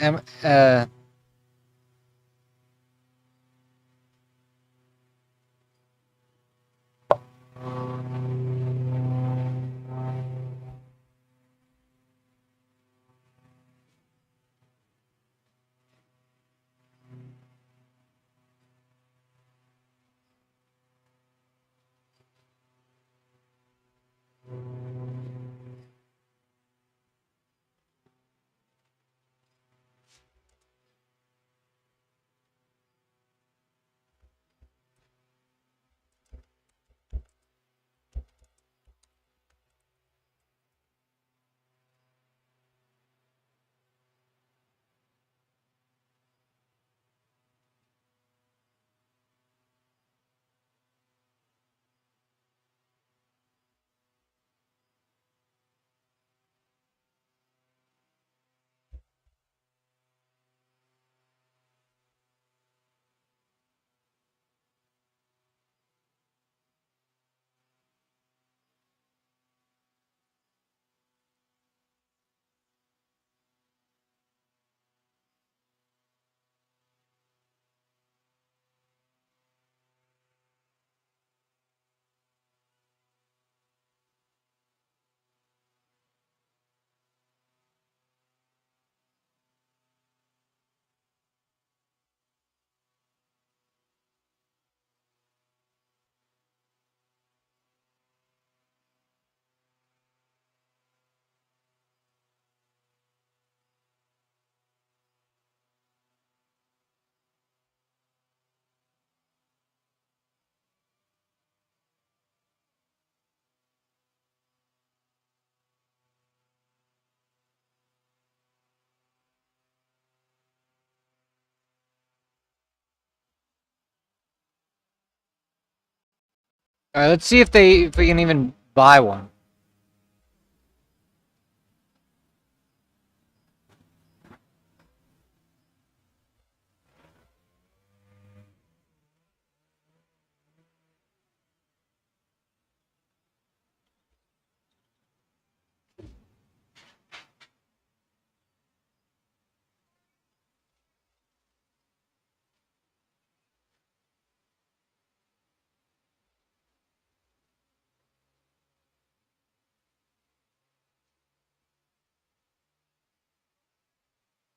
All right, let's see if we can even buy one.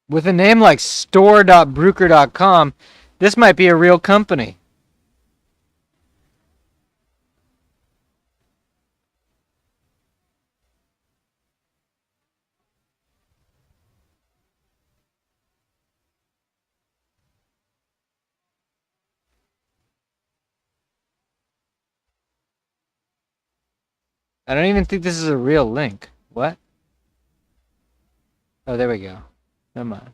With a name like store.bruker.com, this might be a real company. I don't even think this is a real link. What? Oh, there we go. Never mind.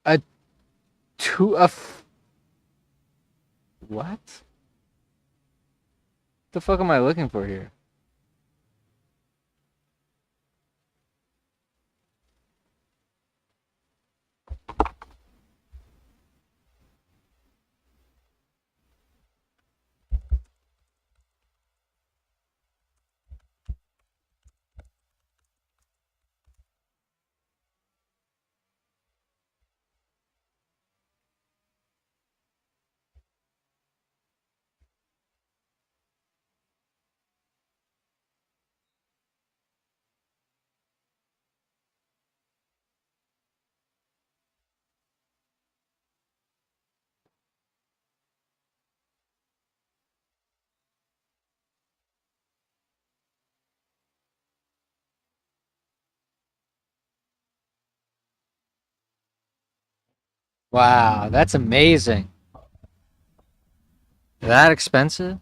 A what? The fuck am I looking for here? Wow, that's amazing. That expensive?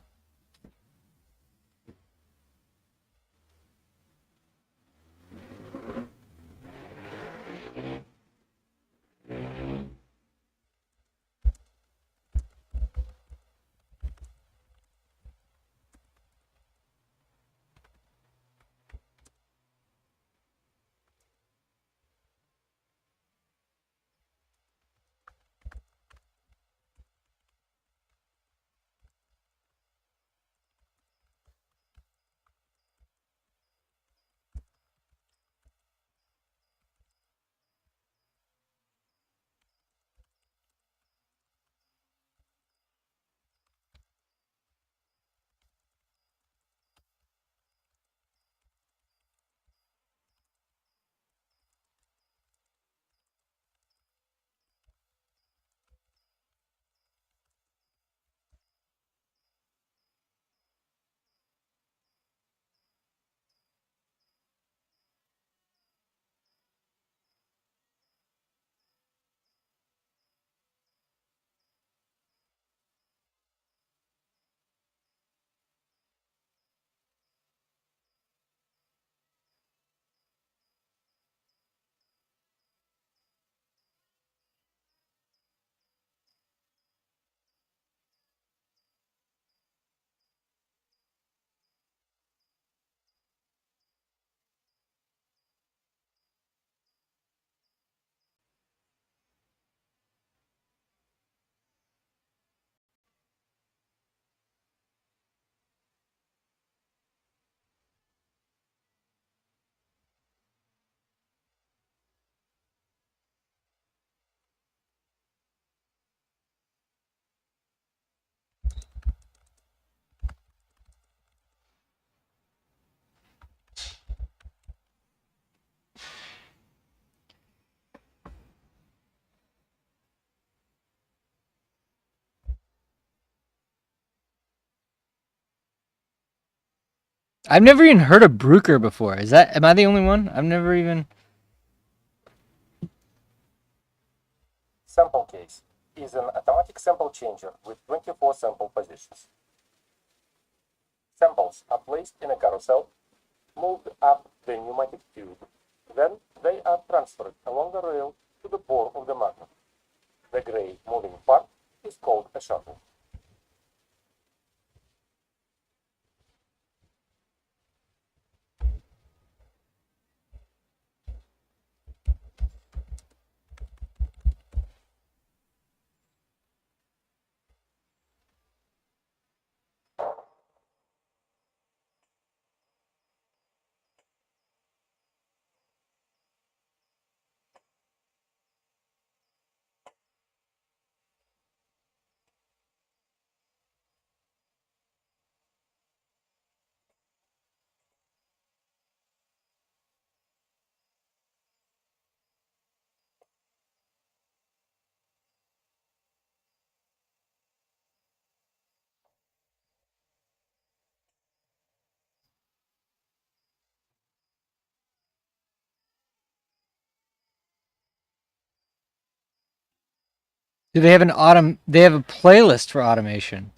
I've never even heard of Bruker before. Am I the only one? I've never even. Sample case is an automatic sample changer with 24 sample positions. Samples are placed in a carousel, moved up the pneumatic tube, Then they are transferred along the rail to the bore of the magnet. The gray moving part is called a shuttle. Do they have they have a playlist for automation?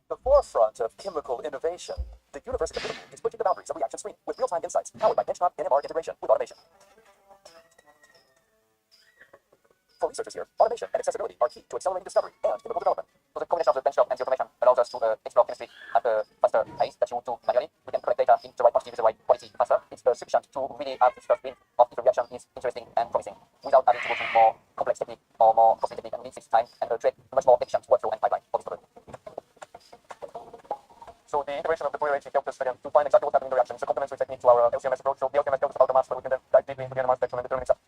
The forefront of chemical innovation, the University of Liverpool is pushing the boundaries of reaction screening with real-time insights powered by benchtop NMR integration with automation. For researchers here, automation and accessibility are key to accelerating discovery and chemical development. So the combination of the benchtop and the automation allows us to explore chemistry at a faster pace that you would do manually. We can collect data in the right quantity with the right quality faster. It's sufficient to really have this first win of if a reaction is interesting and promising without having to go to more complex technique or more costly technique, and it saves time and create a much more efficient workflow and pipeline for this product. So the integration of the Fourier helps us again to find exactly what's happening in the reaction. It's a complementary technique to our LCMS approach. So the LCMS tells us about the mass, but we can then dive deeply into the NMR spectrum and determine itself.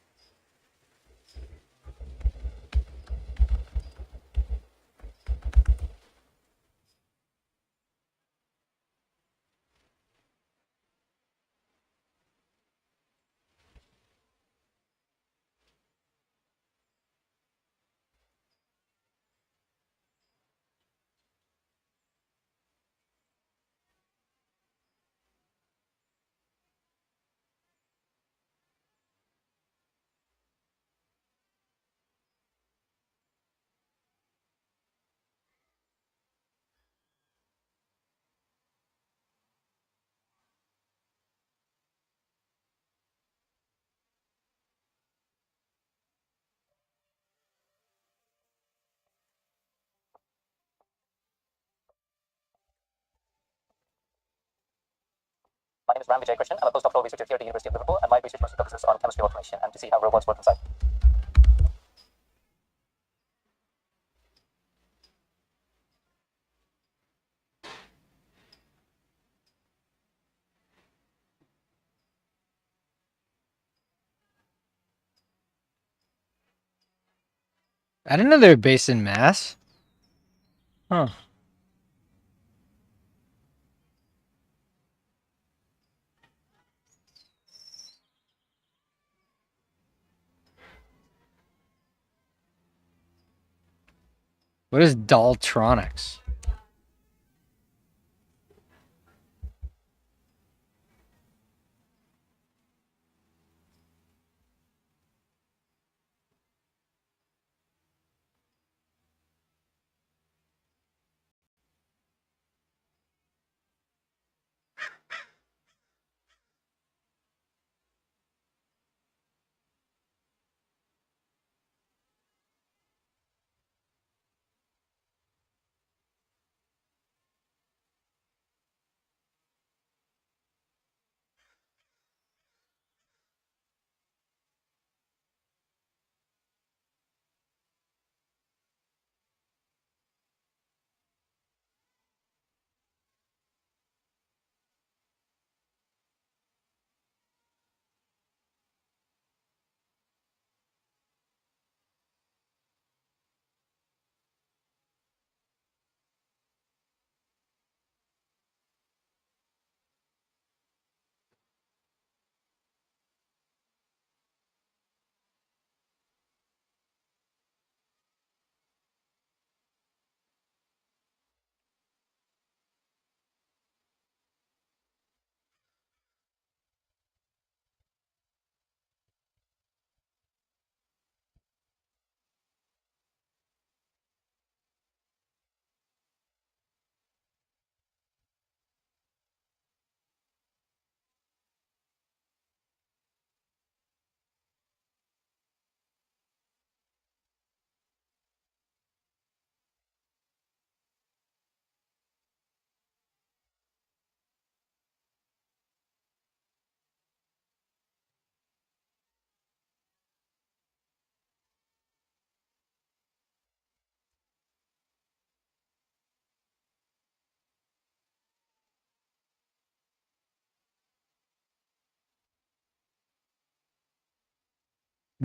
My name is Ram Vijay Krishnan. I'm a postdoctoral researcher here at the University of Liverpool, and my research mostly focuses on chemistry automation and to see how robots work inside. I didn't know they were based in Mass. Huh. What is Daltronics?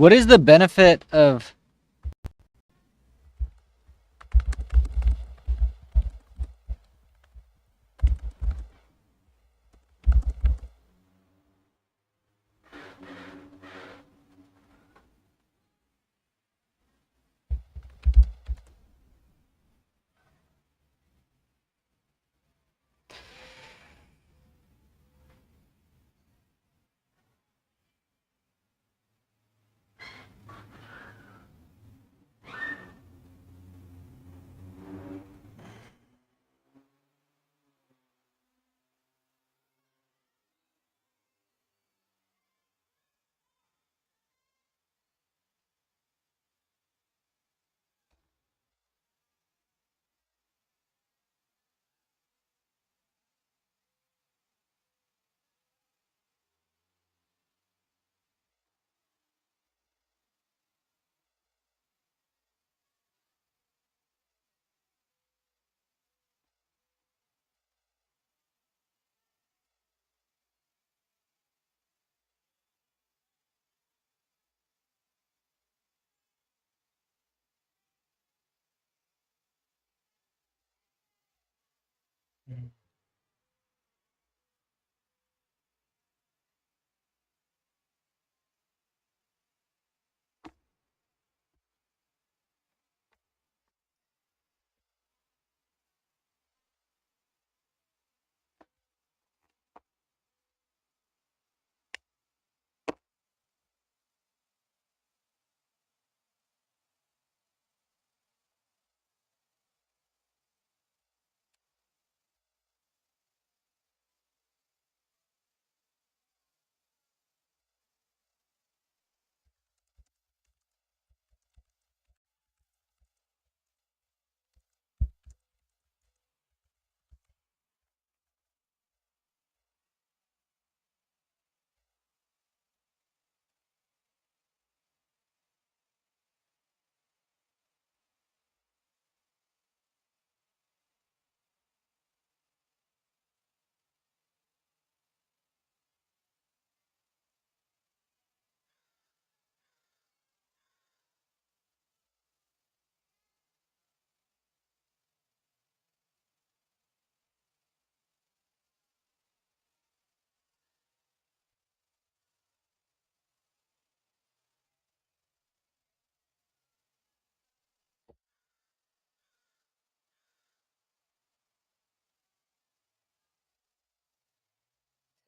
What is the benefit of...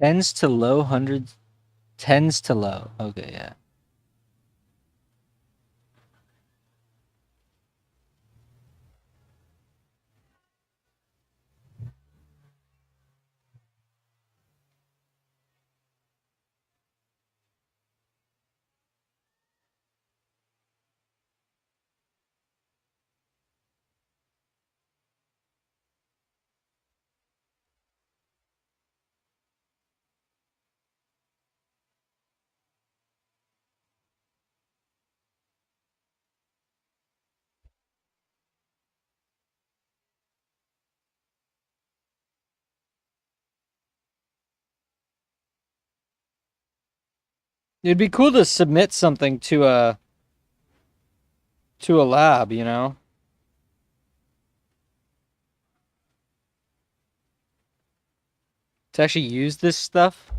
Tens to low hundreds? Tens to low. Okay, yeah. It'd be cool to submit something to a lab, you know? To actually use this stuff.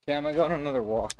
Okay, I'm gonna go on another walk.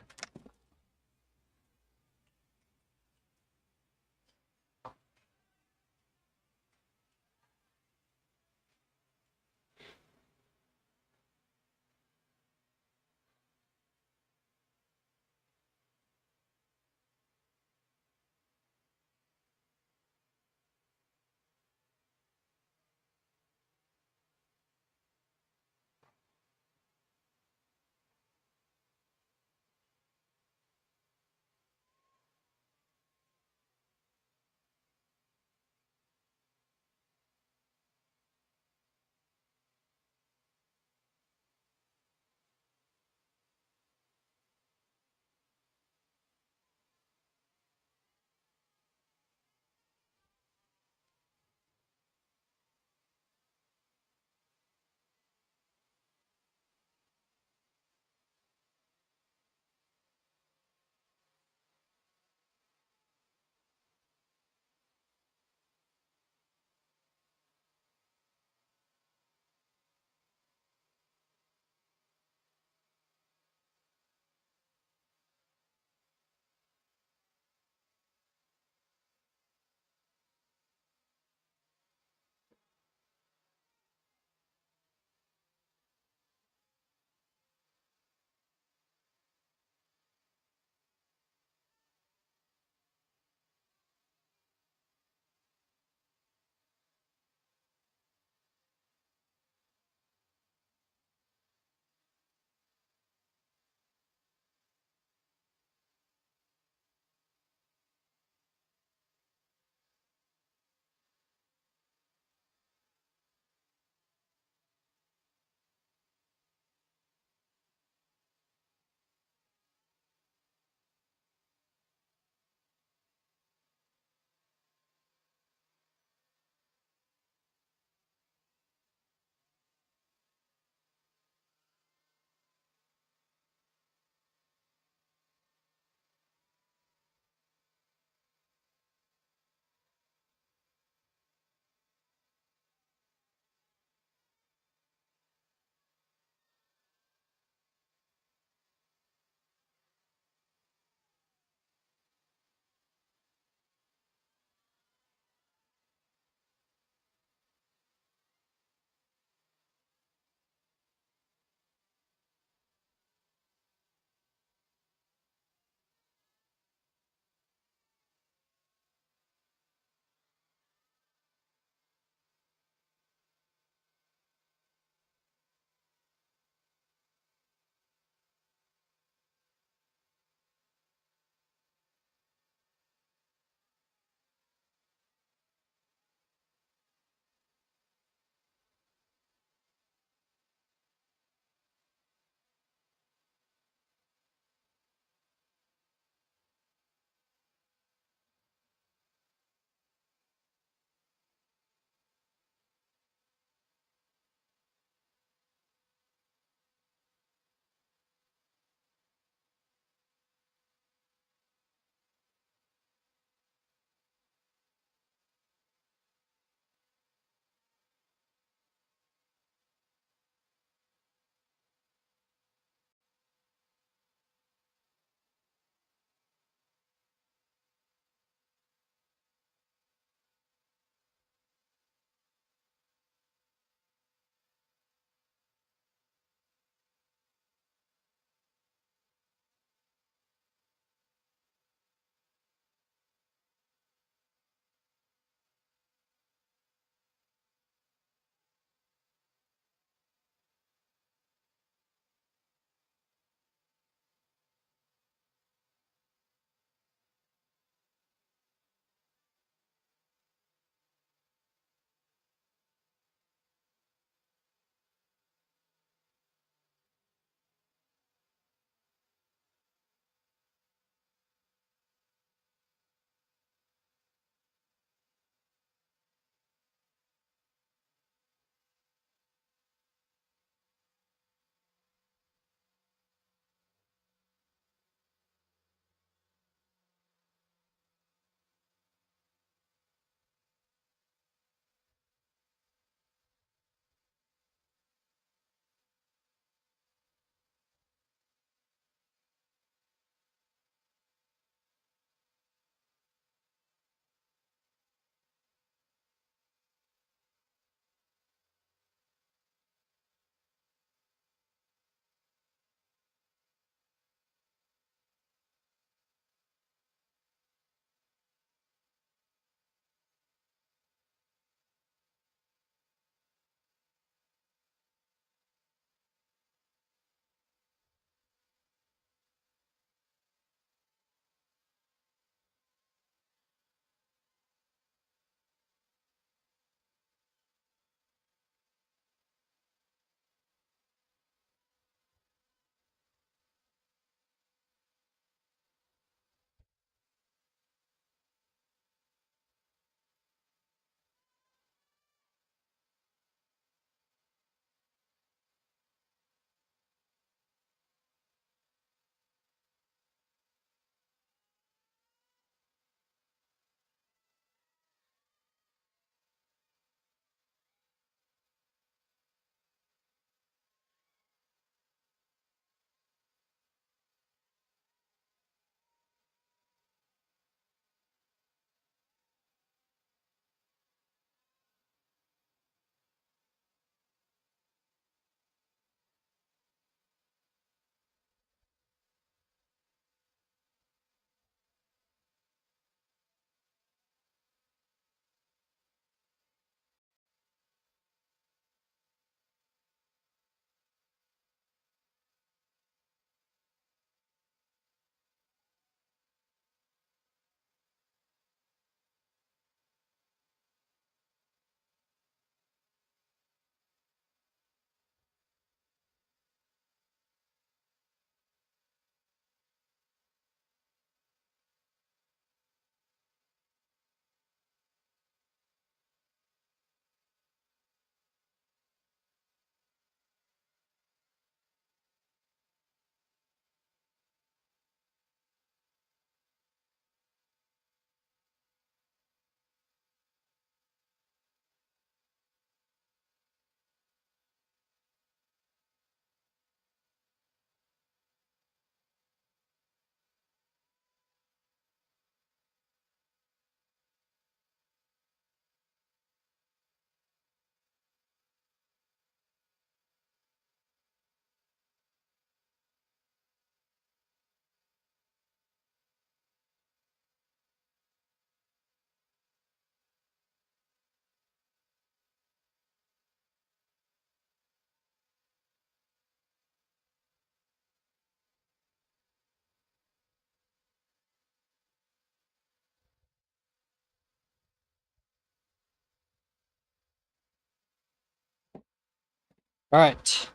All right.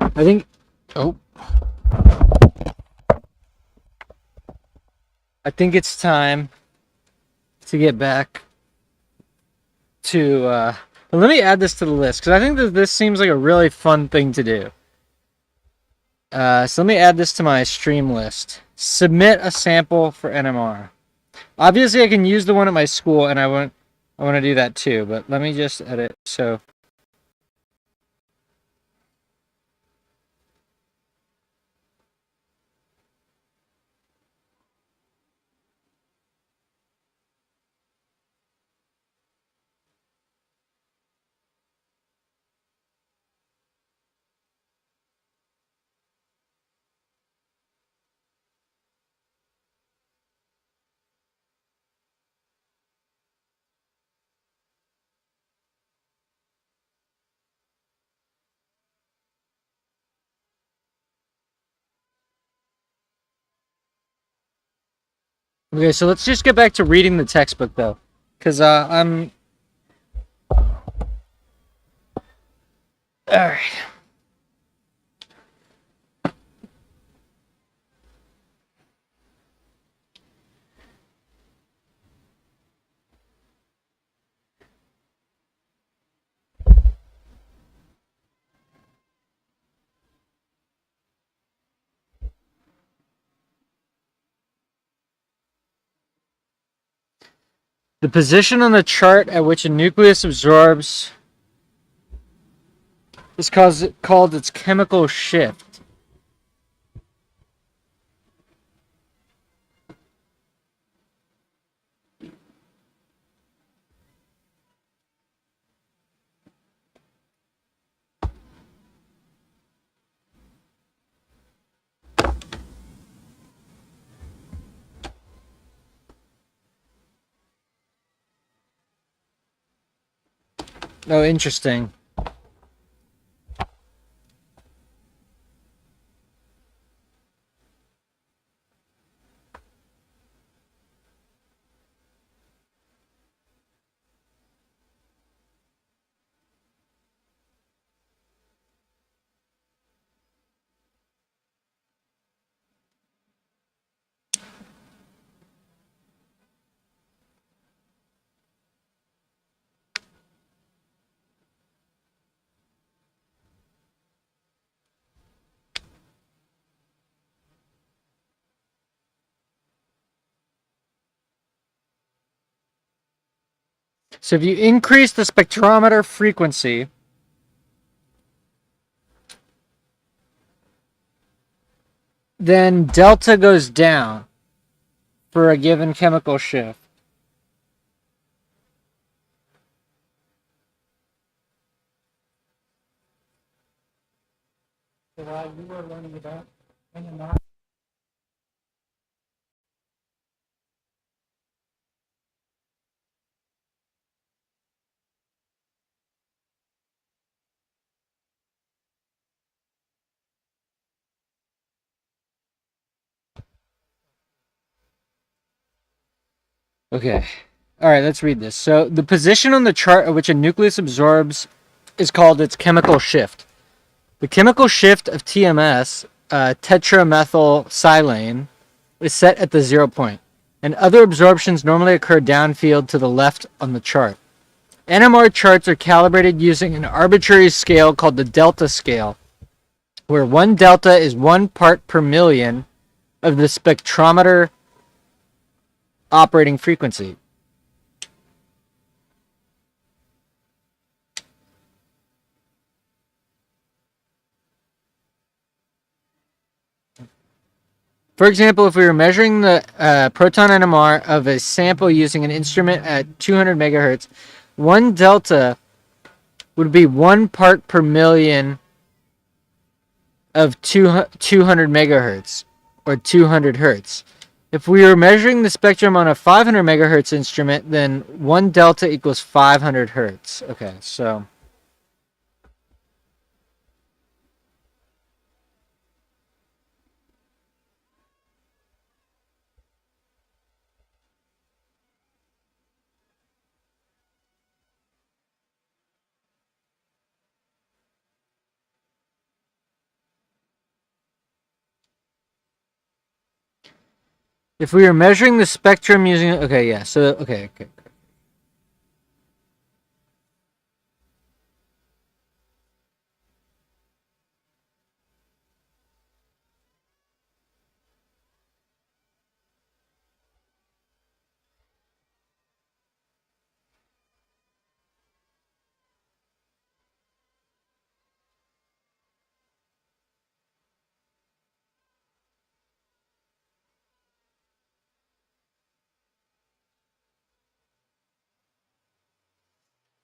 I think. Oh. I think it's time to get back to. Let me add this to the list because I think that this seems like a really fun thing to do. So let me add this to my stream list. Submit a sample for NMR. Obviously, I can use the one at my school, and I want to do that too. But let me just edit. So. Okay, so let's just get back to reading the textbook though, because I'm. All right. The position on the chart at which a nucleus absorbs is called its chemical shift. Oh, interesting. So if you increase the spectrometer frequency, then delta goes down for a given chemical shift. So while you were learning about NMR. Okay. All right, let's read this. So the position on the chart at which a nucleus absorbs is called its chemical shift. The chemical shift of TMS, tetramethylsilane, is set at the 0 point, and other absorptions normally occur downfield to the left on the chart. NMR charts are calibrated using an arbitrary scale called the delta scale, where 1 delta is 1 part per million of the spectrometer operating frequency. For example, if we were measuring the proton NMR of a sample using an instrument at 200 megahertz, 1 delta would be 1 part per million of 200 megahertz, or 200 hertz. If we were measuring the spectrum on a 500 megahertz instrument, then 1 delta equals 500 hertz. Okay, so If we were measuring the spectrum using okay, yeah. So okay.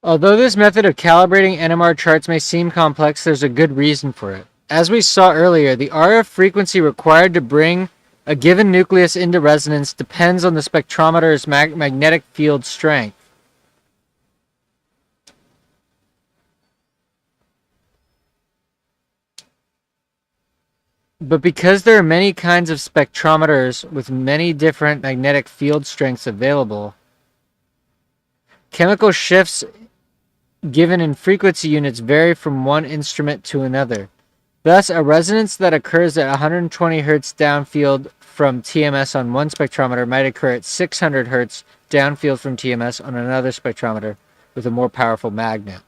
Although this method of calibrating NMR charts may seem complex, there's a good reason for it. As we saw earlier, the RF frequency required to bring a given nucleus into resonance depends on the spectrometer's magnetic field strength. But because there are many kinds of spectrometers with many different magnetic field strengths available, chemical shifts given in frequency units vary from one instrument to another. Thus, a resonance that occurs at 120 Hz downfield from TMS on one spectrometer might occur at 600 Hz downfield from TMS on another spectrometer with a more powerful magnet.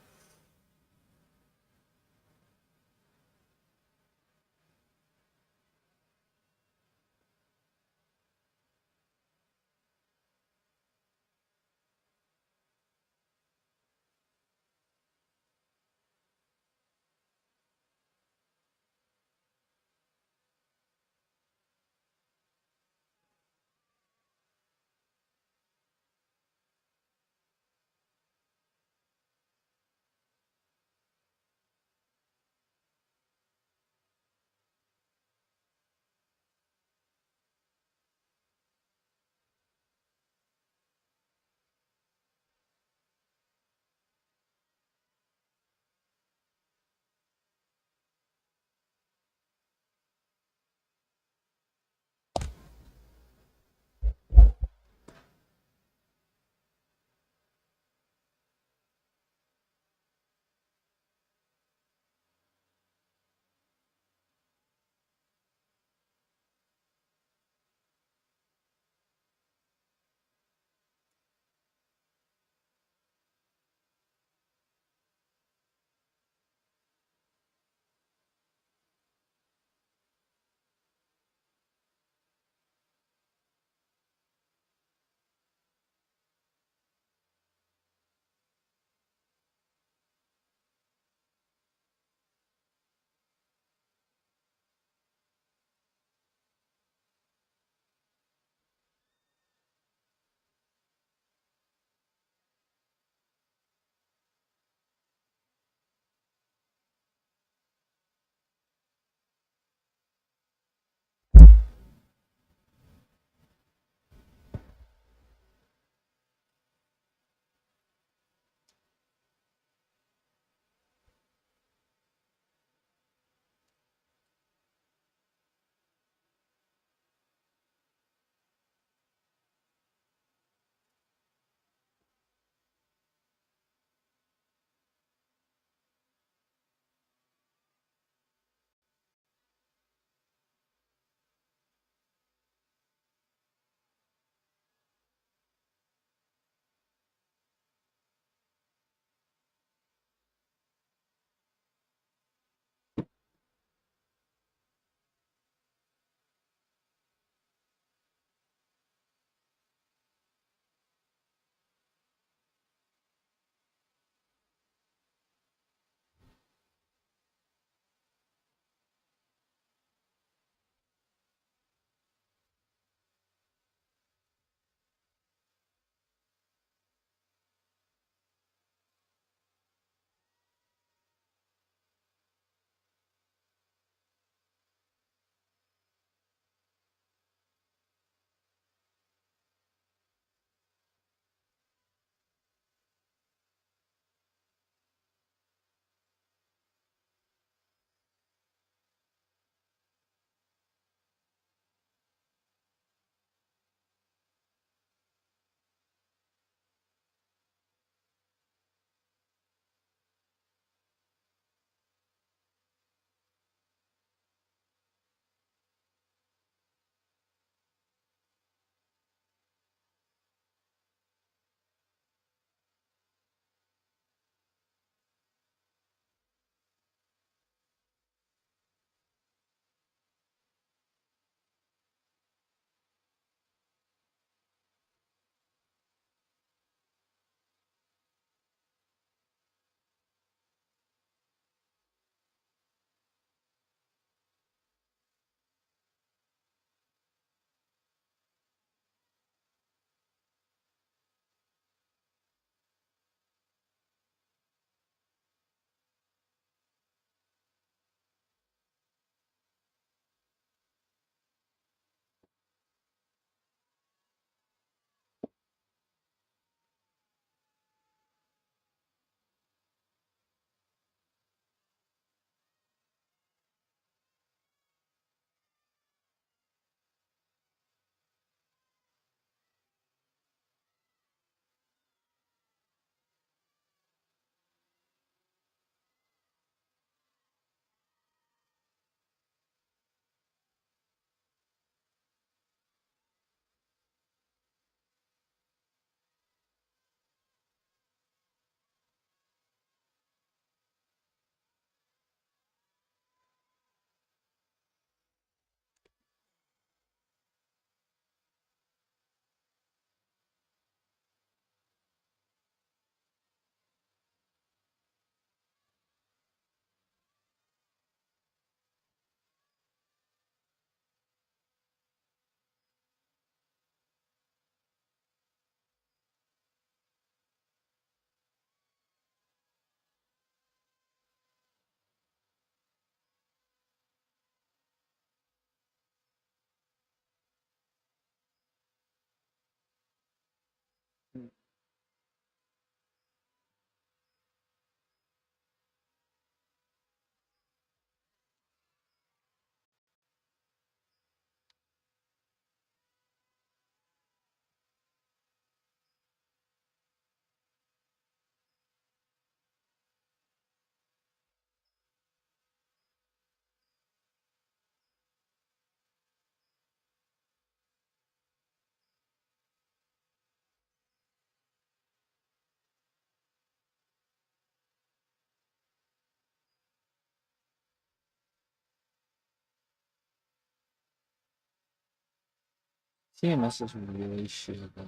TMS is really shit, though.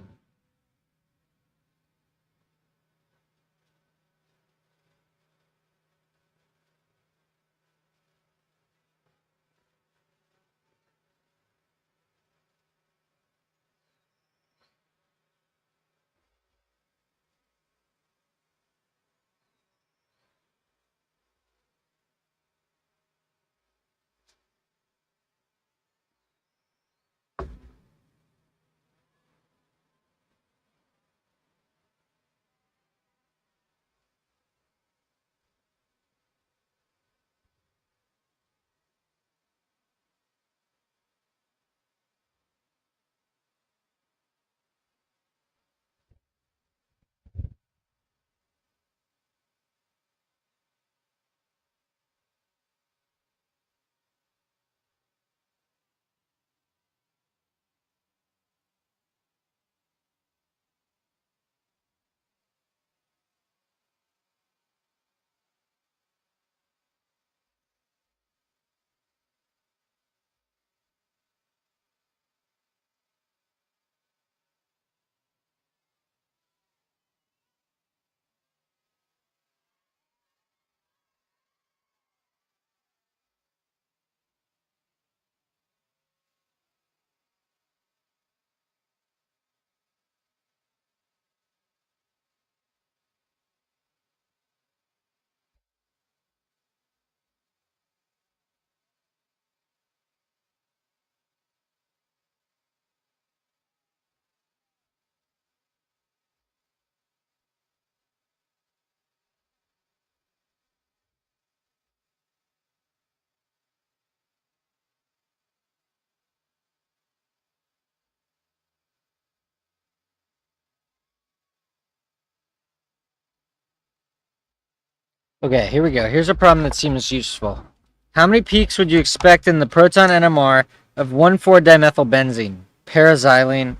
Okay, here we go. Here's a problem that seems useful. How many peaks would you expect in the proton NMR of 1,4-dimethylbenzene, paraxylene?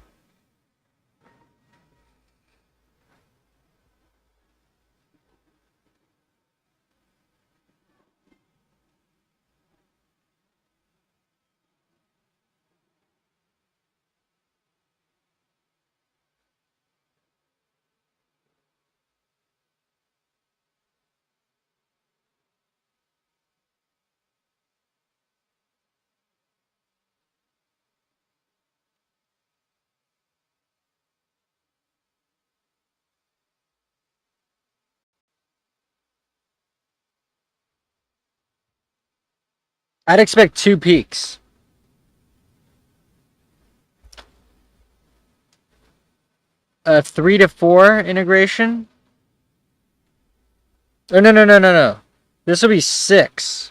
I'd expect 2 peaks. A 3 to 4 integration? Oh, no. This will be 6.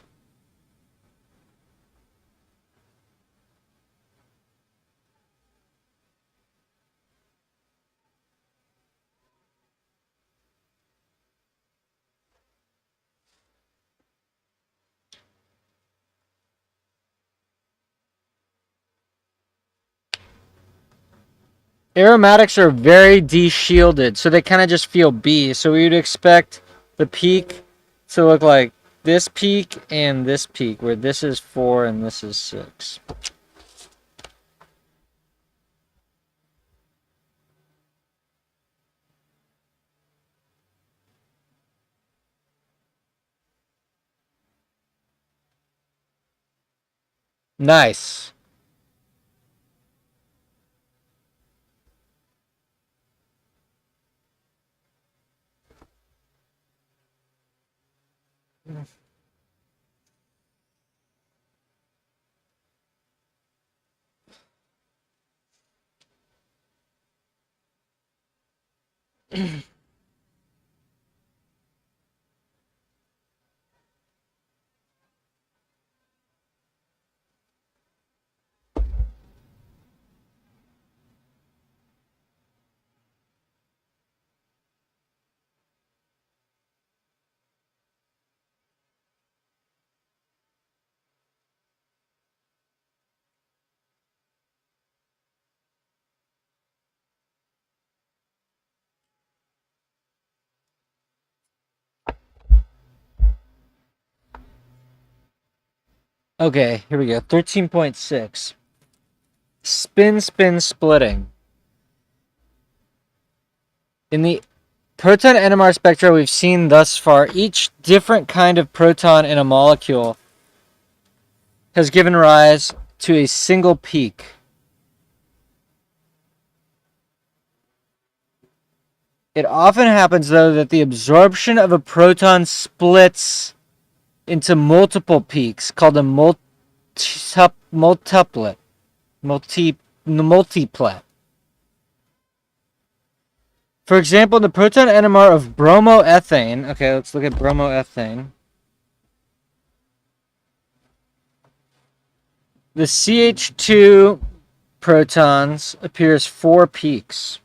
Aromatics are very de-shielded, so they kind of just feel B. So we would expect the peak to look like this peak and this peak, where this is 4 and this is 6. Nice. Okay, here we go. 13.6. spin splitting. In the proton NMR spectra we've seen thus far, each different kind of proton in a molecule has given rise to a single peak. It often happens, though, that the absorption of a proton splits into multiple peaks, called a multiplet. For example, the proton NMR of bromoethane. Okay, let's look at bromoethane. The CH2 protons appear as 4 peaks.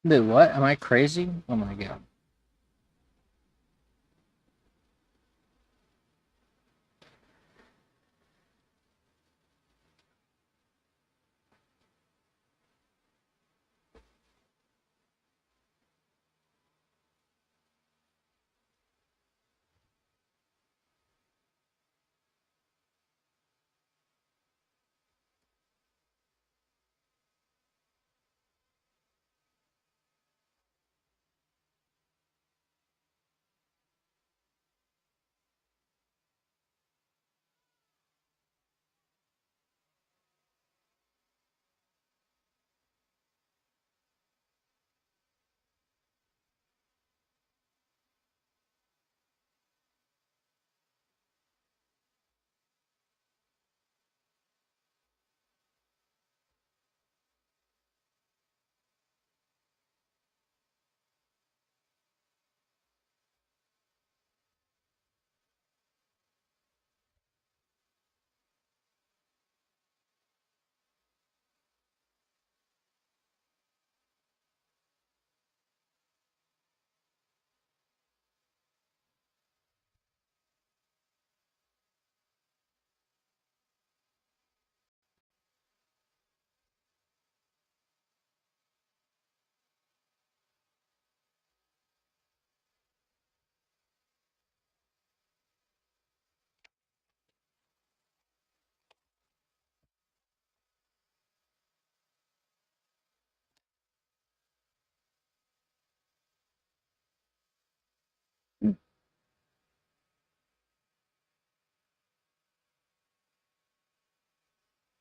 Dude, what? Am I crazy? Oh my god.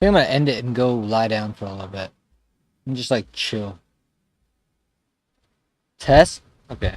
think I'm gonna end it and go lie down for a little bit and just like chill. Test? Okay.